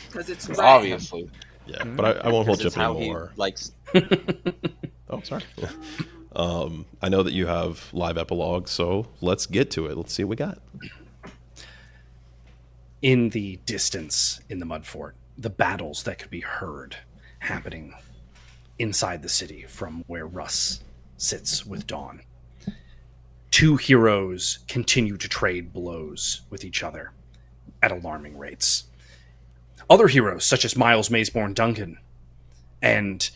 Because it's red. Obviously. Yeah, but I won't hold you That's up how he anymore. likes. Oh, sorry. I know that you have live epilogues, so let's get to it. Let's see what we got. In the distance in the mud fort, the battles that could be heard happening inside the city from where Russ sits with Dawn. 2 heroes continue to trade blows with each other at alarming rates. Other heroes, such as Miles Maceborn Duncan and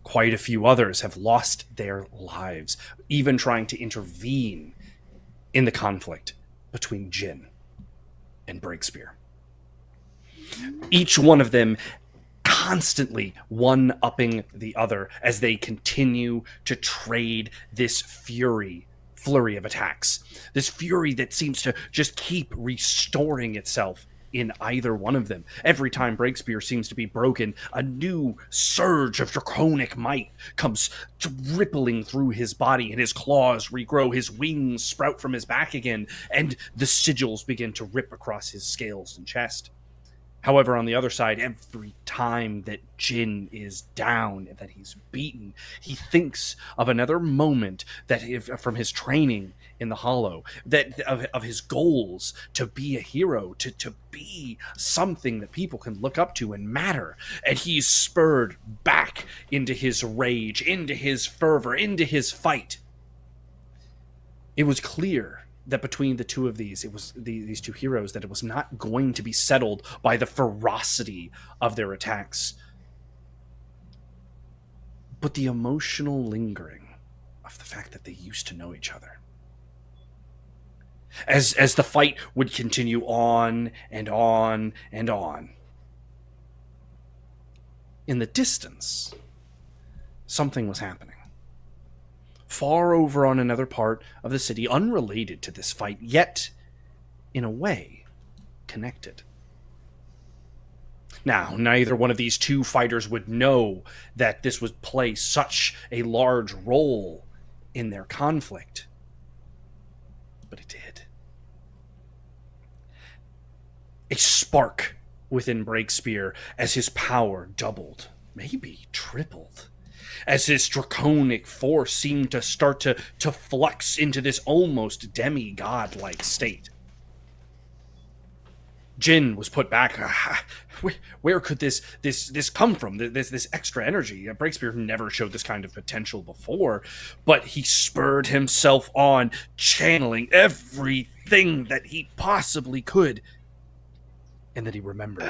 quite a few others, have lost their lives, even trying to intervene in the conflict between Jin and Breakspear. Each one of them constantly one-upping the other as they continue to trade this flurry of attacks. This fury that seems to just keep restoring itself in either one of them. Every time Breakspear seems to be broken, a new surge of draconic might comes rippling through his body, and his claws regrow, his wings sprout from his back again, and the sigils begin to rip across his scales and chest. However, on the other side, every time that Jin is down, that he's beaten, he thinks of another moment that from his training in the hollow, that of his goals to be a hero, to be something that people can look up to and matter. And he's spurred back into his rage, into his fervor, into his fight. It was clear that between the two of these, it was these two heroes, that it was not going to be settled by the ferocity of their attacks, but the emotional lingering of the fact that they used to know each other. As the fight would continue on and on and on, in the distance, something was happening. Far over on another part of the city, unrelated to this fight, yet, in a way, connected. Now, neither one of these two fighters would know that this would play such a large role in their conflict, but it did. A spark within Breakspear as his power doubled, maybe tripled, as this draconic force seemed to start to flux into this almost demigod-like state. Jin was put back. Where could this come from? This extra energy. Breakspear never showed this kind of potential before, but he spurred himself on, channeling everything that he possibly could. And then he remembered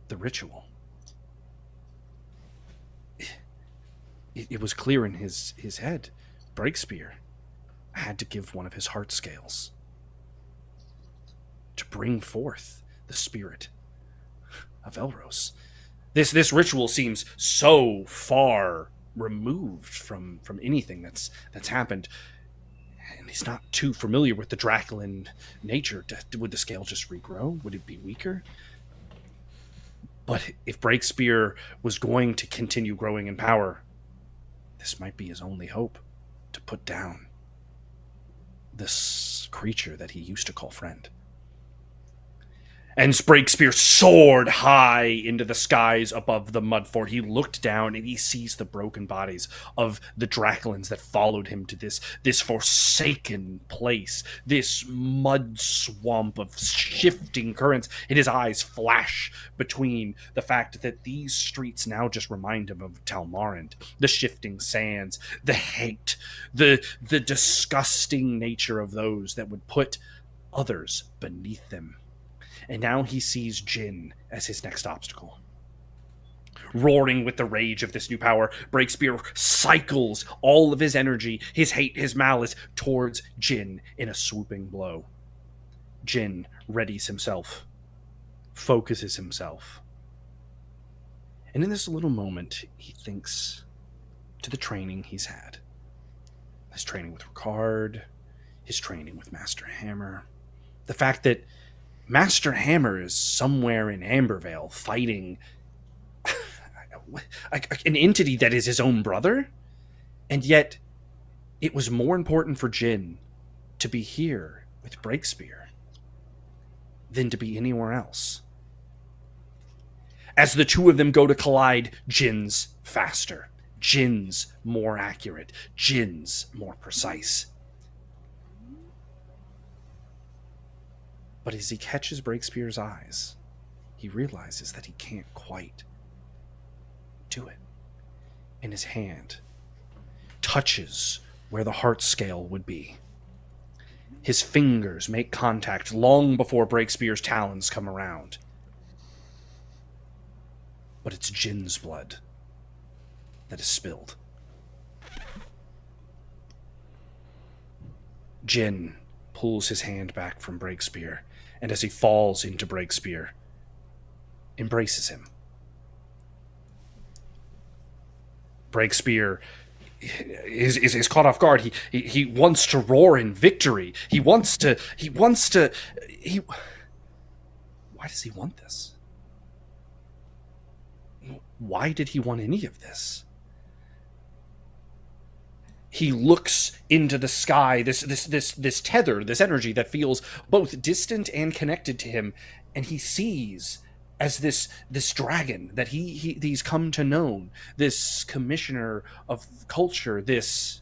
the ritual. It was clear in his head. Breakspear had to give one of his heart scales to bring forth the spirit of Elros. This ritual seems so far removed from anything that's happened, and he's not too familiar with the Draculan nature. Would the scale just regrow? Would it be weaker? But if Breakspear was going to continue growing in power, this might be his only hope to put down this creature that he used to call friend. And Breakspear soared high into the skies above the mud fort. He looked down and he sees the broken bodies of the Draculans that followed him to this forsaken place, this mud swamp of shifting currents. And his eyes flash between the fact that these streets now just remind him of Talmarant. The shifting sands, the hate, the disgusting nature of those that would put others beneath them. And now he sees Jin as his next obstacle. Roaring with the rage of this new power, Breakspear cycles all of his energy, his hate, his malice, towards Jin in a swooping blow. Jin readies himself, focuses himself. And in this little moment, he thinks to the training he's had. His training with Ricard, his training with Master Hammer. The fact that Master Hammer is somewhere in Ambervale fighting an entity that is his own brother, and yet it was more important for Jin to be here with Breakspear than to be anywhere else. As the two of them go to collide, Jin's faster, Jin's more accurate, Jin's more precise. But as he catches Breakspear's eyes, he realizes that he can't quite do it. And his hand touches where the heart scale would be. His fingers make contact long before Breakspear's talons come around. But it's Jin's blood that is spilled. Jin pulls his hand back from Breakspear, and as he falls into Breakspear, embraces him. Breakspear is caught off guard. He wants to roar in victory. Why does he want this? Why did he want any of this? He looks into the sky, this tether, this energy that feels both distant and connected to him, and he sees as this dragon that he's come to know, this commissioner of culture, this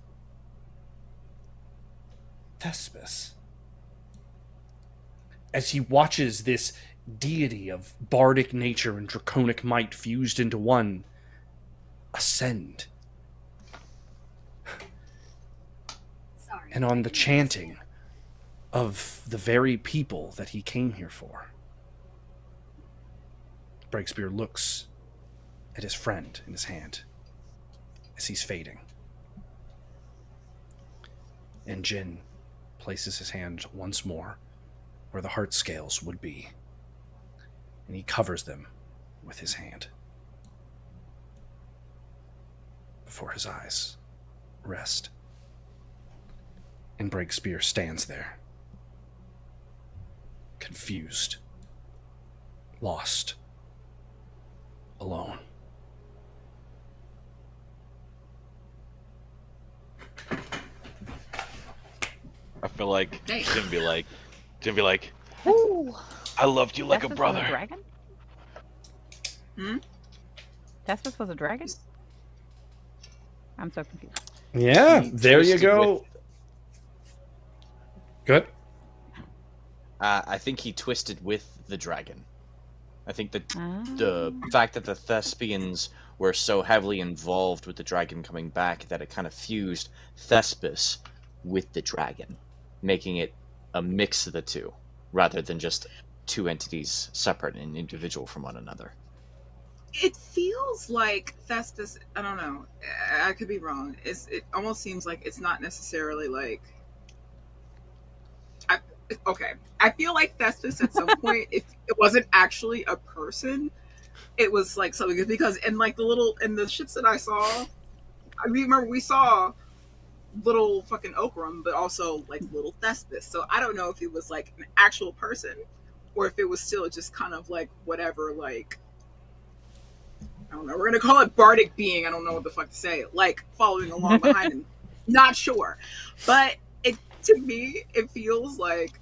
Thespis. As he watches this deity of bardic nature and draconic might fused into one ascend. And on the chanting of the very people that he came here for. Breakspear looks at his friend in his hand as he's fading. And Jin places his hand once more where the heart scales would be, and he covers them with his hand before his eyes rest. And Breakspear stands there, confused, lost, alone. I feel like Dang. Jim be like, Ooh. I loved you like Thespis a brother. Was a dragon? Hmm? Thespis was a dragon? I'm so confused. Yeah, He there you twisted go. Good. I think he twisted with the dragon. I think that Ah. the fact that the Thespians were so heavily involved with the dragon coming back that it kind of fused Thespis with the dragon, making it a mix of the two, rather than just two entities separate and individual from one another. It feels like Thespis. I don't know. I could be wrong. It almost seems like it's not necessarily like. Okay, I feel like Thespis at some point, if it wasn't actually a person, it was like something, because in like the shits that I saw, I remember we saw little fucking Okram, but also like little Thespis. So I don't know if it was like an actual person, or if it was still just kind of like whatever, like, I don't know. We're gonna call it bardic being. I don't know what the fuck to say. Like following along behind him. Not sure, but to me it feels like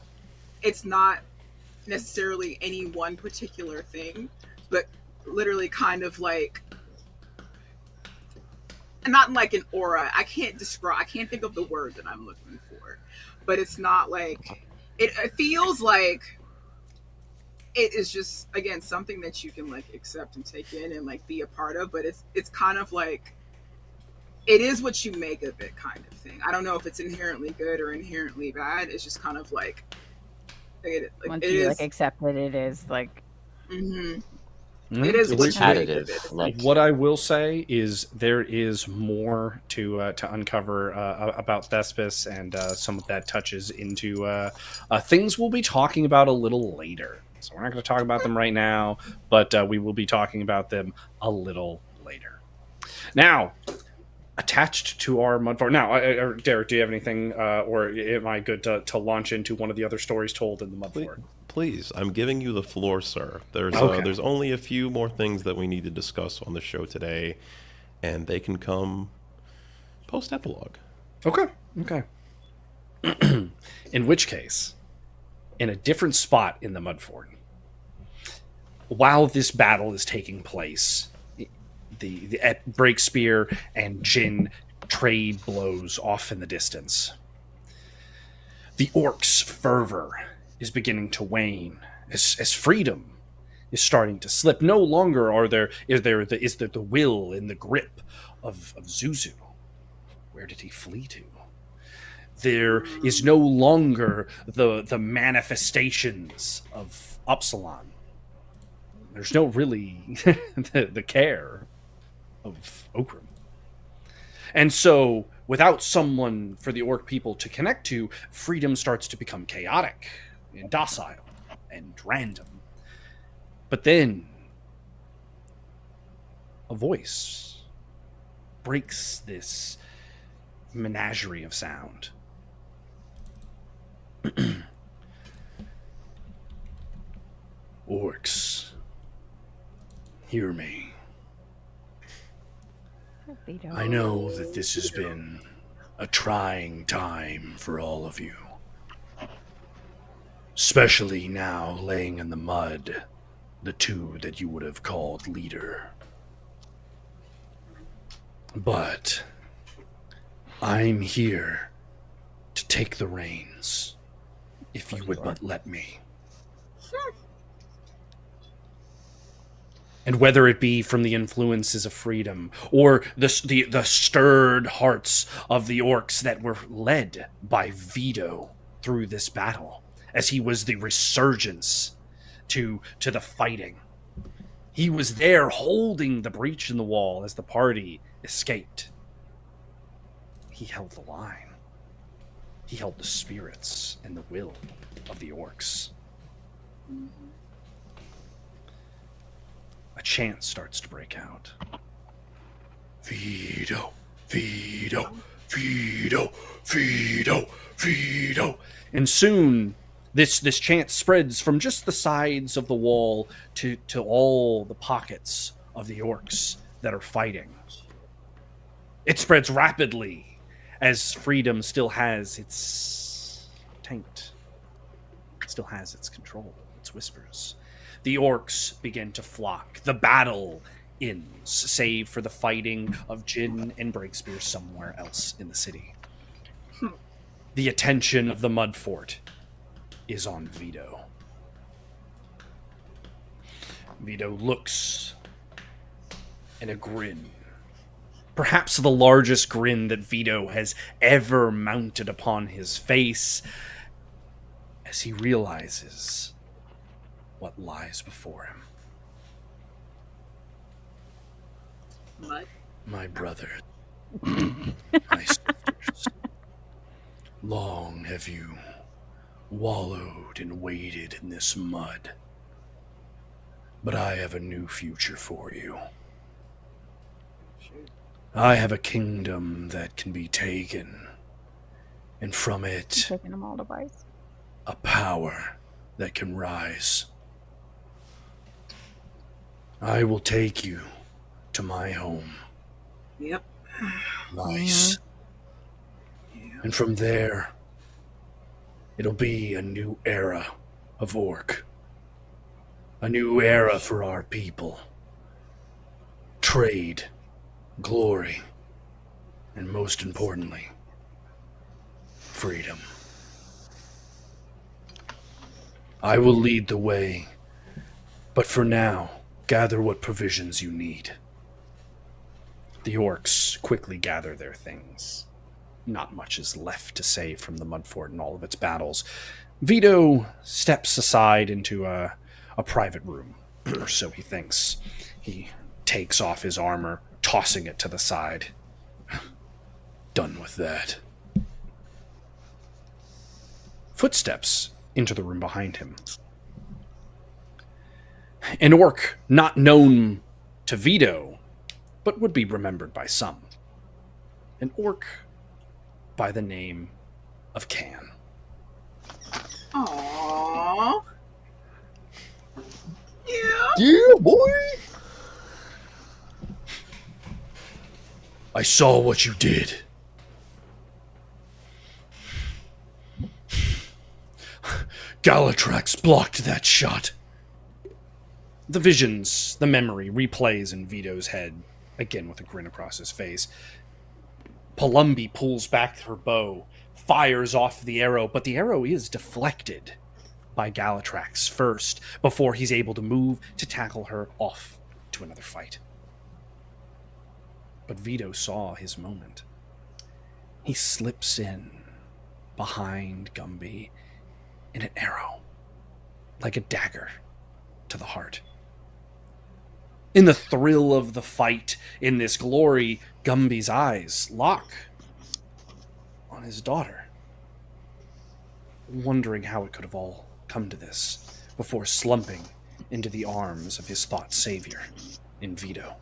it's not necessarily any one particular thing, but literally kind of like, not like an aura. I can't think of the word that I'm looking for, but it's not like it feels like it is just, again, something that you can like accept and take in and like be a part of, but it's kind of like it is what you make of it, kind of thing. I don't know if it's inherently good or inherently bad. It's just kind of like Once you like accept it, it is like. Mm-hmm. It is what you make of it. Like, What I will say is there is more to uncover about Thespis, and some of that touches into things we'll be talking about a little later. So we're not going to talk about them right now, but we will be talking about them a little later. Now, attached to our Mudfort. Now, Derek, do you have anything, or am I good to launch into one of the other stories told in the Mudfort? Please, I'm giving you the floor, sir. There's Okay. there's only a few more things that we need to discuss on the show today, and they can come post-epilogue. Okay. In which case, in a different spot in the Mudfort, while this battle is taking place, the Breakspear and Jin trade blows off in the distance. The orcs' fervor is beginning to wane as freedom is starting to slip. No longer is there the will in the grip of Zuzu. Where did he flee to? There is no longer the manifestations of Upsilon. There's no really the care of Okram. And so, without someone for the orc people to connect to, freedom starts to become chaotic and docile and random. But then, a voice breaks this menagerie of sound. Orcs, hear me. I know that this has been a trying time for all of you. Especially now laying in the mud, the two that you would have called leader. But I'm here to take the reins, if you would but let me. And whether it be from the influences of freedom or the stirred hearts of the orcs that were led by Vito through this battle, as he was the resurgence to the fighting. He was there holding the breach in the wall as the party escaped. He held the line. He held the spirits and the will of the orcs. A chant starts to break out. Vito, Vito, Vito, Vito, Vito. And soon this chant spreads from just the sides of the wall to all the pockets of the orcs that are fighting. It spreads rapidly as freedom still has its taint, still has its control, its whispers. The orcs begin to flock. The battle ends, save for the fighting of Jin and Breakspear somewhere else in the city. The attention of the Mud Fort is on Vito. Vito looks, and a grin, perhaps the largest grin that Vito has ever mounted upon his face, as he realizes what lies before him. What? My brother, my sisters, long have you wallowed and waded in this mud, but I have a new future for you. I have a kingdom that can be taken, and from it, Taking them all to Vice. a power that can rise. I will take you to my home, Yep. Vice. And from there, it'll be a new era of orc. A new era for our people. Trade, glory, and most importantly, freedom. I will lead the way, but for now, gather what provisions you need. The orcs quickly gather their things. Not much is left to say from the Mud Fort in all of its battles. Vito steps aside into a private room, or so he thinks. He takes off his armor, tossing it to the side. Done with that. Footsteps into the room behind him. An orc not known to Vito, but would be remembered by some. An orc by the name of Can. Aww. Yeah. Yeah, boy. I saw what you did. Galatrax blocked that shot. The visions, the memory replays in Vito's head, again with a grin across his face. Palumbi pulls back her bow, fires off the arrow, but the arrow is deflected by Galatrax first, before he's able to move to tackle her off to another fight. But Vito saw his moment. He slips in behind Gumby in an arrow, like a dagger to the heart. In the thrill of the fight, in this glory, Gumby's eyes lock on his daughter, wondering how it could have all come to this, before slumping into the arms of his thought savior in Vito.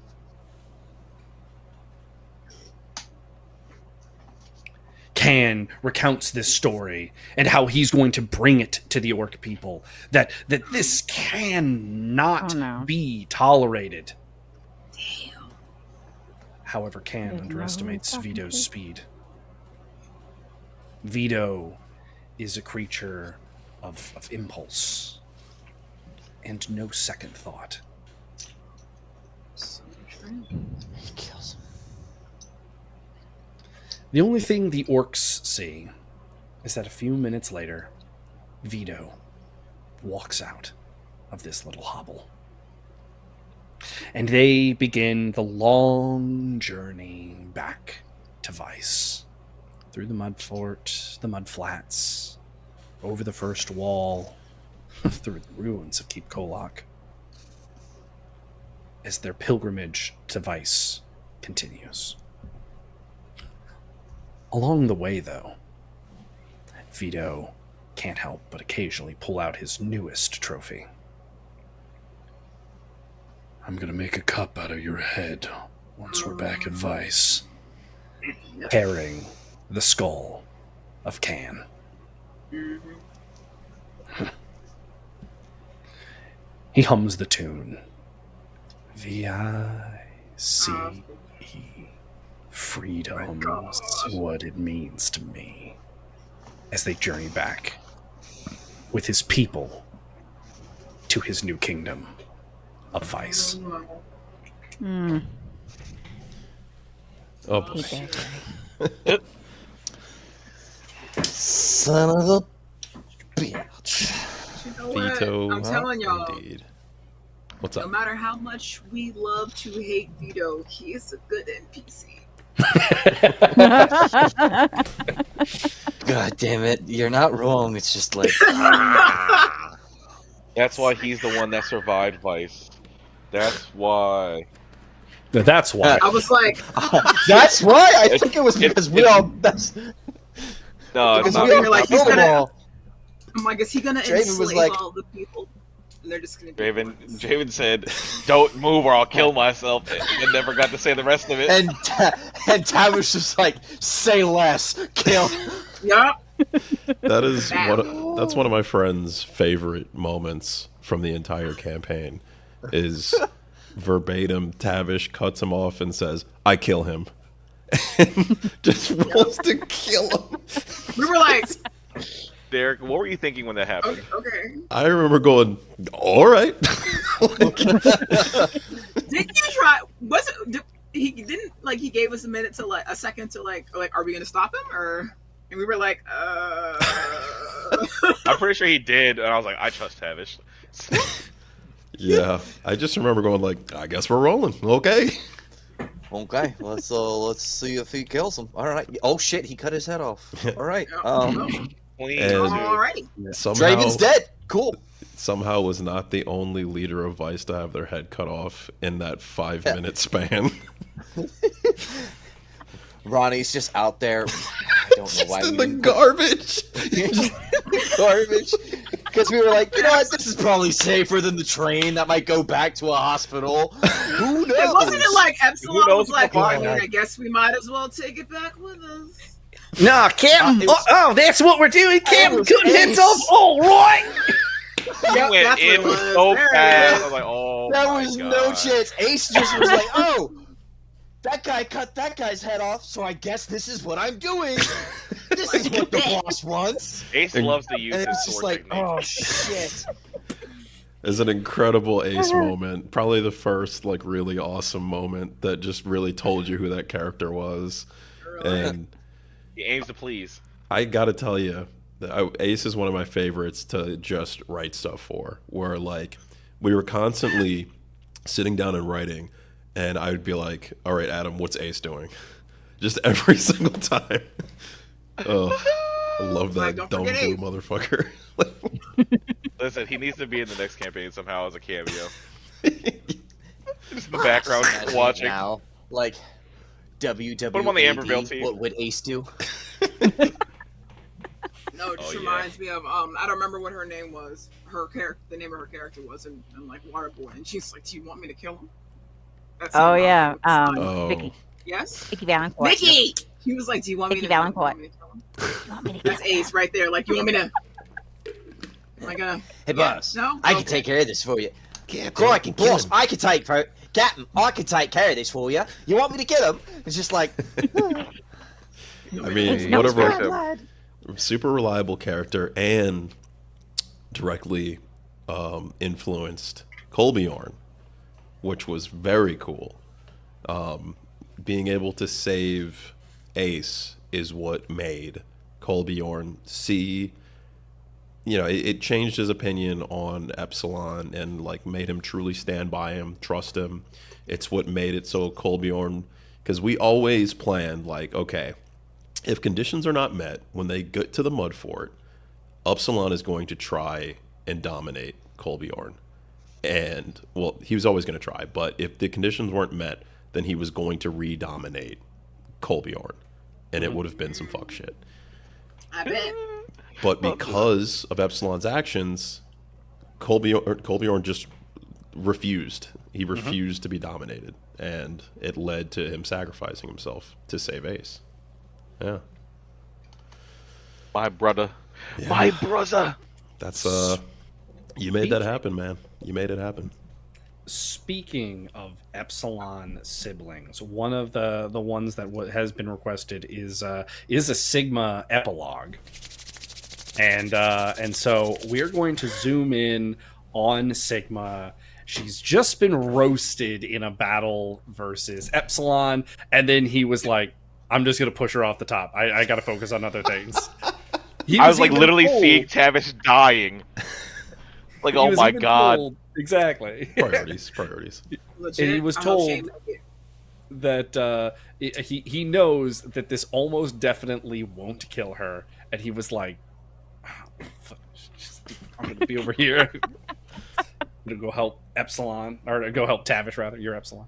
Can recounts this story and how he's going to bring it to the orc people, that this cannot be tolerated. Damn. However, Can Didn't know underestimates who he was talking Vito's to. speed. Vito is a creature of impulse and no second thought. So true. He kills him. The only thing the orcs see is that a few minutes later, Vito walks out of this little hovel. And they begin the long journey back to Vice. Through the mud fort, the mud flats, over the first wall, through the ruins of Keep Kolak, as their pilgrimage to Vice continues. Along the way, though, Vito can't help but occasionally pull out his newest trophy. I'm gonna make a cup out of your head once we're back at Vice, carrying the skull of Can. He hums the tune. V-I-C-E. Freedom's what it means to me. As they journey back with his people to his new kingdom of Vice. Oh boy. Son of a bitch. You know what? Vito. I'm telling y'all, Indeed. What's no up? matter how much we love to hate Vito, he is a good NPC. God damn it. You're not wrong. It's just like. That's why he's the one that survived Vice. That's why. That's why. I was like, That's why? I think it was because we all. That's, No, it's because not. we all You're like, killed he's them gonna- all. I'm like, is he gonna Draven was enslave like- all the people? And they're just gonna be Draven said, "Don't move or I'll kill myself," and never got to say the rest of it. And Tavish was like, say less. Kill. Yup. That is that's one of my friend's favorite moments from the entire campaign. Is verbatim Tavish cuts him off and says, "I kill him," and just wants to kill him. We were like, Derrick, what were you thinking when that happened? okay. I remember going, "All right." Didn't you try? Was it? He didn't like. He gave us a second to like, are we gonna stop him or? And we were like, I'm pretty sure he did, and I was like, I trust Tavish. Yeah, I just remember going like, "I guess we're rolling." Okay. Okay, let's see if he kills him. All right. Oh shit, he cut his head off. All right. Clean, And- dude. alrighty. Somehow, Draven's dead. Cool. somehow was not the only leader of Vice to have their head cut off in that 5-minute span. Ronnie's just out there. I don't know why. Just in we the didn't garbage. put garbage. Because we were like, you know what? This is probably safer than the train that might go back to a hospital. Who knows? It wasn't it like Epsilon knows was like, what I the mean, I guess we might as well take it back with us. Nah, Captain. It was- that's what we're doing. Captain was cutting heads Ace. off. All right. He Yep, went that's what in it was. so There it fast. is. I was like, oh, There my was God. no chance. Ace just was like, oh, that guy cut that guy's head off, so I guess this is what I'm doing. This is what the boss wants. Ace loves to use And his it's just sword like, technique. oh shit. Is an incredible Ace moment. Probably the first like really awesome moment that just really told you who that character was. And He aims to please. I gotta tell you, Ace is one of my favorites to just write stuff for. Where like we were constantly sitting down and writing, and I would be like, "All right, Adam, what's Ace doing?" Just every single time. Oh, I love that Like, don't dumb forget blue Ace. motherfucker. Listen, he needs to be in the next campaign somehow as a cameo. Just in the background, Imagine watching. now, like WWE. Put him on the Amberville team. What would Ace do? No, it just Oh, yeah. reminds me of I don't remember what her name was. Her character, the name of her character was in like Waterboy, and she's like, "Do you want me to kill him?" That's Oh him, yeah, Oh. Vicky yes, Valancourt. Vicky. He was like, "Do you want me Vicky to kill him? Valancourt. You want me to kill him?" You want me to That's kill him? Ace right there. Like, you want me to? Am I gonna? Hey boss, No? I can Okay. take care of this for you. Captain, Crikey, kill boss, him. I can take Captain, I can take care of this for you. You want me to kill him? It's just like, I mean, no whatever. swear. Super reliable character and directly influenced Colbjorn, which was very cool. Being able to save Ace is what made Kolbjorn see, it changed his opinion on Epsilon and like made him truly stand by him, trust him. It's what made it so Kolbjorn, because we always planned like, okay, if conditions are not met when they get to the Mud Fort, Epsilon is going to try and dominate Kolbjorn. And, well, he was always going to try, but if the conditions weren't met, then he was going to re-dominate Kolbjorn. And it would have been some fuck shit. I bet. But because of Epsilon's actions, Kolbjorn just refused. He refused to be dominated. And it led to him sacrificing himself to save Ace. Yeah. My brother. Yeah. My brother. That's, you made that happen, man. You made it happen. Speaking of Epsilon siblings, one of the ones that has been requested is a Sigma epilogue, and so we're going to zoom in on Sigma. She's just been roasted in a battle versus Epsilon, and then he was like, "I'm just gonna push her off the top. I got to focus on other things." I was like even literally told- seeing Tavish dying. Like, he oh was my even god. told- exactly. Priorities. Legit, And he was I hope she told make it. that he knows that this almost definitely won't kill her, and he was like, "I'm gonna be over here. I'm gonna go help Epsilon, or go help Tavish rather. You're Epsilon."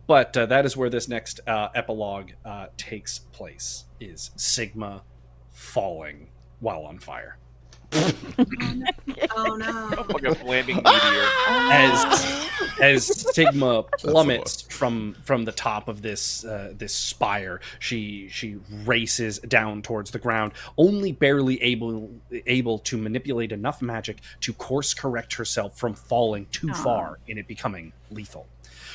But that is where this next epilogue takes place: is Sigma falling while on fire. Oh no. Fucking flaming meteor. As Sigma plummets from the top of this spire, she races down towards the ground, only barely able to manipulate enough magic to course correct herself from falling too far in it becoming lethal.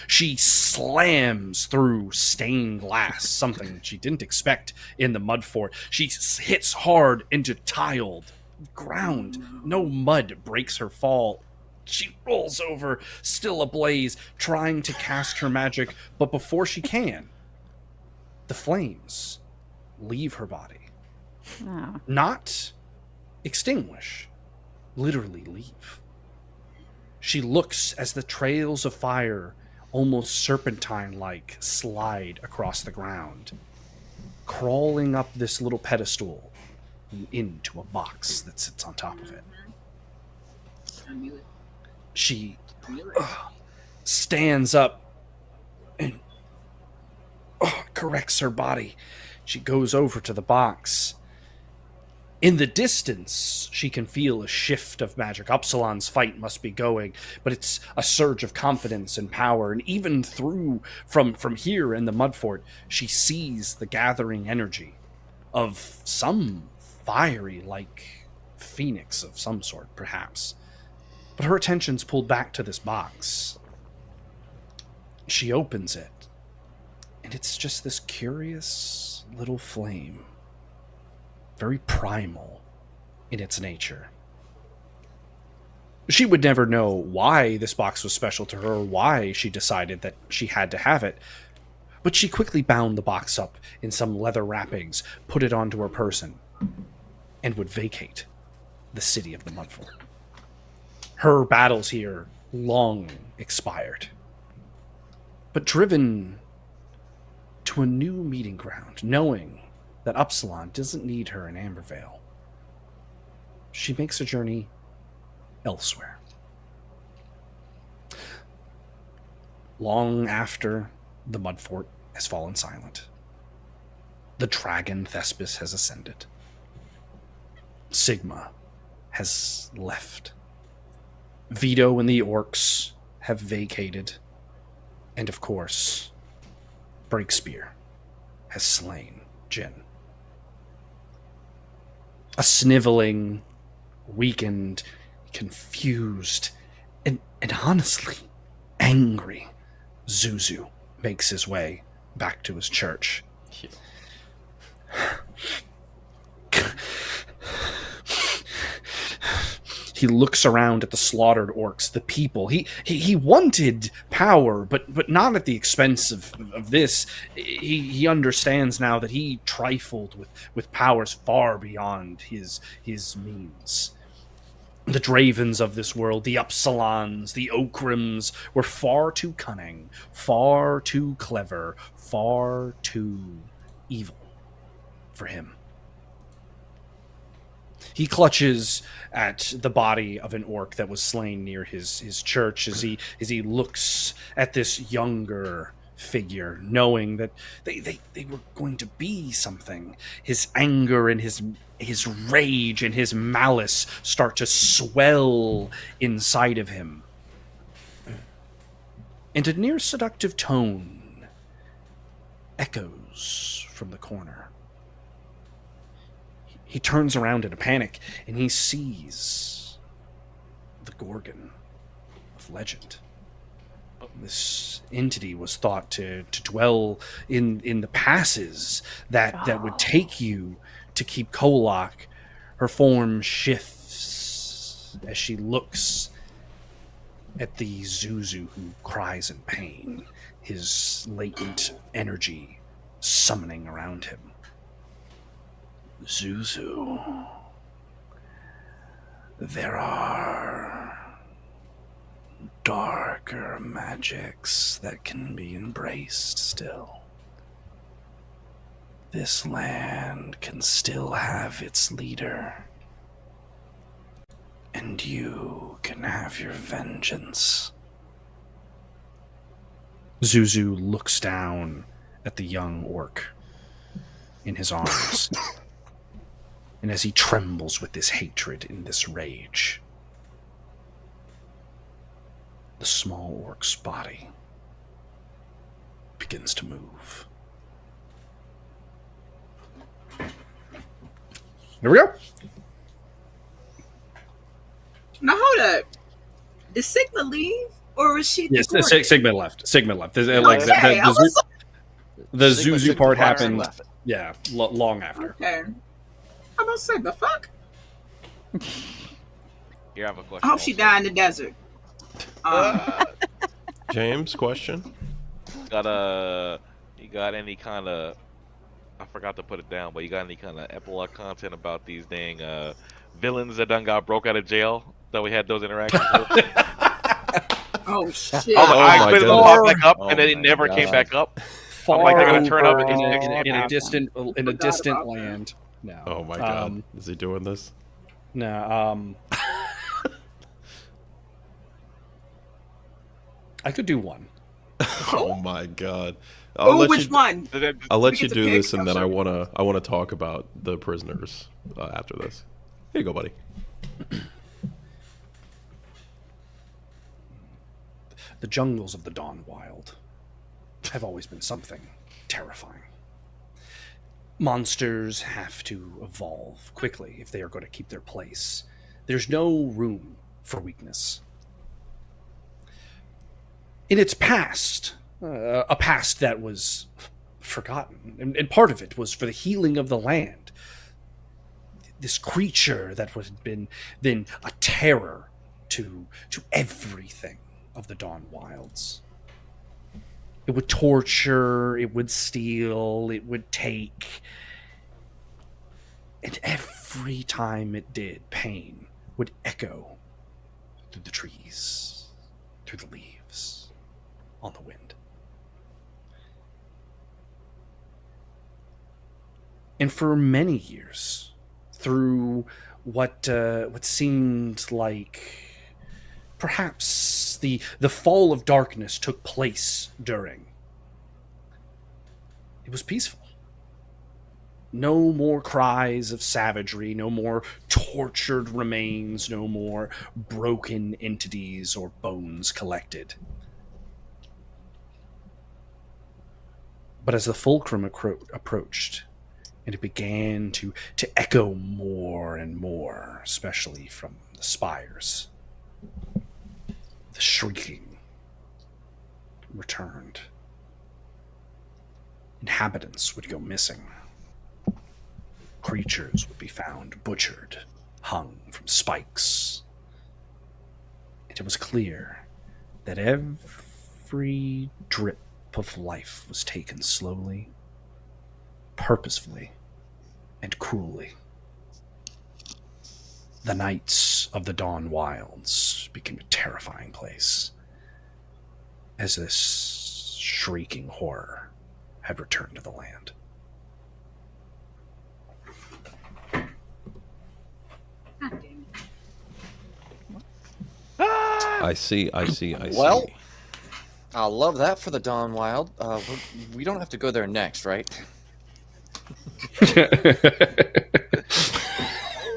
She slams through stained glass, something she didn't expect in the mud fort. She hits hard into tiled ground. No mud breaks her fall. She rolls over, still ablaze, trying to cast her magic, but before she can, the flames leave her body. Oh. Not extinguish, literally leave. She looks as the trails of fire, almost serpentine-like, slide across the ground, crawling up this little pedestal and into a box that sits on top of it. I knew it. She I knew it. stands up and corrects her body. She goes over to the box. In the distance, she can feel a shift of magic. Upsilon's fight must be going, but it's a surge of confidence and power. And even through from here in the mud fort, she sees the gathering energy of some fiery, like phoenix of some sort, perhaps. But her attention's pulled back to this box. She opens it, and it's just this curious little flame. Very primal in its nature. She would never know why this box was special to her, or why she decided that she had to have it. But she quickly bound the box up in some leather wrappings, put it onto her person, and would vacate the city of the Mudfort. Her battles here long expired. But driven to a new meeting ground, knowing that Upsilon doesn't need her in Ambervale, she makes a journey elsewhere. Long after the Mud Fort has fallen silent, the dragon Thespis has ascended. Sigma has left. Vito and the orcs have vacated. And of course, Breakspear has slain Jin. A sniveling, weakened, confused, and honestly angry Zuzu makes his way back to his church. he looks around at the slaughtered orcs, the people. He wanted power, but not at the expense of this. He understands now that he trifled with powers far beyond his means. The Dravens of this world, the Upsilons, the Oakrams, were far too cunning, far too clever, far too evil for him. He clutches at the body of an orc that was slain near his church as he looks at this younger figure, knowing that they were going to be something. His anger and his rage and his malice start to swell inside of him. And a near seductive tone echoes from the corner. He turns around in a panic, and he sees the Gorgon of legend. This entity was thought to dwell in the passes that would take you to keep Kolak. Her form shifts as she looks at the Zuzu who cries in pain, his latent energy summoning around him. Zuzu. There are darker magics that can be embraced still. This land can still have its leader. And you can have your vengeance. Zuzu looks down at the young orc in his arms. And as he trembles with this hatred and this rage, the small orc's body begins to move. Here we go. Now hold up. Did Sigma leave, or is she? Yes, Sigma left. Sigma left. The Sigma Zuzu took part the fire and happened. left. Yeah, long after. Okay. I'm gonna say the fuck. Here I have a question. I hope she also. died in the desert. James, question? You got any kind of, I forgot to put it down, but you got any kind of epilogue content about these dang villains that done got broke out of jail that we had those interactions with? Oh shit! I my couldn't goodness. pop back up, Oh and then it my never came God. back up. Far like they're gonna turn up over in a distant about land. No. Oh my god. Is he doing this? No. I could do one. Oh my god. Oh, which one? I'll let We you get to do pick? this, and I'm then sure. I wanna talk about the prisoners after this. Here you go, buddy. The jungles of the Dawn Wild have always been something terrifying. Monsters have to evolve quickly if they are going to keep their place. There's no room for weakness. In its past, a past that was forgotten, and part of it was for the healing of the land, this creature that had been then a terror to everything of the Dawn Wilds. It would torture, it would steal, it would take. And every time it did, pain would echo through the trees, through the leaves, on the wind. And for many years, through what seemed like perhaps the fall of darkness took place during, it was peaceful. No more cries of savagery, no more tortured remains, no more broken entities or bones collected. But as the fulcrum approached, and it began to echo more and more, especially from the spires, the shrieking returned. Inhabitants would go missing. Creatures would be found butchered, hung from spikes, it was clear that every drip of life was taken slowly, purposefully, and cruelly. The nights of the Dawn Wilds became a terrifying place, as this shrieking horror had returned to the land. God damn it. I see. Well, I love that for the Dawn Wild. We don't have to go there next, right?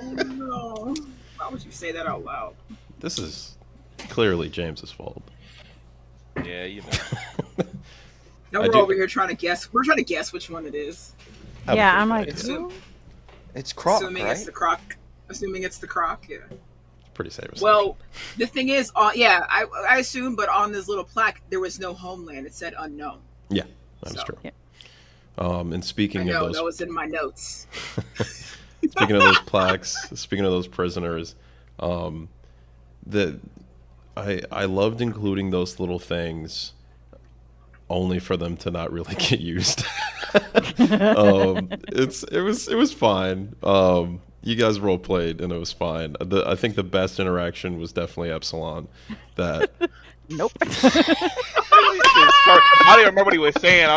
Oh no. Why would you say that out loud? This is clearly James's fault. Yeah, you know. Now I we're do- over here trying to guess. We're trying to guess which one it is. Have a Yeah, good I'm night. like, It's who? It's Croc, assuming right? it's the croc. Assuming it's the croc, yeah. Pretty safe. Well, the thing is, yeah, I assume, but on this little plaque, there was no homeland. It said unknown. Yeah, that is So, true. yeah. And I speaking know, of that those, was in my notes. speaking of those plaques, speaking of those prisoners, that I loved including those little things, only for them to not really get used. It was fine. You guys role played and it was fine. I think the best interaction was definitely Epsilon. That Nope. I don't even remember what he was saying.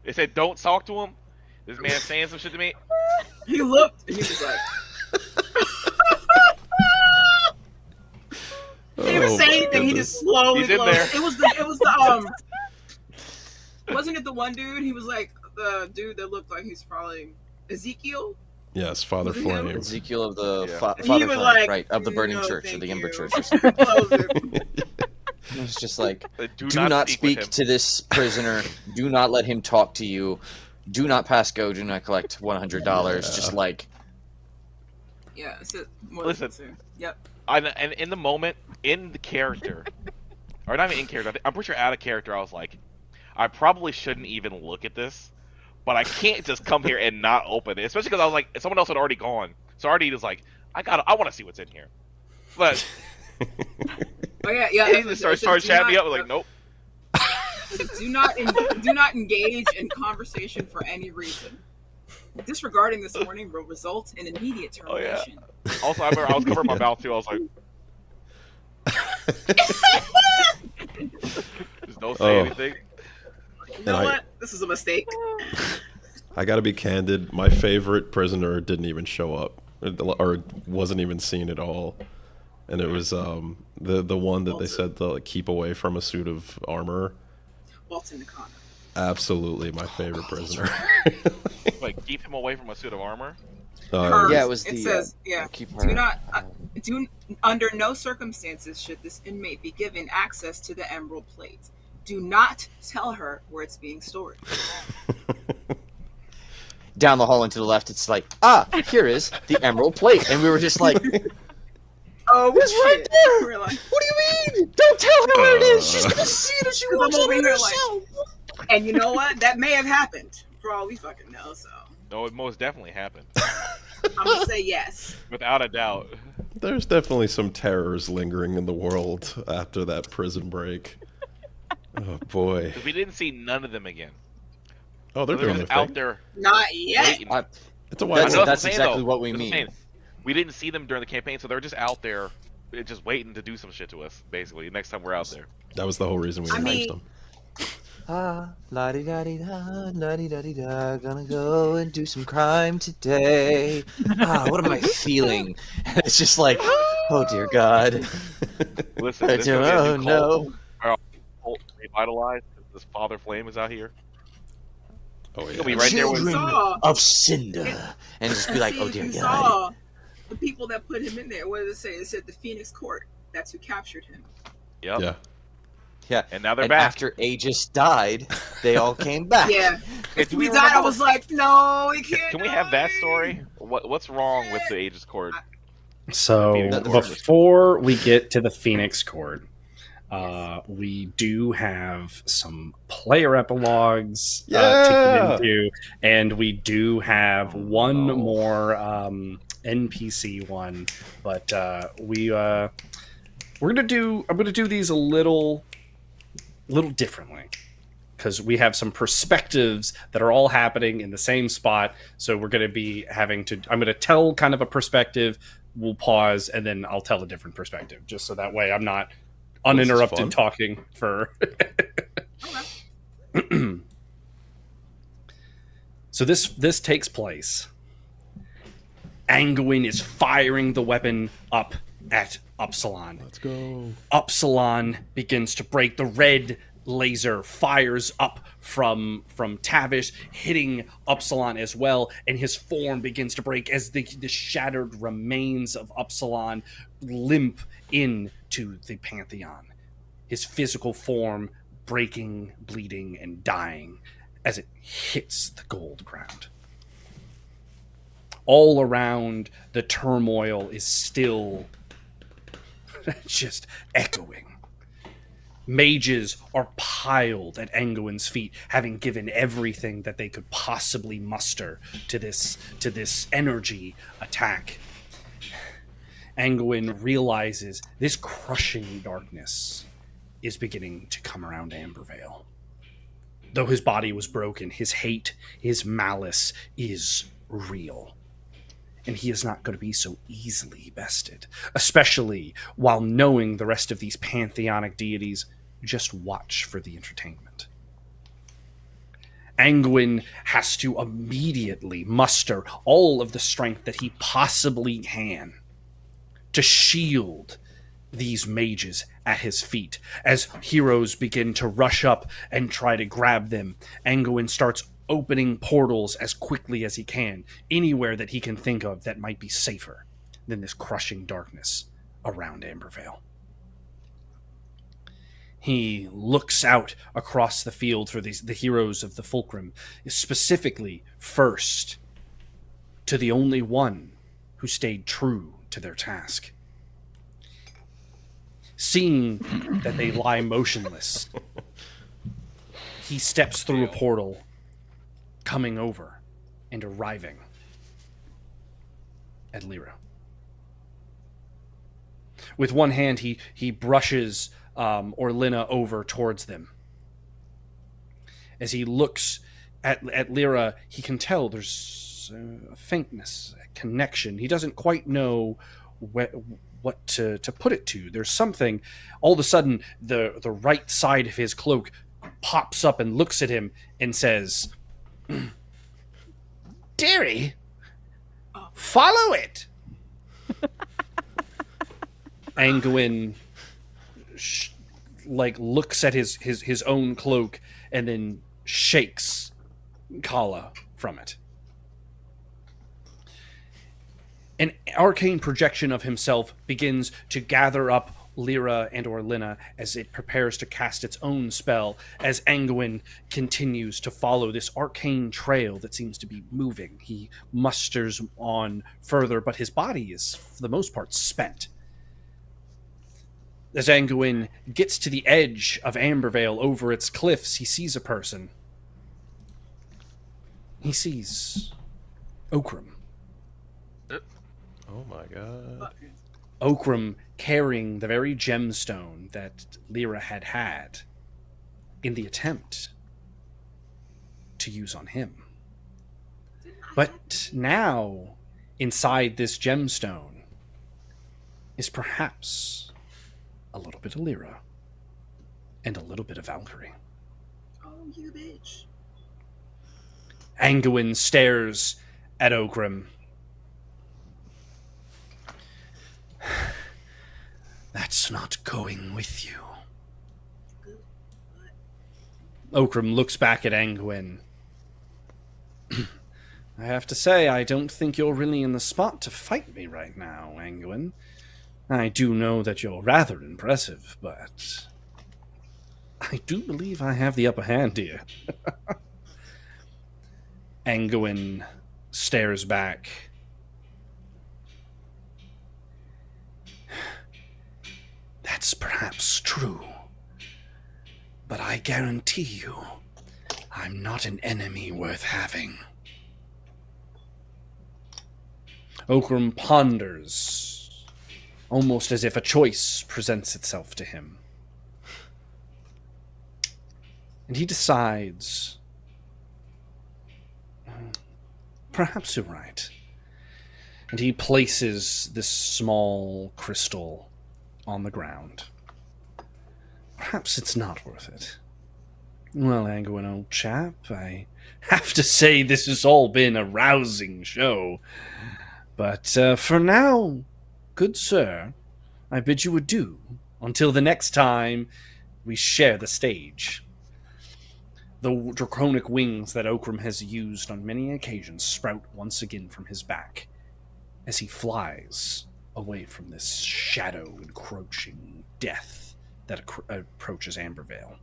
It said, don't talk to him. This man saying some shit to me. He looked, and he was like, he didn't even Oh say my anything. He goodness. just slowly He's in closed. there. It was the wasn't it the one dude? He was like the dude that looked like he's probably Ezekiel. Yes, Father Was it him? Flame. Ezekiel of the Yeah. Father He was Flame, like, right, of the Burning "No, Church, or thank the Ember you." Church or something. Closed it. It was just like, Do do not speak with speak him. to this prisoner. Do not let him talk to you. Do not pass go. Do not collect $100. Just like, Yeah. Listen. Yep. And in the moment, in the character, or not even in character, I'm pretty sure out of character, I was like, I probably shouldn't even look at this, but I can't just come here and not open it, especially because I was like, someone else had already gone, so I already was like, I want to see what's in here. But Oh yeah, yeah. he just started chatting me up. I was like, nope. Do not engage in conversation for any reason. Disregarding this warning will result in immediate Oh, yeah. termination. Also, I remember I was covering my mouth too. I was like, just don't say anything. You know And what? This is a mistake. I gotta be candid. My favorite prisoner didn't even show up, or wasn't even seen at all, and it was the one that they said to keep away from a suit of armor. Walton Nakano. Absolutely, my favorite prisoner. Like, keep him away from a suit of armor. Hers. yeah, it was It the. says, yeah. keep Do her, not. Under no circumstances should this inmate be given access to the emerald plate. Do not tell her where it's being stored. down the hall and to the left, it's like, here is the emerald plate. And we were just like, Oh, it's right shit. there. We're like, What do you mean? Don't tell her where it is. She's going to see it if she 'Cause wants I'm it over on here herself. and you know what? That may have happened for all we fucking know. So No, it most definitely happened, I'm gonna say yes. without a doubt. There's definitely some terrors lingering in the world after that prison break. Oh boy. 'Cause we didn't see none of them again. Oh, they're They're doing their just out thing. there Not yet. waiting. It's a I while. know That's what I'm saying, exactly though. what we That's what I'm mean. saying. We didn't see them during the campaign, so they're just out there, just waiting to do some shit to us. Basically, next time we're out there. That was the whole reason we I engaged mean- them. La-di-da-di-da, gonna go and do some crime today. What am I feeling? It's just like, oh dear God. Listen, this is gonna be a Oh new no. cult revitalized. This Father Flame is out here. Oh He'll be yeah. right there with. Children Saw. of Cinder. And just be like, See, oh if dear you God. saw the people that put him in there. What did it say? It said the Phoenix Court. That's who captured him. Yep. Yeah. Yeah. And now they're And back. after Aegis died, they all came back. Yeah. Hey, If do we we died, I remember- was like, no, we can't. Can we have that story? What's wrong with the Aegis Court? So Phoenix Court. before we get to the Phoenix Court, we do have some player epilogues to Yeah. get into, and we do have one more NPC one, but I'm gonna do these a little differently, because we have some perspectives that are all happening in the same spot. So we're going to be I'm going to tell kind of a perspective, we'll pause, and then I'll tell a different perspective, just so that way I'm not uninterrupted talking for. So this takes place. Anguin is firing the weapon up at Upsilon. Let's go. Upsilon begins to break. The red laser fires up from Tavish, hitting Upsilon as well, and his form begins to break as the shattered remains of Upsilon limp into the Pantheon. His physical form breaking, bleeding, and dying as it hits the gold ground. All around, the turmoil is still just echoing. Mages are piled at Anguin's feet, having given everything that they could possibly muster to this energy attack. Anguin realizes this crushing darkness is beginning to come around Ambervale. Though his body was broken, his hate, his malice is real. And he is not going to be so easily bested, especially while knowing the rest of these pantheonic deities just watch for the entertainment. Anguin has to immediately muster all of the strength that he possibly can to shield these mages at his feet. As heroes begin to rush up and try to grab them, Anguin starts opening portals as quickly as he can, anywhere that he can think of that might be safer than this crushing darkness around Ambervale. He looks out across the field for the heroes of the Fulcrum, specifically first to the only one who stayed true to their task. Seeing that they lie motionless, he steps through a portal, coming over and arriving at Lyra. With one hand, he brushes Orlina over towards them. As he looks at Lyra, he can tell there's a faintness, a connection. He doesn't quite know what to put it to. There's something. All of a sudden, the right side of his cloak pops up and looks at him and says, "Derry, follow it." Anguin looks at his own cloak and then shakes Kala from it. An arcane projection of himself begins to gather up Lyra and Orlina as it prepares to cast its own spell, as Anguin continues to follow this arcane trail that seems to be moving. He musters on further, but his body is, for the most part, spent. As Anguin gets to the edge of Ambervale, over its cliffs, he sees a person. He sees Okram. Oh my god. Okram carrying the very gemstone that Lyra had in the attempt to use on him. But now, inside this gemstone, is perhaps a little bit of Lyra and a little bit of Valkyrie. Oh, you bitch. Anguin stares at Okram. That's not going with you. Okram looks back at Anguin. I have to say, I don't think you're really in the spot to fight me right now, Anguin. I do know that you're rather impressive, but I do believe I have the upper hand here. Anguin stares back. That's perhaps true, but I guarantee you, I'm not an enemy worth having. Okram ponders almost as if a choice presents itself to him. And he decides, perhaps you're right. And he places this small crystal on the ground. Perhaps it's not worth it. Well, Anguin, old chap, I have to say this has all been a rousing show. But for now, good sir, I bid you adieu until the next time we share the stage. The draconic wings that Okram has used on many occasions sprout once again from his back as he flies away from this shadow encroaching death that approaches Ambervale.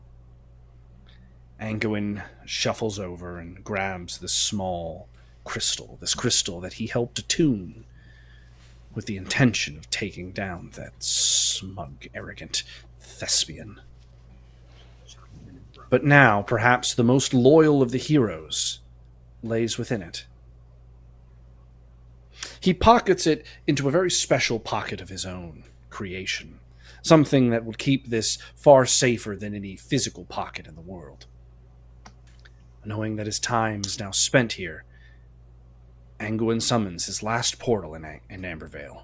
Anguin shuffles over and grabs this small crystal, this crystal that he helped attune with the intention of taking down that smug, arrogant thespian. But now, perhaps the most loyal of the heroes lays within it. He pockets it into a very special pocket of his own creation, something that will keep this far safer than any physical pocket in the world. Knowing that his time is now spent here, Anguin summons his last portal in Ambervale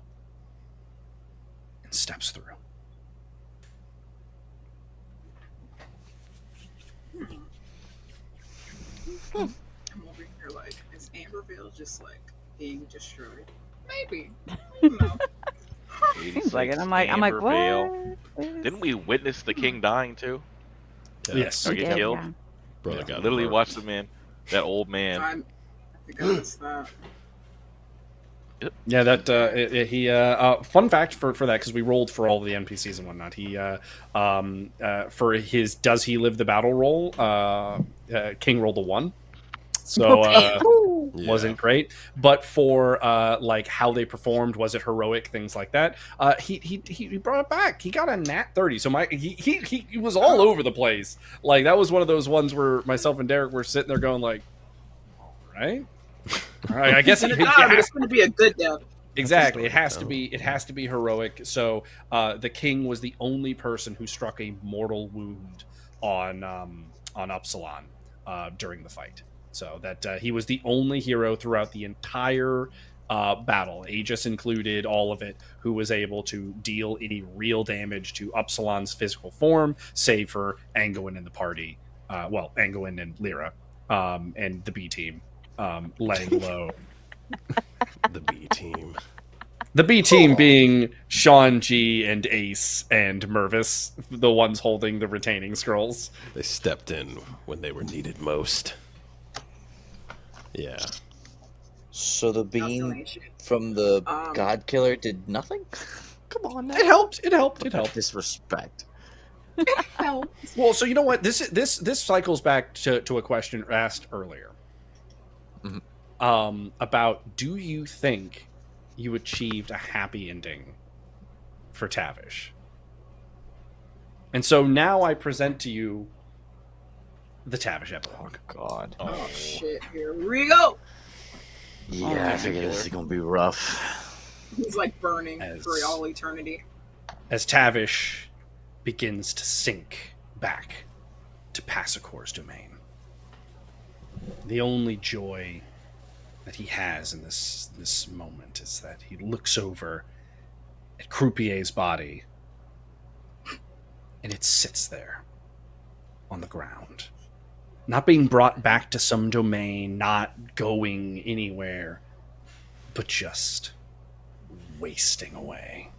and steps through. I'm over here like, is Ambervale just like being destroyed? Maybe. I don't know. Seems like it. I'm like, Ambervale. what? Didn't we witness the king dying too? Yes. Or get killed? Yeah. Brother got Literally murked. watched the man, that old man. I think I missed that. Yeah, that he. Fun fact for that, because we rolled for all the NPCs and whatnot. He for his "Does he live the battle" roll, King rolled a 1, so wasn't great. But for like how they performed, was it heroic, things like that? He brought it back. He got a nat 30, so he was all over the place. Like that was one of those ones where myself and Derrick were sitting there going like, all right. All right, I guess It's going to be a good death. Exactly. It has to be. It has to be heroic. So the king was the only person who struck a mortal wound on Upsilon during the fight. So that he was the only hero throughout the entire battle, Aegis included, all of it, who was able to deal any real damage to Upsilon's physical form, save for Anguin and the party. Anguin and Lyra and the B team. Laying low. The B team. The B team being Sean G and Ace and Mervis, the ones holding the retaining scrolls. They stepped in when they were needed most. Yeah. So the beam Oscillation. from the Um, God Killer did nothing? Come on now. It helped. It helped. It helped. Disrespect. Help. Well, so you know what? This cycles back to a question asked earlier. Mhm. About, do you think you achieved a happy ending for Tavish? And so now I present to you the Tavish epilogue. God. Oh shit, here we go. Yeah, I figure this is gonna be rough. He's like burning As- for all eternity. As Tavish begins to sink back to Passacor's domain. The only joy that he has in this moment is that he looks over at Croupier's body, and it sits there on the ground. Not being brought back to some domain, not going anywhere, but just wasting away.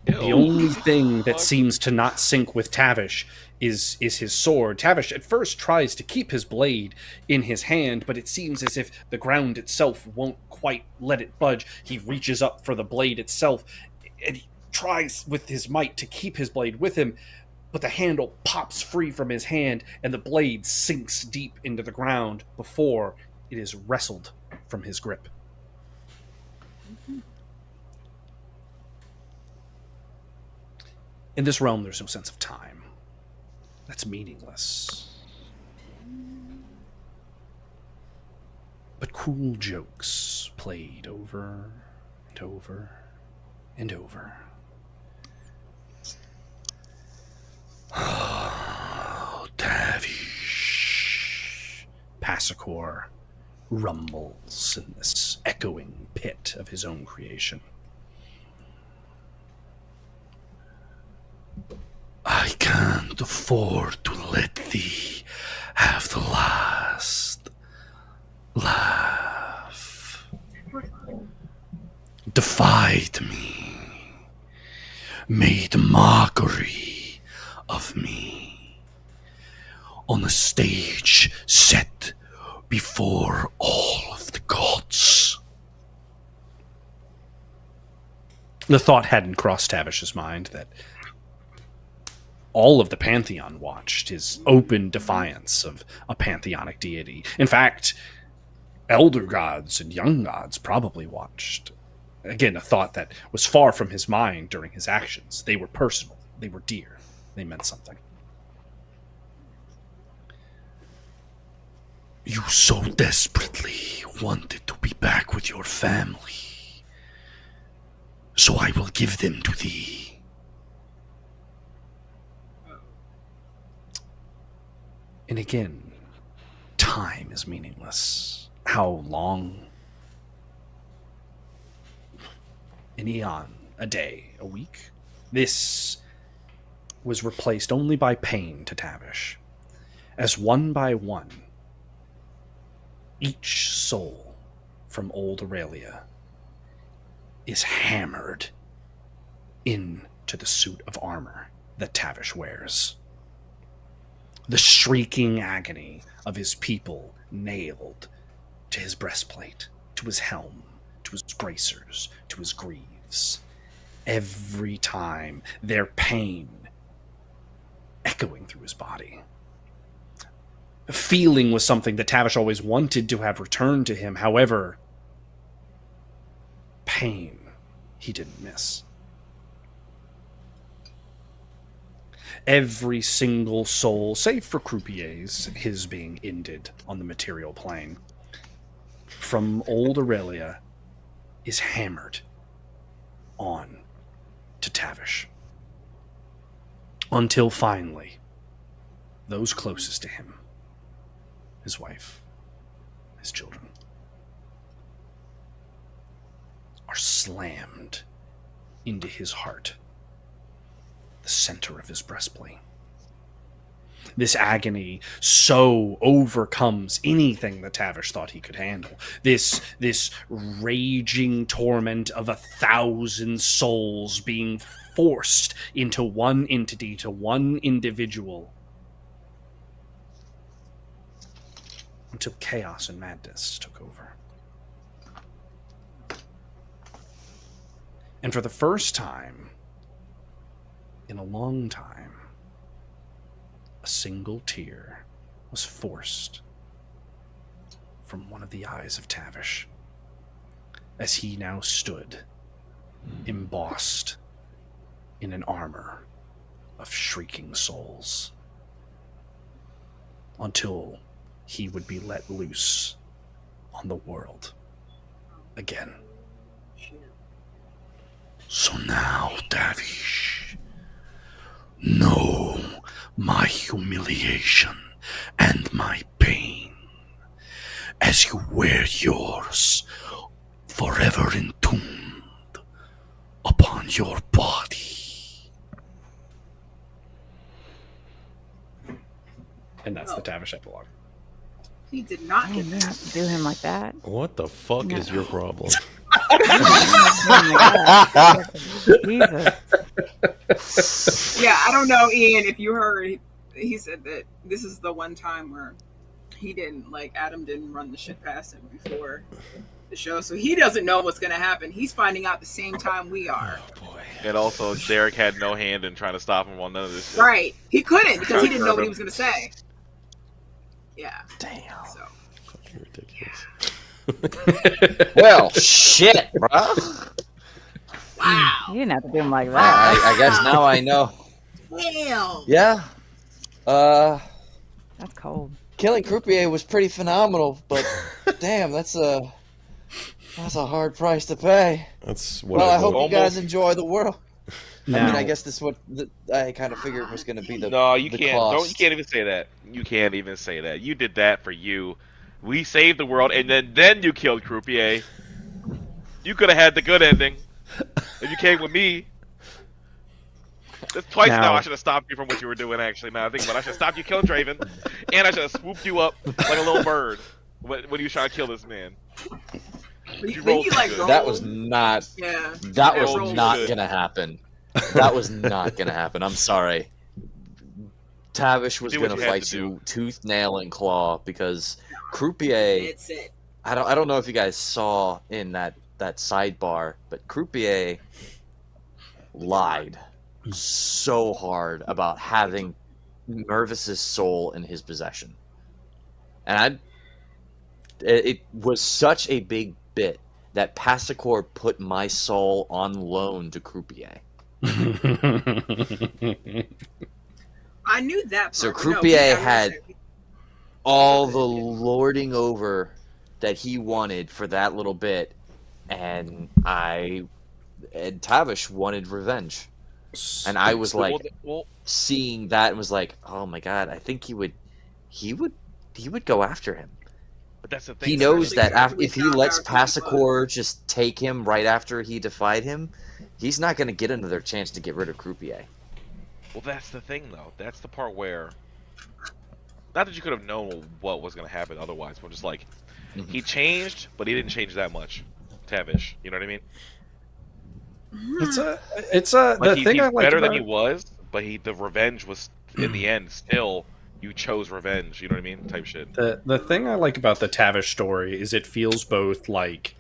The only thing that seems to not sync with Tavish is his sword. Tavish at first tries to keep his blade in his hand, but it seems as if the ground itself won't quite let it budge. He reaches up for the blade itself, and he tries with his might to keep his blade with him, but the handle pops free from his hand, and the blade sinks deep into the ground before it is wrestled from his grip. In this realm, there's no sense of time. That's meaningless. But cruel jokes played over and over and over. Oh, Tavish. Passacor rumbles in this echoing pit of his own creation. I can't afford to let thee have the last laugh. Defied me, made mockery of me on a stage set before all of the gods. The thought hadn't crossed Tavish's mind that all of the Pantheon watched his open defiance of a pantheonic deity. In fact, elder gods and young gods probably watched. Again, a thought that was far from his mind during his actions. They were personal. They were dear. They meant something. You so desperately wanted to be back with your family, so I will give them to thee. And again, time is meaningless. How long? An eon, a day, a week. This was replaced only by pain to Tavish, as one by one, each soul from old Aurelia is hammered into the suit of armor that Tavish wears. The shrieking agony of his people nailed to his breastplate, to his helm, to his bracers, to his greaves. Every time, their pain echoing through his body. Feeling was something that Tavish always wanted to have returned to him. However, pain he didn't miss. Every single soul, save for Croupier's, his being ended on the material plane, from old Aurelia, is hammered on to Tavish. Until finally, those closest to him, his wife, his children, are slammed into his heart, the center of his breastplate. This agony so overcomes anything that Tavish thought he could handle. This raging torment of 1,000 souls being forced into one entity, to one individual, until chaos and madness took over. And for the first time in a long time, a single tear was forced from one of the eyes of Tavish as he now stood embossed in an armor of shrieking souls until he would be let loose on the world again. So now, Tavish, know my humiliation and my pain as you wear yours forever entombed upon your body. And that's the Tavish epilogue. He did not You get didn't that. have to do him like that. What the fuck is your problem? Jesus. Yeah, I don't know, Ian, if you heard, he said that this is the one time where he didn't, like, Adam didn't run the shit past him before the show, so he doesn't know what's going to happen. He's finding out the same time we are. And also, Derrick had no hand in trying to stop him on none of this shit. Right. He couldn't because he didn't know what he was going to say. Yeah. Damn. So. Ridiculous. Well, shit, bro. Wow. You didn't have to do him like that. I guess now I know. Hell. Yeah. That's cold. killing Croupier was pretty phenomenal, but damn, that's a hard price to pay. That's what Well, I I hope hope. you guys enjoy the world. I mean, Now- I guess this is what I kind of figured was going to be the No, you the can't. cost. You can't even say that. You can't even say that. You did that for you. We saved the world, and then you killed Croupier. You could have had the good ending if you came with me. That's twice now I should have stopped you from what you were doing, actually. Now I think about it. I should have stopped you killing Draven, and I should have swooped you up like a little bird when you were trying to kill this man. You rolled too good. That was not. Yeah. That was rolled not good. gonna happen. That was not gonna happen. I'm sorry. Tavish was Do what gonna you had fight to you tooth, nail, and claw because Croupier. That's it. I don't know if you guys saw in that sidebar, but Croupier lied so hard about having Mervis's soul in his possession, and it was such a big bit that Passacor put my soul on loan to Croupier. I knew that part. So but no, Croupier I had understand. all the lording over that he wanted for that little bit, and Tavish wanted revenge, and I was like seeing that and was like, oh my god, I think he would go after him. But that's the thing. He knows that Exactly. if he lets Passacor just take him right after he defied him, he's not going to get another chance to get rid of Croupier. Well, that's the thing, though. That's the part where, not that you could have known what was going to happen otherwise, but just like, he changed, but he didn't change that much. Tavish, you know what I mean? It's a Like the thing he's I like better about than he was, but the revenge was in the end still. You chose revenge, you know what I mean? Type shit. the thing I like about the Tavish story is it feels both like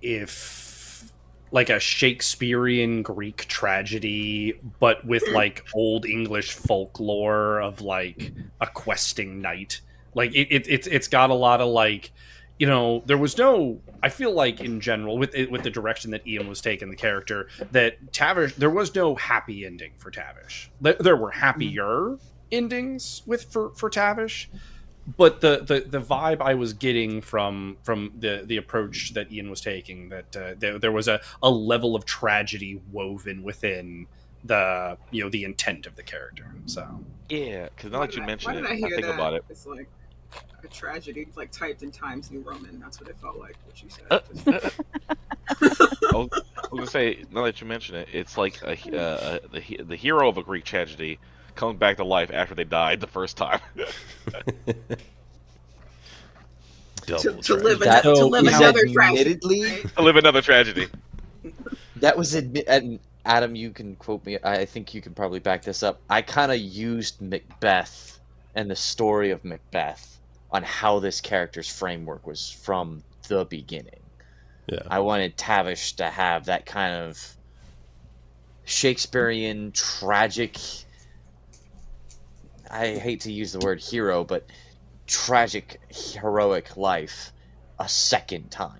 if like a Shakespearean Greek tragedy, but with like old English folklore of like a questing knight. Like it's got a lot of like, you know, there was no. I feel like in general with the direction that Ian was taking the character, that Tavish, there was no happy ending for Tavish. There were happier endings for Tavish, but the vibe I was getting from the approach that Ian was taking, that there was a level of tragedy woven within the intent of the character. So Yeah, because now that you mention it, Why did I hear think that? about it. It's like a tragedy, like typed in Times New Roman. That's what it felt like. What you said. I was gonna say, now that you mention it, it's like the hero of a Greek tragedy comes back to life after they died the first time. Double to live, That- to live is another tragedy. admittedly, right? To live another tragedy. that was and Adam, you can quote me. I think you can probably back this up. I kind of used Macbeth and the story of Macbeth on how this character's framework was from the beginning. Yeah. I wanted Tavish to have that kind of Shakespearean tragic. I hate to use the word hero, but tragic, heroic life a second time.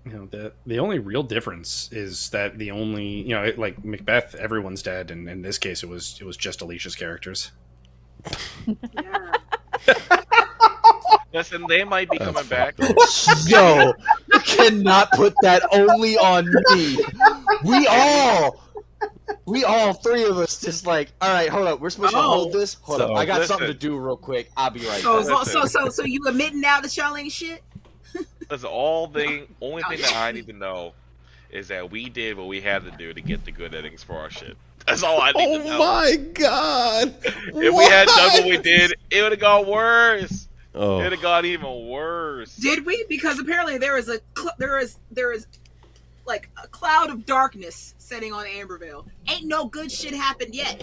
you know, the only real difference is that the only, you know, like Macbeth, everyone's dead, and in this case, it was just Alicia's characters. Yeah. Listen, they might be coming back. Yo, you cannot put that only on me. We all three of us just like, all right, hold up. We're supposed to hold this. Hold up. I got something to do real quick. I'll be right back. So you admitting now that y'all ain't shit? Listen, only thing that I need to know is that we did what we had to do to get the good endings for our shit. That's all I need to know. Oh my god! If we had done what we did, it would have gone worse. Oh. It would have gone even worse. Did we? Because apparently there is like a cloud of darkness setting on Ambervale. Ain't no good shit happened yet.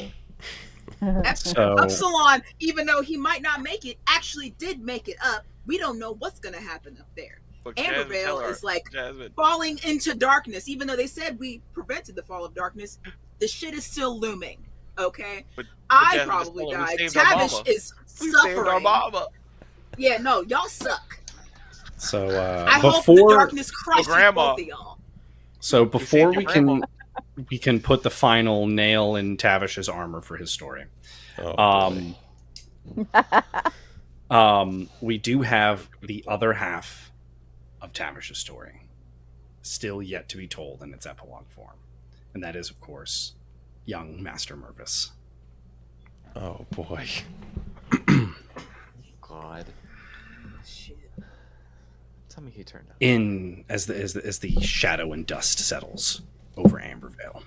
So- Upsilon, even though he might not make it, actually did make it up. We don't know what's gonna happen up there. Look, Jasmine, tell Ambervale her. is like Jasmine. falling into darkness. Even though they said we prevented the fall of darkness, the shit is still looming. Okay, But I Jasmine, just probably tell her we died. saved our Tavish mama. is We saved our suffering. mama. Yeah, no, y'all suck. So I hope the darkness crushes grandma. both of y'all. So before saved we your can grandma. put the final nail in Tavish's armor for his story, Oh, boy. We do have the other half of Tavish's story still yet to be told in its epilogue form. And that is, of course, young Master Mervis. Oh boy. God. Shit. Tell me he turned out. In as the shadow and dust settles over Ambervale,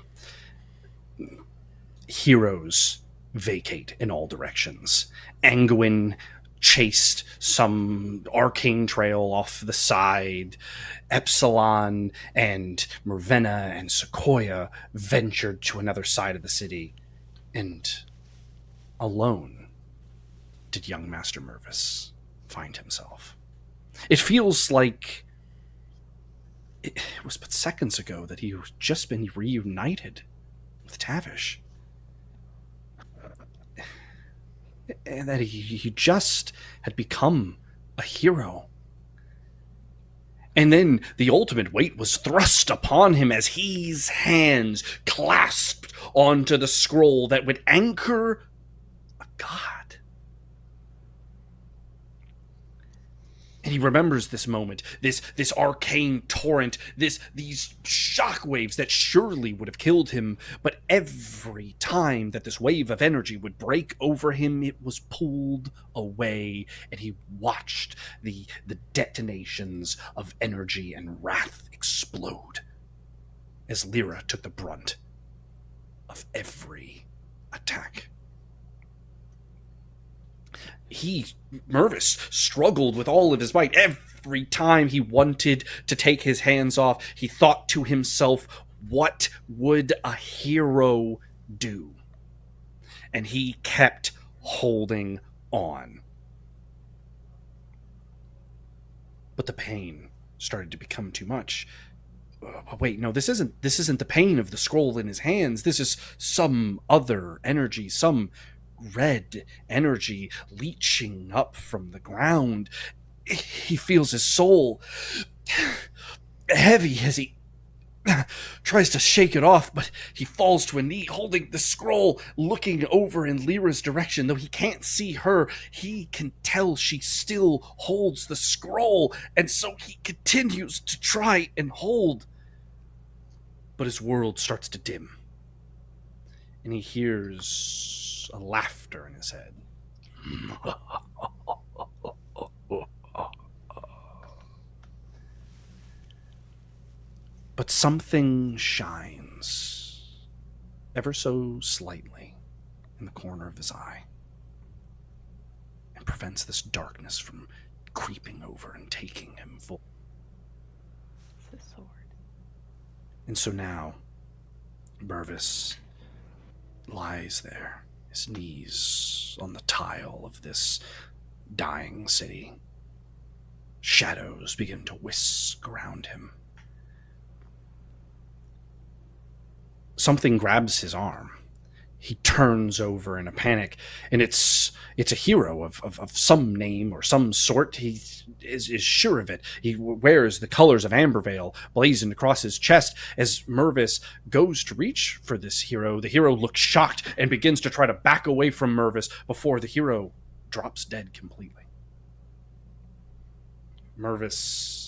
heroes vacate in all directions. Anguin chased some arcane trail off the side. Epsilon and Mervena and Sequoia ventured to another side of the city. And alone did young Master Mervis find himself. It feels like it was but seconds ago that he had just been reunited with Tavish. And that he just had become a hero. And then the ultimate weight was thrust upon him as his hands clasped onto the scroll that would anchor a god. And he remembers this moment, this arcane torrent, these shockwaves that surely would have killed him. But every time that this wave of energy would break over him, it was pulled away, and he watched the detonations of energy and wrath explode as Lyra took the brunt of every attack. Mervis struggled with all of his might. Every time he wanted to take his hands off, he thought to himself, what would a hero do? And he kept holding on. But the pain started to become too much. Wait, no, this isn't the pain of the scroll in his hands. This is some other energy, some red energy leaching up from the ground. He feels his soul heavy as he tries to shake it off, but he falls to a knee, holding the scroll, looking over in Lyra's direction. Though he can't see her, he can tell she still holds the scroll, and so he continues to try and hold. But his world starts to dim, and he hears a laughter in his head. But something shines ever so slightly in the corner of his eye and prevents this darkness from creeping over and taking him full. It's a sword. And so now, Mervis lies there, his knees on the tile of this dying city. Shadows begin to whisk around him. Something grabs his arm. He turns over in a panic, and it's a hero of some name or some sort. He is sure of it. He wears the colors of Ambervale blazoned across his chest. As Mervis goes to reach for this hero, the hero looks shocked and begins to try to back away from Mervis before the hero drops dead completely. Mervis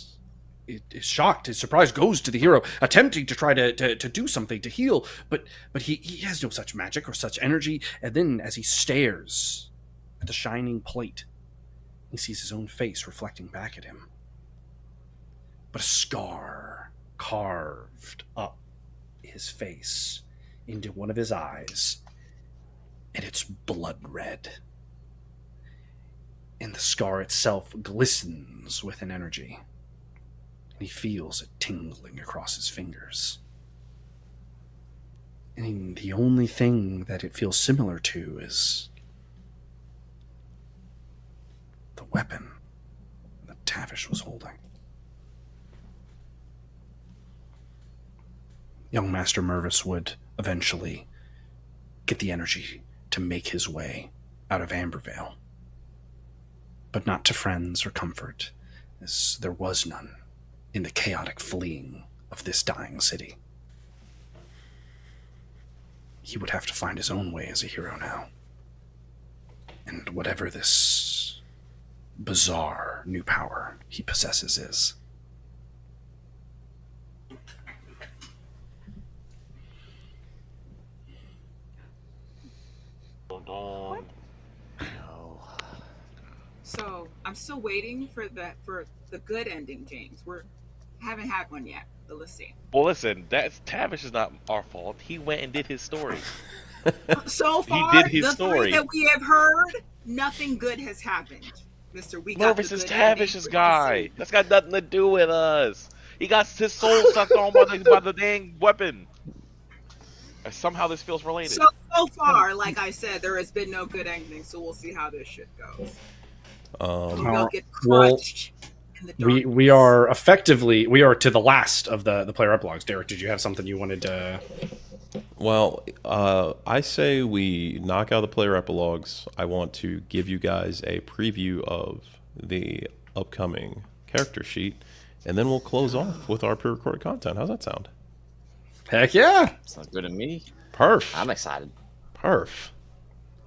is shocked. His surprise goes to the hero, attempting to try to do something to heal, but he has no such magic or such energy. And then as he stares at the shining plate, he sees his own face reflecting back at him. But a scar carved up his face into one of his eyes, and it's blood red. And the scar itself glistens with an energy. And he feels it tingling across his fingers. And the only thing that it feels similar to is the weapon that Tavish was holding. Young Master Mervis would eventually get the energy to make his way out of Ambervale. But not to friends or comfort, as there was none in the chaotic fleeing of this dying city. He would have to find his own way as a hero now. and whatever this bizarre new power he possesses is. So I'm still waiting for the good ending, James. Haven't had one yet. But let's see. Well, listen, that's Tavish is not our fault. He went and did his story. So far, did his the story. three that we have heard, nothing good has happened. Mister, we got Mervis the is good ending. Tavish's guy. That's got nothing to do with us. He got his soul sucked on by the dang weapon. And somehow this feels related. So far, like I said, there has been no good ending. So we'll see how this shit goes. They'll get crushed. In the darkness. We are effectively to the last of the player epilogues. Derek, did you have something you wanted to? Well, I say we knock out the player epilogues. I want to give you guys a preview of the upcoming character sheet, and then we'll close off with our pre-recorded content. How's that sound? Heck yeah! Sounds good to me. Perf. I'm excited. Perf.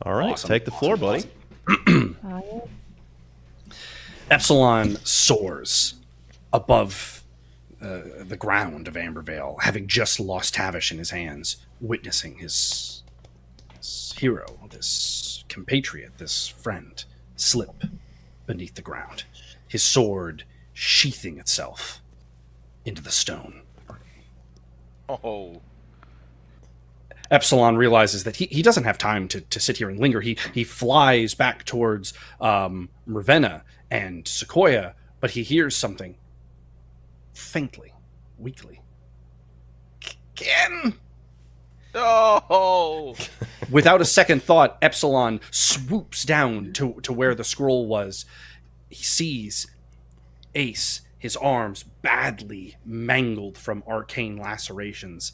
All right, Awesome. take the floor, buddy. Epsilon soars above the ground of Ambervale, having just lost Tavish in his hands, witnessing his hero, this compatriot, this friend, slip beneath the ground, his sword sheathing itself into the stone. Oh. Epsilon realizes that he doesn't have time to sit here and linger. He flies back towards Ravenna and Sequoia, but he hears something faintly, weakly. Kim! No! Without a second thought, Epsilon swoops down to where the scroll was. He sees Ace, his arms badly mangled from arcane lacerations,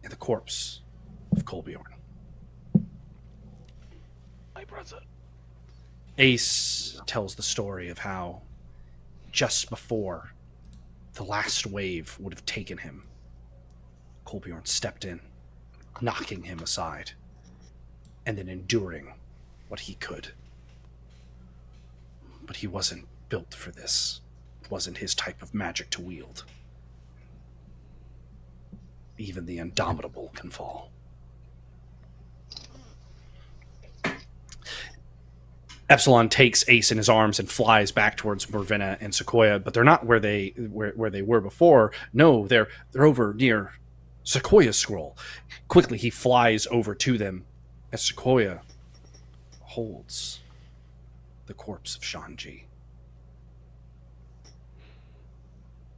and the corpse of Kolbjorn. My brother. Ace tells the story of how just before the last wave would have taken him, Kolbjorn stepped in, knocking him aside, and then enduring what he could. But he wasn't built for this. It wasn't his type of magic to wield. Even the indomitable can fall. Epsilon takes Ace in his arms and flies back towards Ravenna and Sequoia, but they're not where they were before. No, they're over near Sequoia's scroll. Quickly, he flies over to them as Sequoia holds the corpse of Shanji.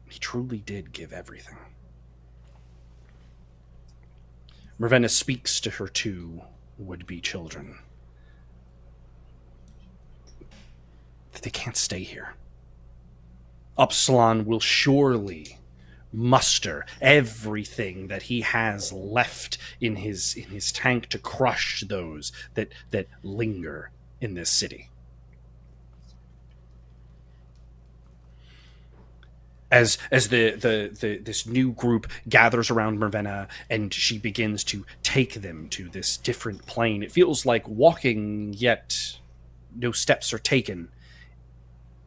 He truly did give everything. Ravenna speaks to her two would-be children. They can't stay here. Epsilon will surely muster everything that he has left in his tank to crush those that linger in this city. As this new group gathers around Ravenna and she begins to take them to this different plane, it feels like walking, yet no steps are taken.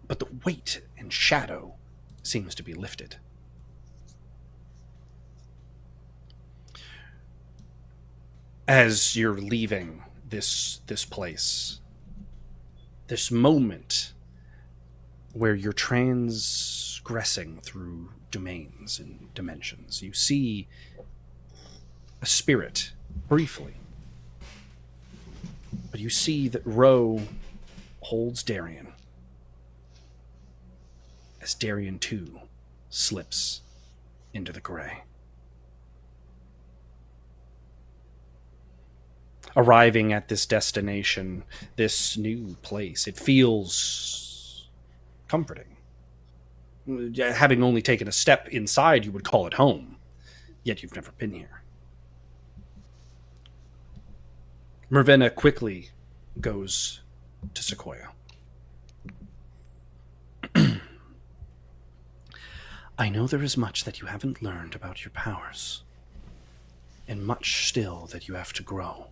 But the weight and shadow seems to be lifted. As you're leaving this place, this moment where you're transgressing through domains and dimensions, you see a spirit briefly. But you see that Ro holds Darian, as Darian too slips into the gray. Arriving at this destination, this new place, it feels comforting. Having only taken a step inside, you would call it home, yet you've never been here. Ravenna quickly goes to Sequoia. I know there is much that you haven't learned about your powers, and much still that you have to grow.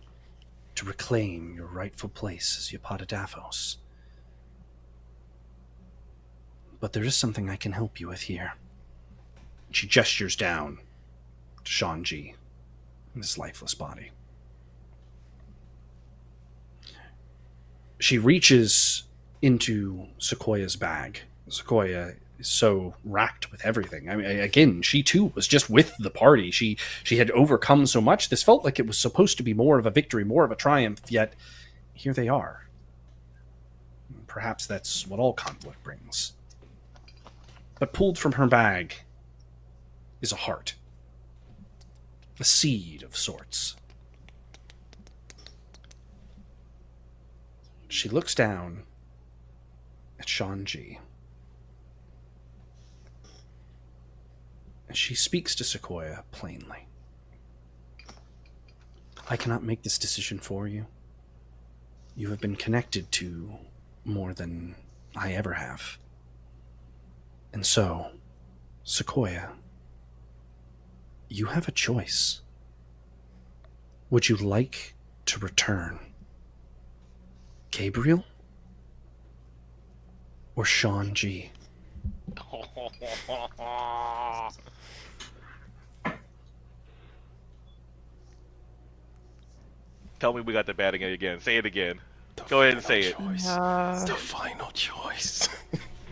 to reclaim your rightful place as Yapatadaphos. But there is something I can help you with here. She gestures down to Shanji and his lifeless body. She reaches into Sequoia's bag. Sequoia is so racked with everything. I mean, again, she too was just with the party. She had overcome so much. This felt like it was supposed to be more of a victory, more of a triumph, yet here they are. Perhaps that's what all conflict brings. But pulled from her bag is a heart. A seed of sorts. She looks down at Shanji. And she speaks to Sequoia plainly. I cannot make this decision for you. You have been connected to more than I ever have. And so, Sequoia, you have a choice. Would you like to return Gabriel or Shanji? Tell me we got the batting again. Say it again. Go ahead and say it. The final choice.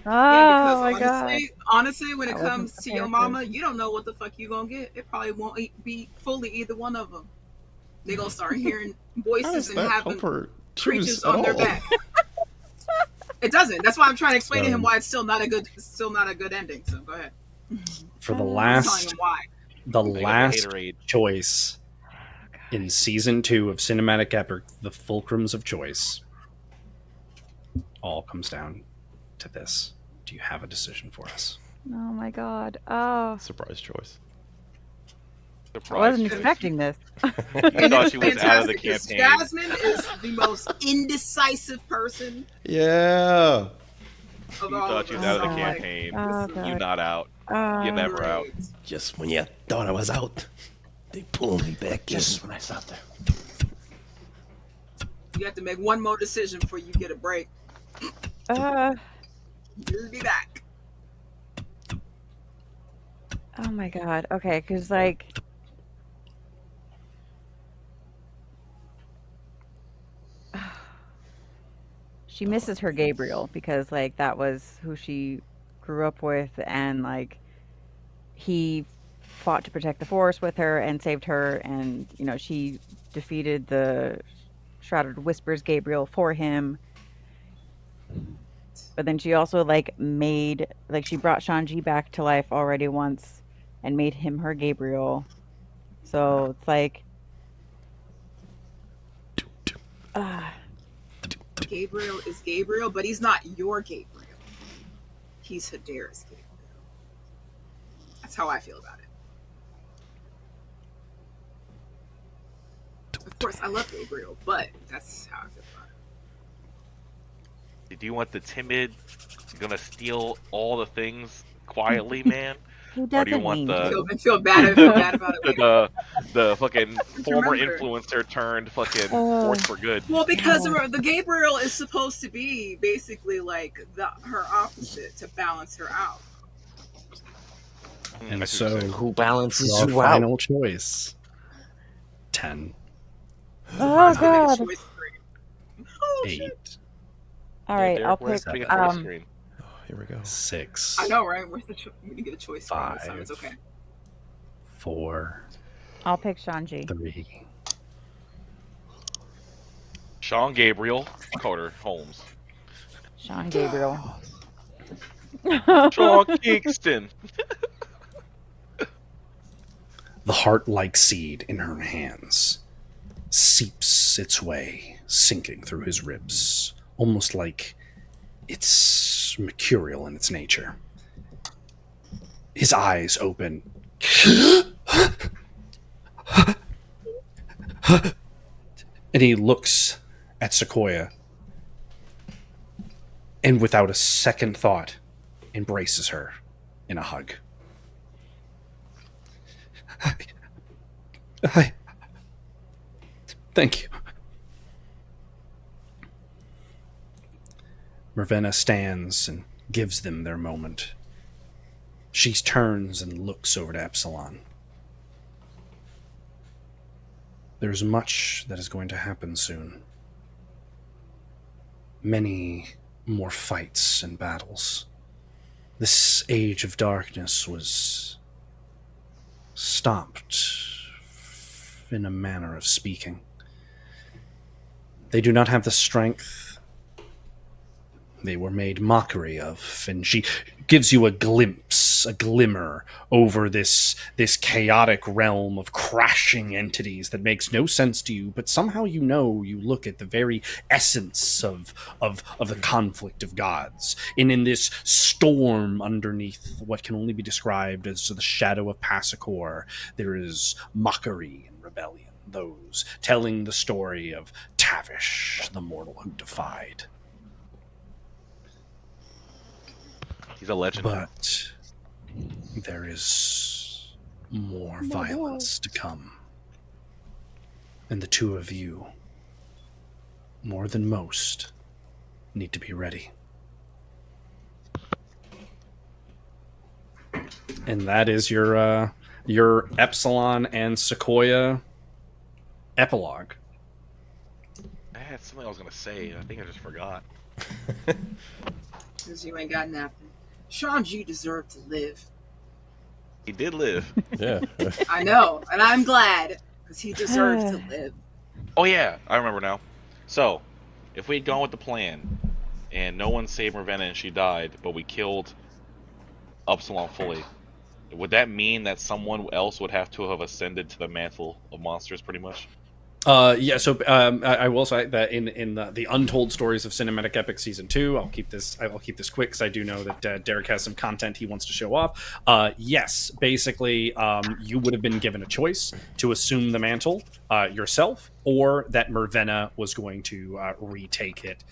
Oh my god. Honestly, when it I wasn't comes to your prepared mama, you don't know what the fuck you gonna get. It probably won't be fully either one of them. They gonna start hearing voices and having creatures on their back. It doesn't. That's why I'm trying to explain to him why it's still not a good ending. So go ahead. For the I'm telling last, him why. the They got the last haterade. choice in season 2 of Cinematic Epic, the Fulcrums of Choice, all comes down to this. Do you have a decision for us? Oh my god. Oh. Surprise choice. I wasn't expecting this. You thought she was out of the Fantastic. campaign. Jasmine is the most indecisive person Yeah. of You all thought of she us. was out of the Oh, campaign. Oh You god. not out. You're never out. Just when you thought I was out, they pull me back in. Just when I thought that. You have to make one more decision before you get a break. You'll be back. Oh my god. Okay, because like she misses her Gabriel because like that was who she grew up with, and like he fought to protect the forest with her and saved her, and you know she defeated the Shrouded Whispers Gabriel for him. But then she also like she brought Shanji back to life already once and made him her Gabriel. So it's like Gabriel is Gabriel, but he's not your Gabriel. He's Hedera's Gabriel. That's how I feel about it. Of course, I love Gabriel, but that's how I feel about it. Do you want the timid, gonna steal all the things quietly, man? who Or do you doesn't want mean the to? I feel bad about it. the fucking former remember. influencer turned fucking force for good? Well, because the Gabriel is supposed to be basically like her opposite to balance her out. And I see what so, you're saying. Who balances our you out? final choice. 10, Oh It's gonna make a god. choice for you. Oh, shit. 8, All right, Derek, I'll where's pick the big on the screen? Here we go. 6, I know, right? Where's the we can get a choice for you, so it's 5. okay. 4, I'll pick Shanji. 3, Sean Gabriel, Carter Holmes, Sean Gabriel. Sean Kingston. The heart-like seed in her hands seeps its way, sinking through his ribs, almost like it's mercurial in its nature. His eyes open. And he looks at Sequoia and without a second thought embraces her in a hug. I thank you. Ravenna stands and gives them their moment. She turns and looks over to Epsilon. There's much that is going to happen soon. Many more fights and battles. This age of darkness was stopped, in a manner of speaking. They do not have the strength. They were made mockery of, and she gives you a glimpse, a glimmer over this chaotic realm of crashing entities that makes no sense to you, but somehow you look at the very essence of the conflict of gods. And in this storm underneath what can only be described as the shadow of Passacor, there is mockery and rebellion. Those telling the story of Tavish, the mortal who defied. He's a legend. But there is more violence to come. And the two of you, more than most, need to be ready. And that is your Epsilon and Sequoia epilogue. I had something I was gonna say. I think I just forgot. Because you ain't got nothing. Sean G deserved to live. He did live. Yeah. I know, and I'm glad, because he deserves to live. Oh yeah, I remember now. So, if we'd gone with the plan, and no one saved Ravenna and she died, but we killed Upsilon fully, would that mean that someone else would have to have ascended to the mantle of monsters, pretty much? Yeah, so I will say that in the Untold Stories of Cinematic Epic Season 2, I'll keep this quick because I do know that Derrick has some content he wants to show off. Yes, basically, you would have been given a choice to assume the mantle yourself, or that Mervenna was going to retake it.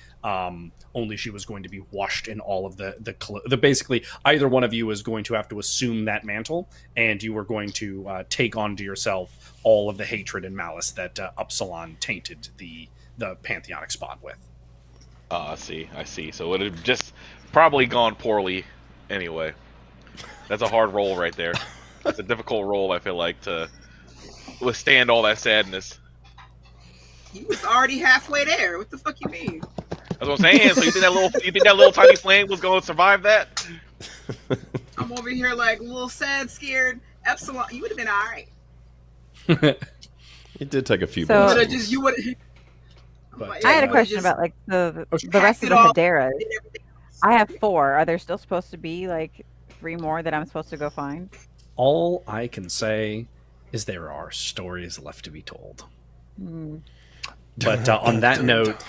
Only she was going to be washed in all of the basically either one of you is going to have to assume that mantle, and you are going to take onto yourself all of the hatred and malice that Upsilon tainted the pantheonic spot with. I see. So it would have just probably gone poorly anyway. That's a hard roll right there. That's a difficult roll, I feel like, to withstand all that sadness. He was already halfway there. What the fuck you mean? That's what I'm saying. So you think that little tiny flame was going to survive that? I'm over here like a little sad, scared. Epsilon, you would have been all right. It did take a few So- minutes. You would. But, I had a question about like the rest of the Hedera. I have 4. Are there still supposed to be like 3 more that I'm supposed to go find? all I can say is there are stories left to be told. But on that note,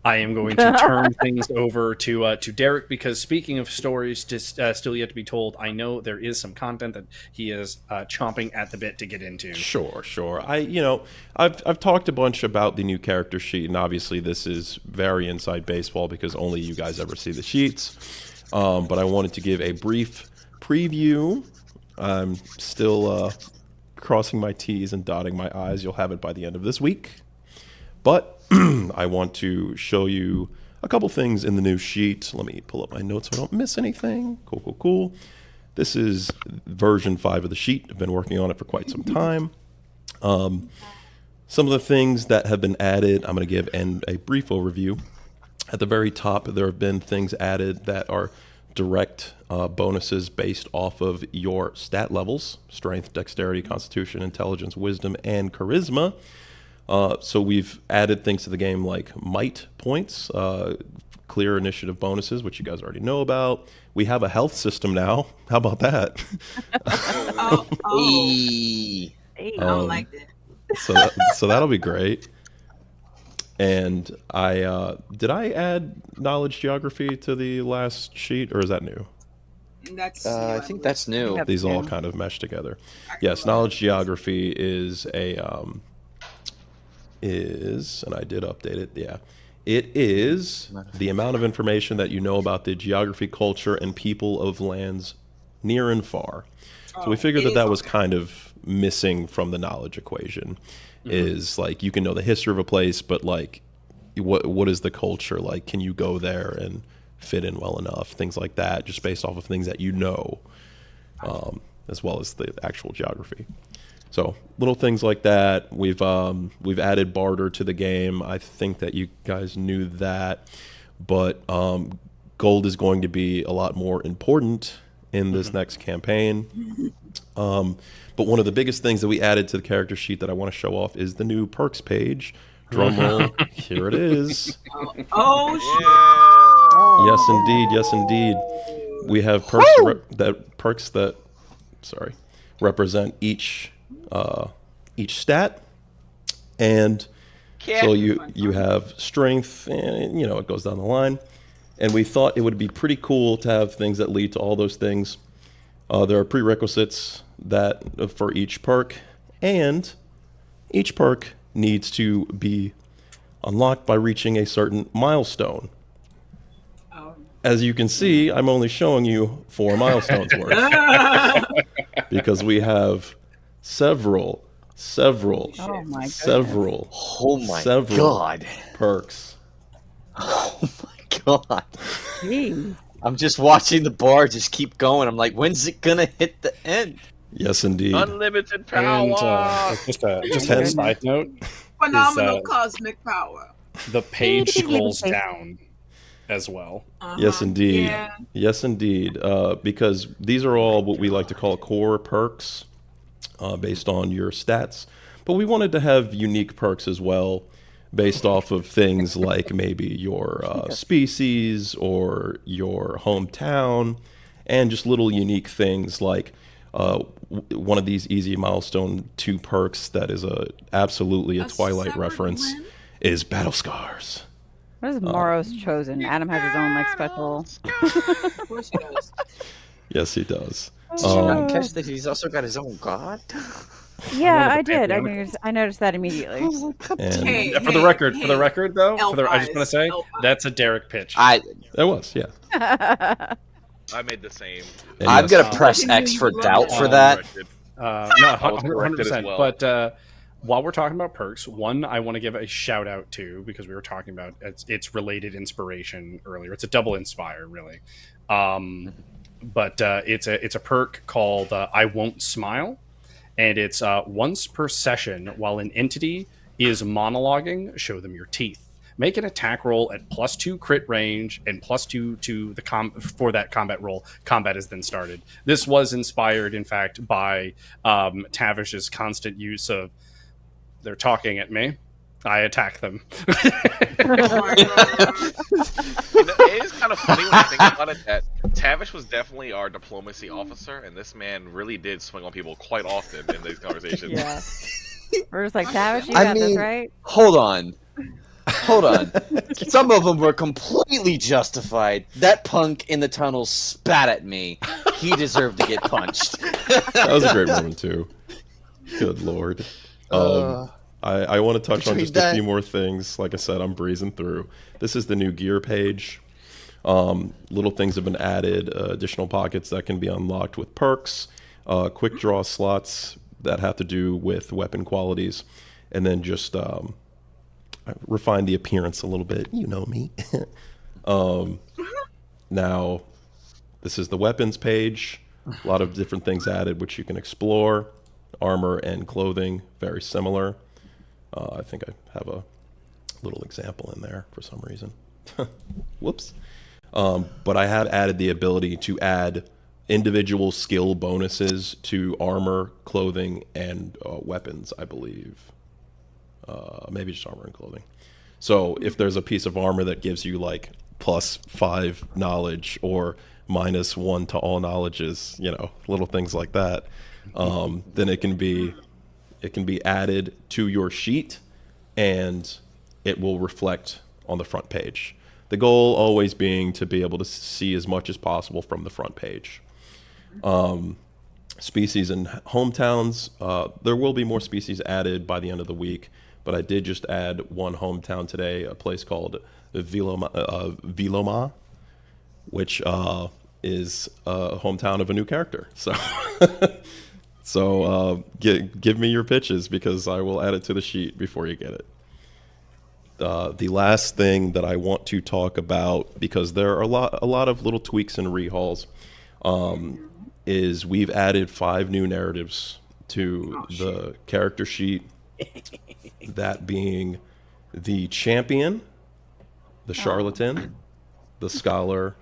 I am going to turn things over to Derrick, because speaking of stories still yet to be told, I know there is some content that he is chomping at the bit to get into. Sure. I've talked a bunch about the new character sheet, and obviously this is very inside baseball because only you guys ever see the sheets. But I wanted to give a brief preview. I'm still crossing my T's and dotting my I's. You'll have it by the end of this week. But I want to show you a couple things in the new sheet. Let me pull up my notes so I don't miss anything. Cool. This is version 5 of the sheet. I've been working on it for quite some time. Some of the things that have been added, I'm going to give a brief overview. At the very top, there have been things added that are direct bonuses based off of your stat levels: strength, dexterity, constitution, intelligence, wisdom, and charisma. So we've added things to the game like might points, clear initiative bonuses, which you guys already know about. We have a health system now. How about that? Hey. I don't like that. So that'll be great. And did I add knowledge geography to the last sheet, or is that new? That's I think that's new. These all kind of mesh together. Yes, knowledge geography is and I did update it. Yeah, it is the amount of information that you know about the geography, culture, and people of lands near and far. So we figured that was kind of missing from the knowledge equation. Is like you can know the history of a place, but like what is the culture like? Can you go there and fit in well enough, things like that, just based off of things that you know, as well as the actual geography. So little things like that. We've added barter to the game. I think that you guys knew that, but gold is going to be a lot more important in this next campaign. But one of the biggest things that we added to the character sheet that I want to show off is the new perks page. Drum roll, here it is. Oh, Yes, indeed. Yes, indeed. We have perks that represent each stat, and so you have strength, and it goes down the line. And we thought it would be pretty cool to have things that lead to all those things. There are prerequisites that for each perk, and each perk needs to be unlocked by reaching a certain milestone. As you can see, I'm only showing you 4 milestones worth because we have several Oh my God. perks. Oh my God. Jeez. I'm just watching the bar just keep going. I'm like, when's it gonna hit the end? Yes, indeed. Unlimited power. And just a side note, phenomenal cosmic power. the page scrolls down as well. Yes, indeed. Yeah. Yes, indeed. Because these are all what we like to call core perks based on your stats. But we wanted to have unique perks as well based off of things like maybe your species or your hometown, and just little unique things like one of these easy milestone 2 perks that is absolutely a Twilight reference is Battle Scars. What is Morrow's chosen? Adam has his own special. Of course he does. Yes, he does. Did you not catch that he's also got his own god? Yeah, I did. I noticed that immediately. And Hey, For the record, though, I just want to say Elf that's a Derrick pitch. it was, yeah. I made the same. And I'm yes, gonna press X for doubt for that. No, I was corrected as 100%. well. But while we're talking about perks, one I want to give a shout out to, because we were talking about its related inspiration earlier. It's a double inspire, really. But it's a perk called I Won't Smile, and it's once per session while an entity is monologuing, show them your teeth. Make an attack roll at +2 crit range and +2 to the for that combat roll. Combat is then started. This was inspired, in fact, by Tavish's constant use of "they're talking at me, I attack them." It is kind of funny when you think about it that Tavish was definitely our diplomacy officer, and this man really did swing on people quite often in these conversations. Yeah. We're just like, Tavish, you got this, right? Hold on. Some of them were completely justified. That punk in the tunnel spat at me. He deserved to get punched. that was a great moment too. Good lord. I want to touch on just a few more things. Like I said, I'm breezing through. This is the new gear page. Little things have been added, additional pockets that can be unlocked with perks, quick draw slots that have to do with weapon qualities, and then just refine the appearance a little bit. You know me. Now, this is the weapons page. A lot of different things added, which you can explore. Armor and clothing, very similar. I think I have a little example in there for some reason. Whoops. But I have added the ability to add individual skill bonuses to armor, clothing, and weapons, I believe. Maybe just armor and clothing. So if there's a piece of armor that gives you like +5 knowledge or -1 to all knowledges, little things like that, then it can be added to your sheet, and it will reflect on the front page. The goal always being to be able to see as much as possible from the front page. Species and hometowns, there will be more species added by the end of the week, but I did just add one hometown today, a place called Viloma, which is a hometown of a new character. So give me your pitches, because I will add it to the sheet before you get it. the last thing that I want to talk about, because there are a lot of little tweaks and rehauls, is we've added 5 new narratives to the character sheet. That being the champion, the charlatan, the scholar,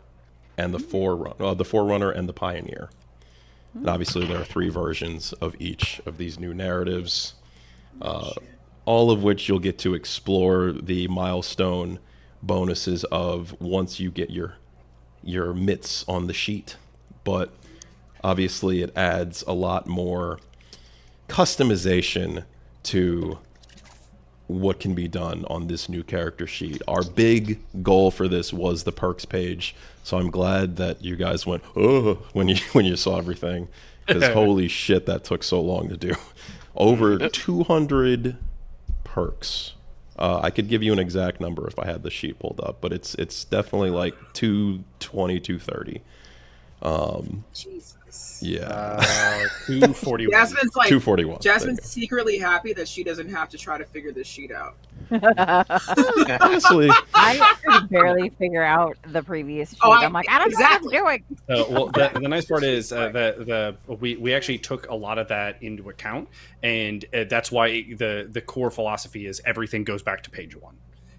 and the forerunner and the pioneer. And obviously there are 3 versions of each of these new narratives, all of which you'll get to explore the milestone bonuses of once you get your mitts on the sheet. But obviously it adds a lot more customization to what can be done on this new character sheet. Our big goal for this was the perks page, so I'm glad that you guys went oh when you saw everything, because holy shit, that took so long to do. Over 200 perks. I could give you an exact number if I had the sheet pulled up, but it's definitely like 220, 230. Jesus. Yeah. 241. Jasmine's like 241. Jasmine's secretly happy that she doesn't have to try to figure this sheet out. Honestly, I could barely figure out the previous sheet. I'm like, I don't know what I'm doing. Well, the nice part is we actually took a lot of that into account, and that's why the core philosophy is everything goes back to page 1.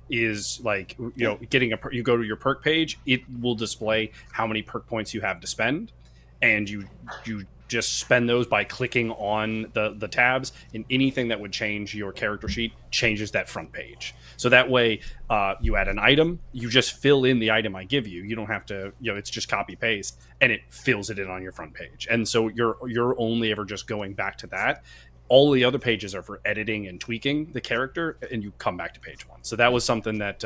Is like, you know, you go to your perk page, it will display how many perk points you have to spend, and you just spend those by clicking on the tabs, and anything that would change your character sheet changes that front page. So that way, you add an item, you just fill in the item I give you. You don't have to, you know, it's just copy paste, and it fills it in on your front page. And so you're only ever just going back to that. All the other pages are for editing and tweaking the character, and you come back to page 1. So that was something that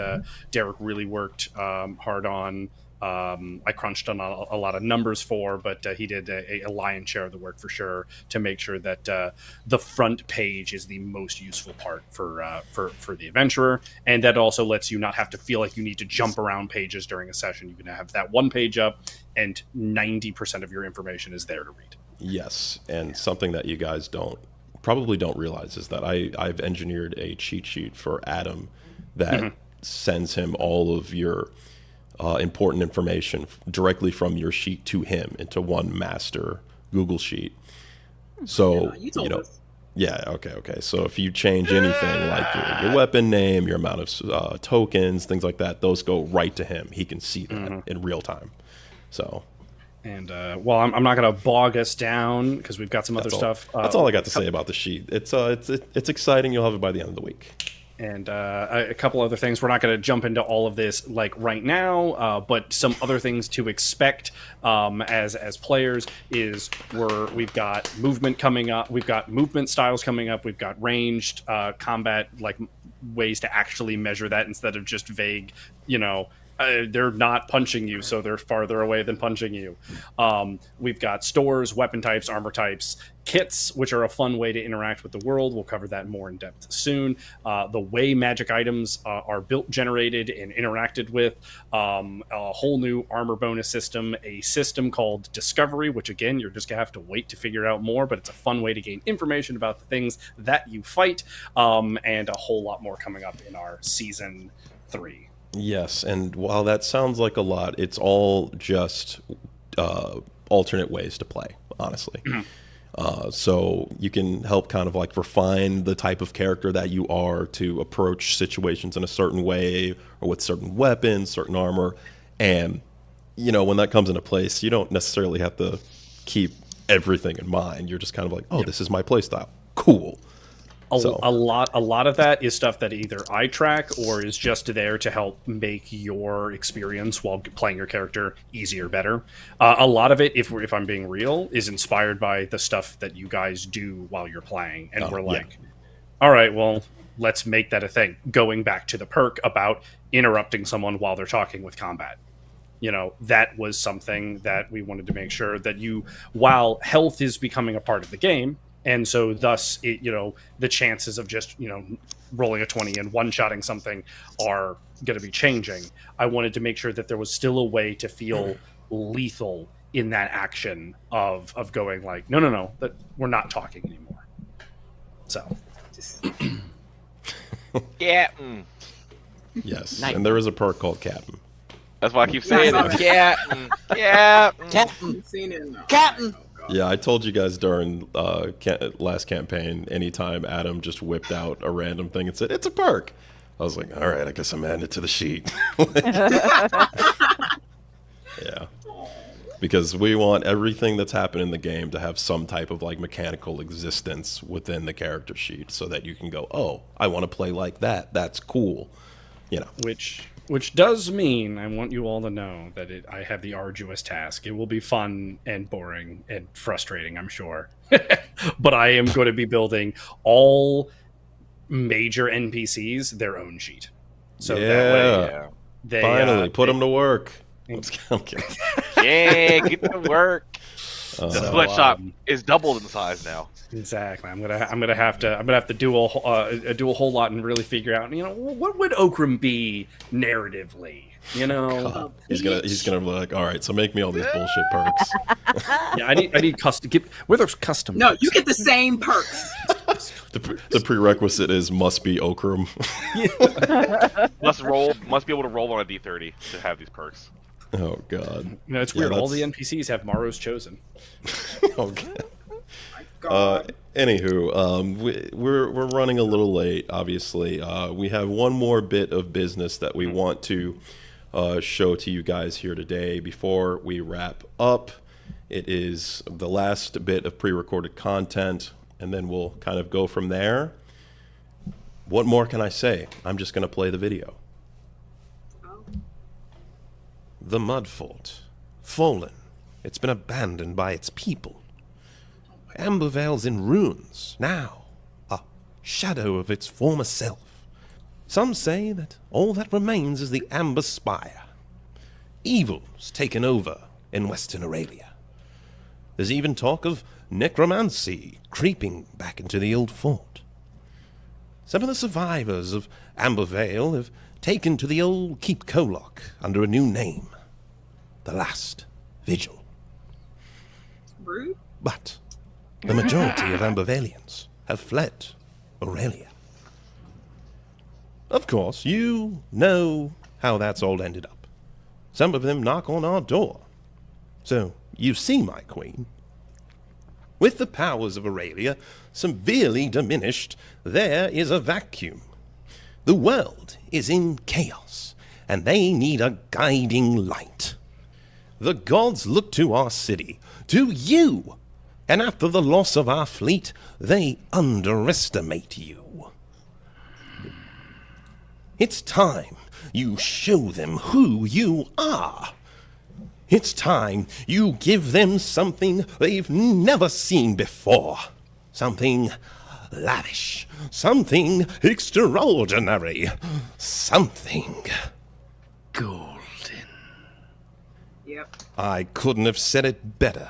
Derrick really worked hard on. I crunched on a lot of numbers for, but he did a lion's share of the work for sure to make sure that the front page is the most useful part for the adventurer, and that also lets you not have to feel like you need to jump around pages during a session. You can have that one page up, and 90% of your information is there to read. yes, and something that you guys probably don't realize is that I've engineered a cheat sheet for Adam that sends him all of your important information directly from your sheet to him into one master Google sheet. So, you know, yeah, okay. So if you change anything like your weapon name, your amount of tokens, things like that, those go right to him. He can see that in real time. So. And well, I'm not going to bog us down because we've got some other stuff. That's all I got to say about the sheet. It's exciting. You'll have it by the end of the week. And a couple other things. We're not going to jump into all of this like right now, but some other things to expect as players is we've got movement coming up. We've got movement styles coming up. We've got ranged combat, like ways to actually measure that instead of just vague, you know. They're not punching you, so they're farther away than punching you. We've got stores, weapon types, armor types, kits, which are a fun way to interact with the world. We'll cover that more in depth soon. The way magic items are built, generated, and interacted with. A whole new armor bonus system, a system called Discovery, which again, you're just going to have to wait to figure out more, but it's a fun way to gain information about the things that you fight, and a whole lot more coming up in our Season 3. Yes, and while that sounds like a lot, it's all just alternate ways to play, honestly. So you can help kind of like refine the type of character that you are to approach situations in a certain way or with certain weapons, certain armor. And, you know, when that comes into place, you don't necessarily have to keep everything in mind. You're just kind of like, oh, this is my playstyle. Cool. A lot of that is stuff that either I track or is just there to help make your experience while playing your character easier, better. A lot of it, if I'm being real, is inspired by the stuff that you guys do while you're playing, and we're like, all right, well, let's make that a thing. Going back to the perk about interrupting someone while they're talking with combat. You know, that was something that we wanted to make sure that while health is becoming a part of the game. And so thus, the chances of just, rolling a 20 and one-shotting something are going to be changing. I wanted to make sure that there was still a way to feel lethal in that action of going like, no, that we're not talking anymore. So. Yeah. Yes, Night. and there is a perk called Captain. That's why I keep saying Nice. it. Captain. Captain. Captain. You've seen it now. Captain. Oh, God. Yeah, I told you guys during last campaign, anytime Adam just whipped out a random thing and said, it's a perk, I was like, all right, I guess I'm adding it to the sheet. Yeah. Because we want everything that's happened in the game to have some type of like mechanical existence within the character sheet so that you can go, oh, I want to play like that. That's cool. You know. Which does mean I want you all to know that I have the arduous task. It will be fun and boring and frustrating, I'm sure. But I am going to be building all major NPCs their own sheet. So that way they Finally, put them to work. Mm. I'm kidding. Yeah, get to work. The So, sweatshop is doubled in size now. Exactly. I'm gonna have to do a whole lot and really figure out, what would Okram be narratively, He's gonna be like, all right, so make me all these bullshit perks. Yeah, I need custom. Where there's custom. No, perks. you get the same perks. The prerequisite is must be Okram. Must be able to roll on a D30 to have these perks. Oh god. It's weird. All the NPCs have Morrow's Chosen. Okay. God. Anywho, we're running a little late. Obviously, we have one more bit of business that we want to show to you guys here today before we wrap up. It is the last bit of pre-recorded content, and then we'll kind of go from there. What more can I say? I'm just going to play the video. The mud fort, fallen. It's been abandoned by its people. Ambervale's in ruins now, a shadow of its former self. Some say that all that remains is the Amber Spire. Evil's taken over in Western Aurelia. There's even talk of necromancy creeping back into the old fort. Some of the survivors of Ambervale have taken to the old Keep Kolok under a new name, the Last Vigil. Rude. But the majority of Ambervalians have fled Aurelia. Of course, you know how that's all ended up. Some of them knock on our door. So, you see, my queen, with the powers of Aurelia severely diminished, there is a vacuum. The world is in chaos, and they need a guiding light. The gods look to our city, to you, and after the loss of our fleet, they underestimate you. It's time you show them who you are. It's time you give them something they've never seen before. Something lavish, something extraordinary, something golden. Yep. I couldn't have said it better,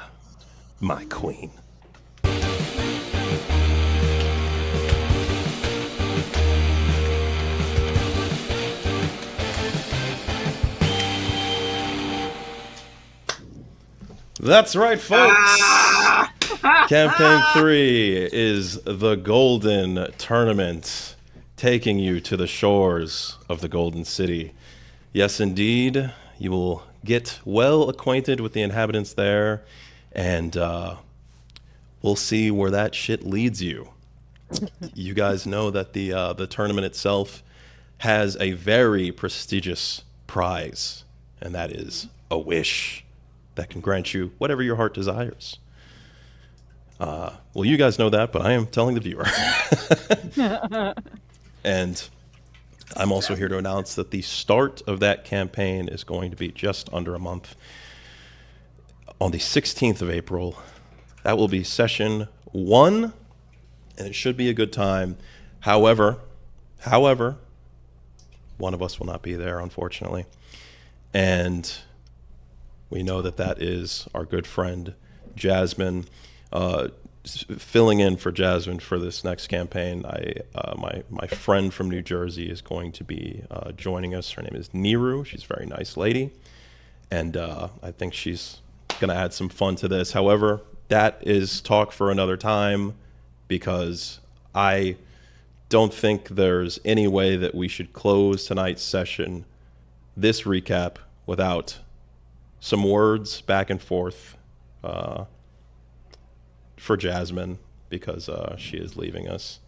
my queen. That's right, folks. Campaign 3 is the Golden Tournament, taking you to the shores of the Golden City. Yes, indeed, you will get well acquainted with the inhabitants there, and we'll see where that shit leads you. You guys know that the tournament itself has a very prestigious prize, and that is a wish that can grant you whatever your heart desires. Well, you guys know that, but I am telling the viewer. And I'm also here to announce that the start of that campaign is going to be just under a month. On the 16th of April, that will be session 1, and it should be a good time. However, one of us will not be there, unfortunately. And we know that is our good friend, Jasmine. Filling in for Jasmine for this next campaign, my friend from New Jersey is going to be joining us. Her name is Niru. She's a very nice lady, and I think she's going to add some fun to this. However, that is talk for another time, because I don't think there's any way that we should close tonight's session, this recap, without some words back and forth for Jasmine, because she is leaving us.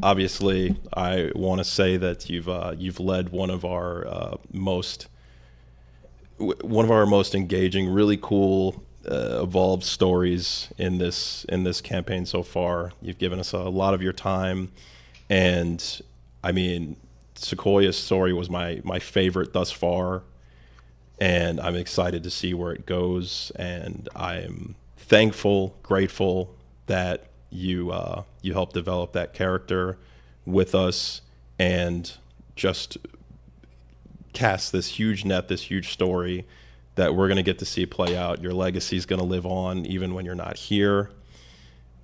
Obviously, I want to say that you've led one of our most engaging, really cool, evolved stories in this campaign so far. You've given us a lot of your time, and I mean, Sequoia's story was my favorite thus far, and I'm excited to see where it goes. And I'm thankful, grateful that you helped develop that character with us and just cast this huge net, this huge story that we're going to get to see play out. Your legacy is going to live on even when you're not here.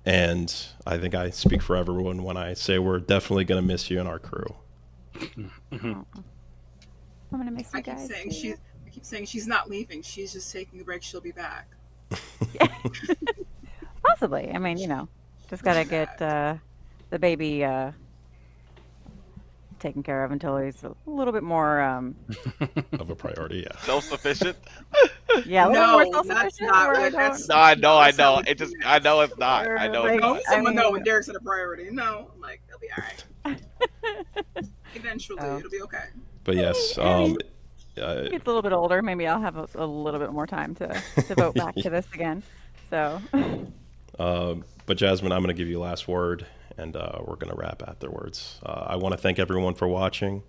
And I think I speak for everyone when I say we're definitely going to miss you and our crew. I'm gonna miss you I keep guys. saying she's not leaving. She's just taking a break. She'll be back. Possibly. I mean, just gotta get the baby taken care of until he's a little bit more Of a priority, yeah. Self-sufficient? yeah, a little No, more that's self-sufficient. not where I what- don't- that's- No, I know. Someone- I know it's not. I know Like, it's No, not. someone know mean- when Derrick's at a priority. No, I'm like, it'll be alright. Eventually, Oh. it'll be okay. But yes, When he gets a little bit older, maybe I'll have a little bit more time to devote back to this again. So, but Jasmine, I'm going to give you last word, and we're going to wrap afterwards. I want to thank everyone for watching,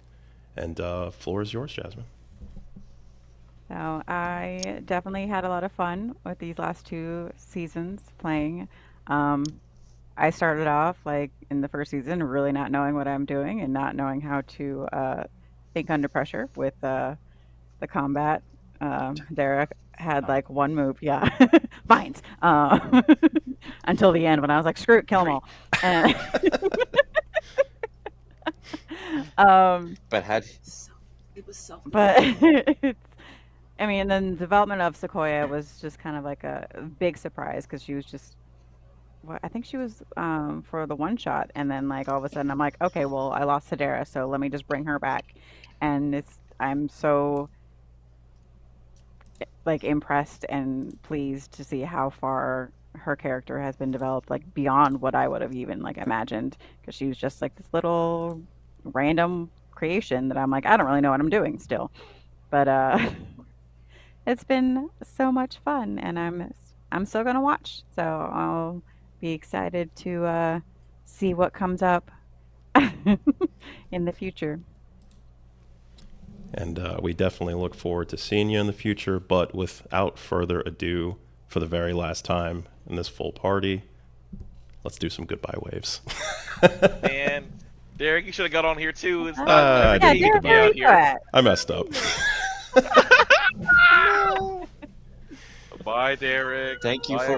and floor is yours, Jasmine. so I definitely had a lot of fun with these last 2 seasons playing. I started off like in the first season really not knowing what I'm doing and not knowing how to think under pressure with the combat. Derrick had like one move, yeah, vines, until the end when I was like, screw it, kill them all. And But had It was self. but I mean, then the development of Sequoia was just kind of like a big surprise because she was just, well, I think she was for the one shot, and then like all of a sudden I'm like, okay, well I lost Hedera, so let me just bring her back, and I'm so like impressed and pleased to see how far her character has been developed, like beyond what I would have even like imagined, because she was just like this little random creation that I'm like, I don't really know what I'm doing still, but it's been so much fun, and I'm still gonna watch, so I'll be excited to see what comes up in the future. And we definitely look forward to seeing you in the future. But without further ado, for the very last time in this full party, let's do some goodbye waves. Man, Derrick, you should have got on here too. It's I not didn't Yeah, think Derrick, where about you it. at? I messed up. Bye, Derrick. Thank you Bye, for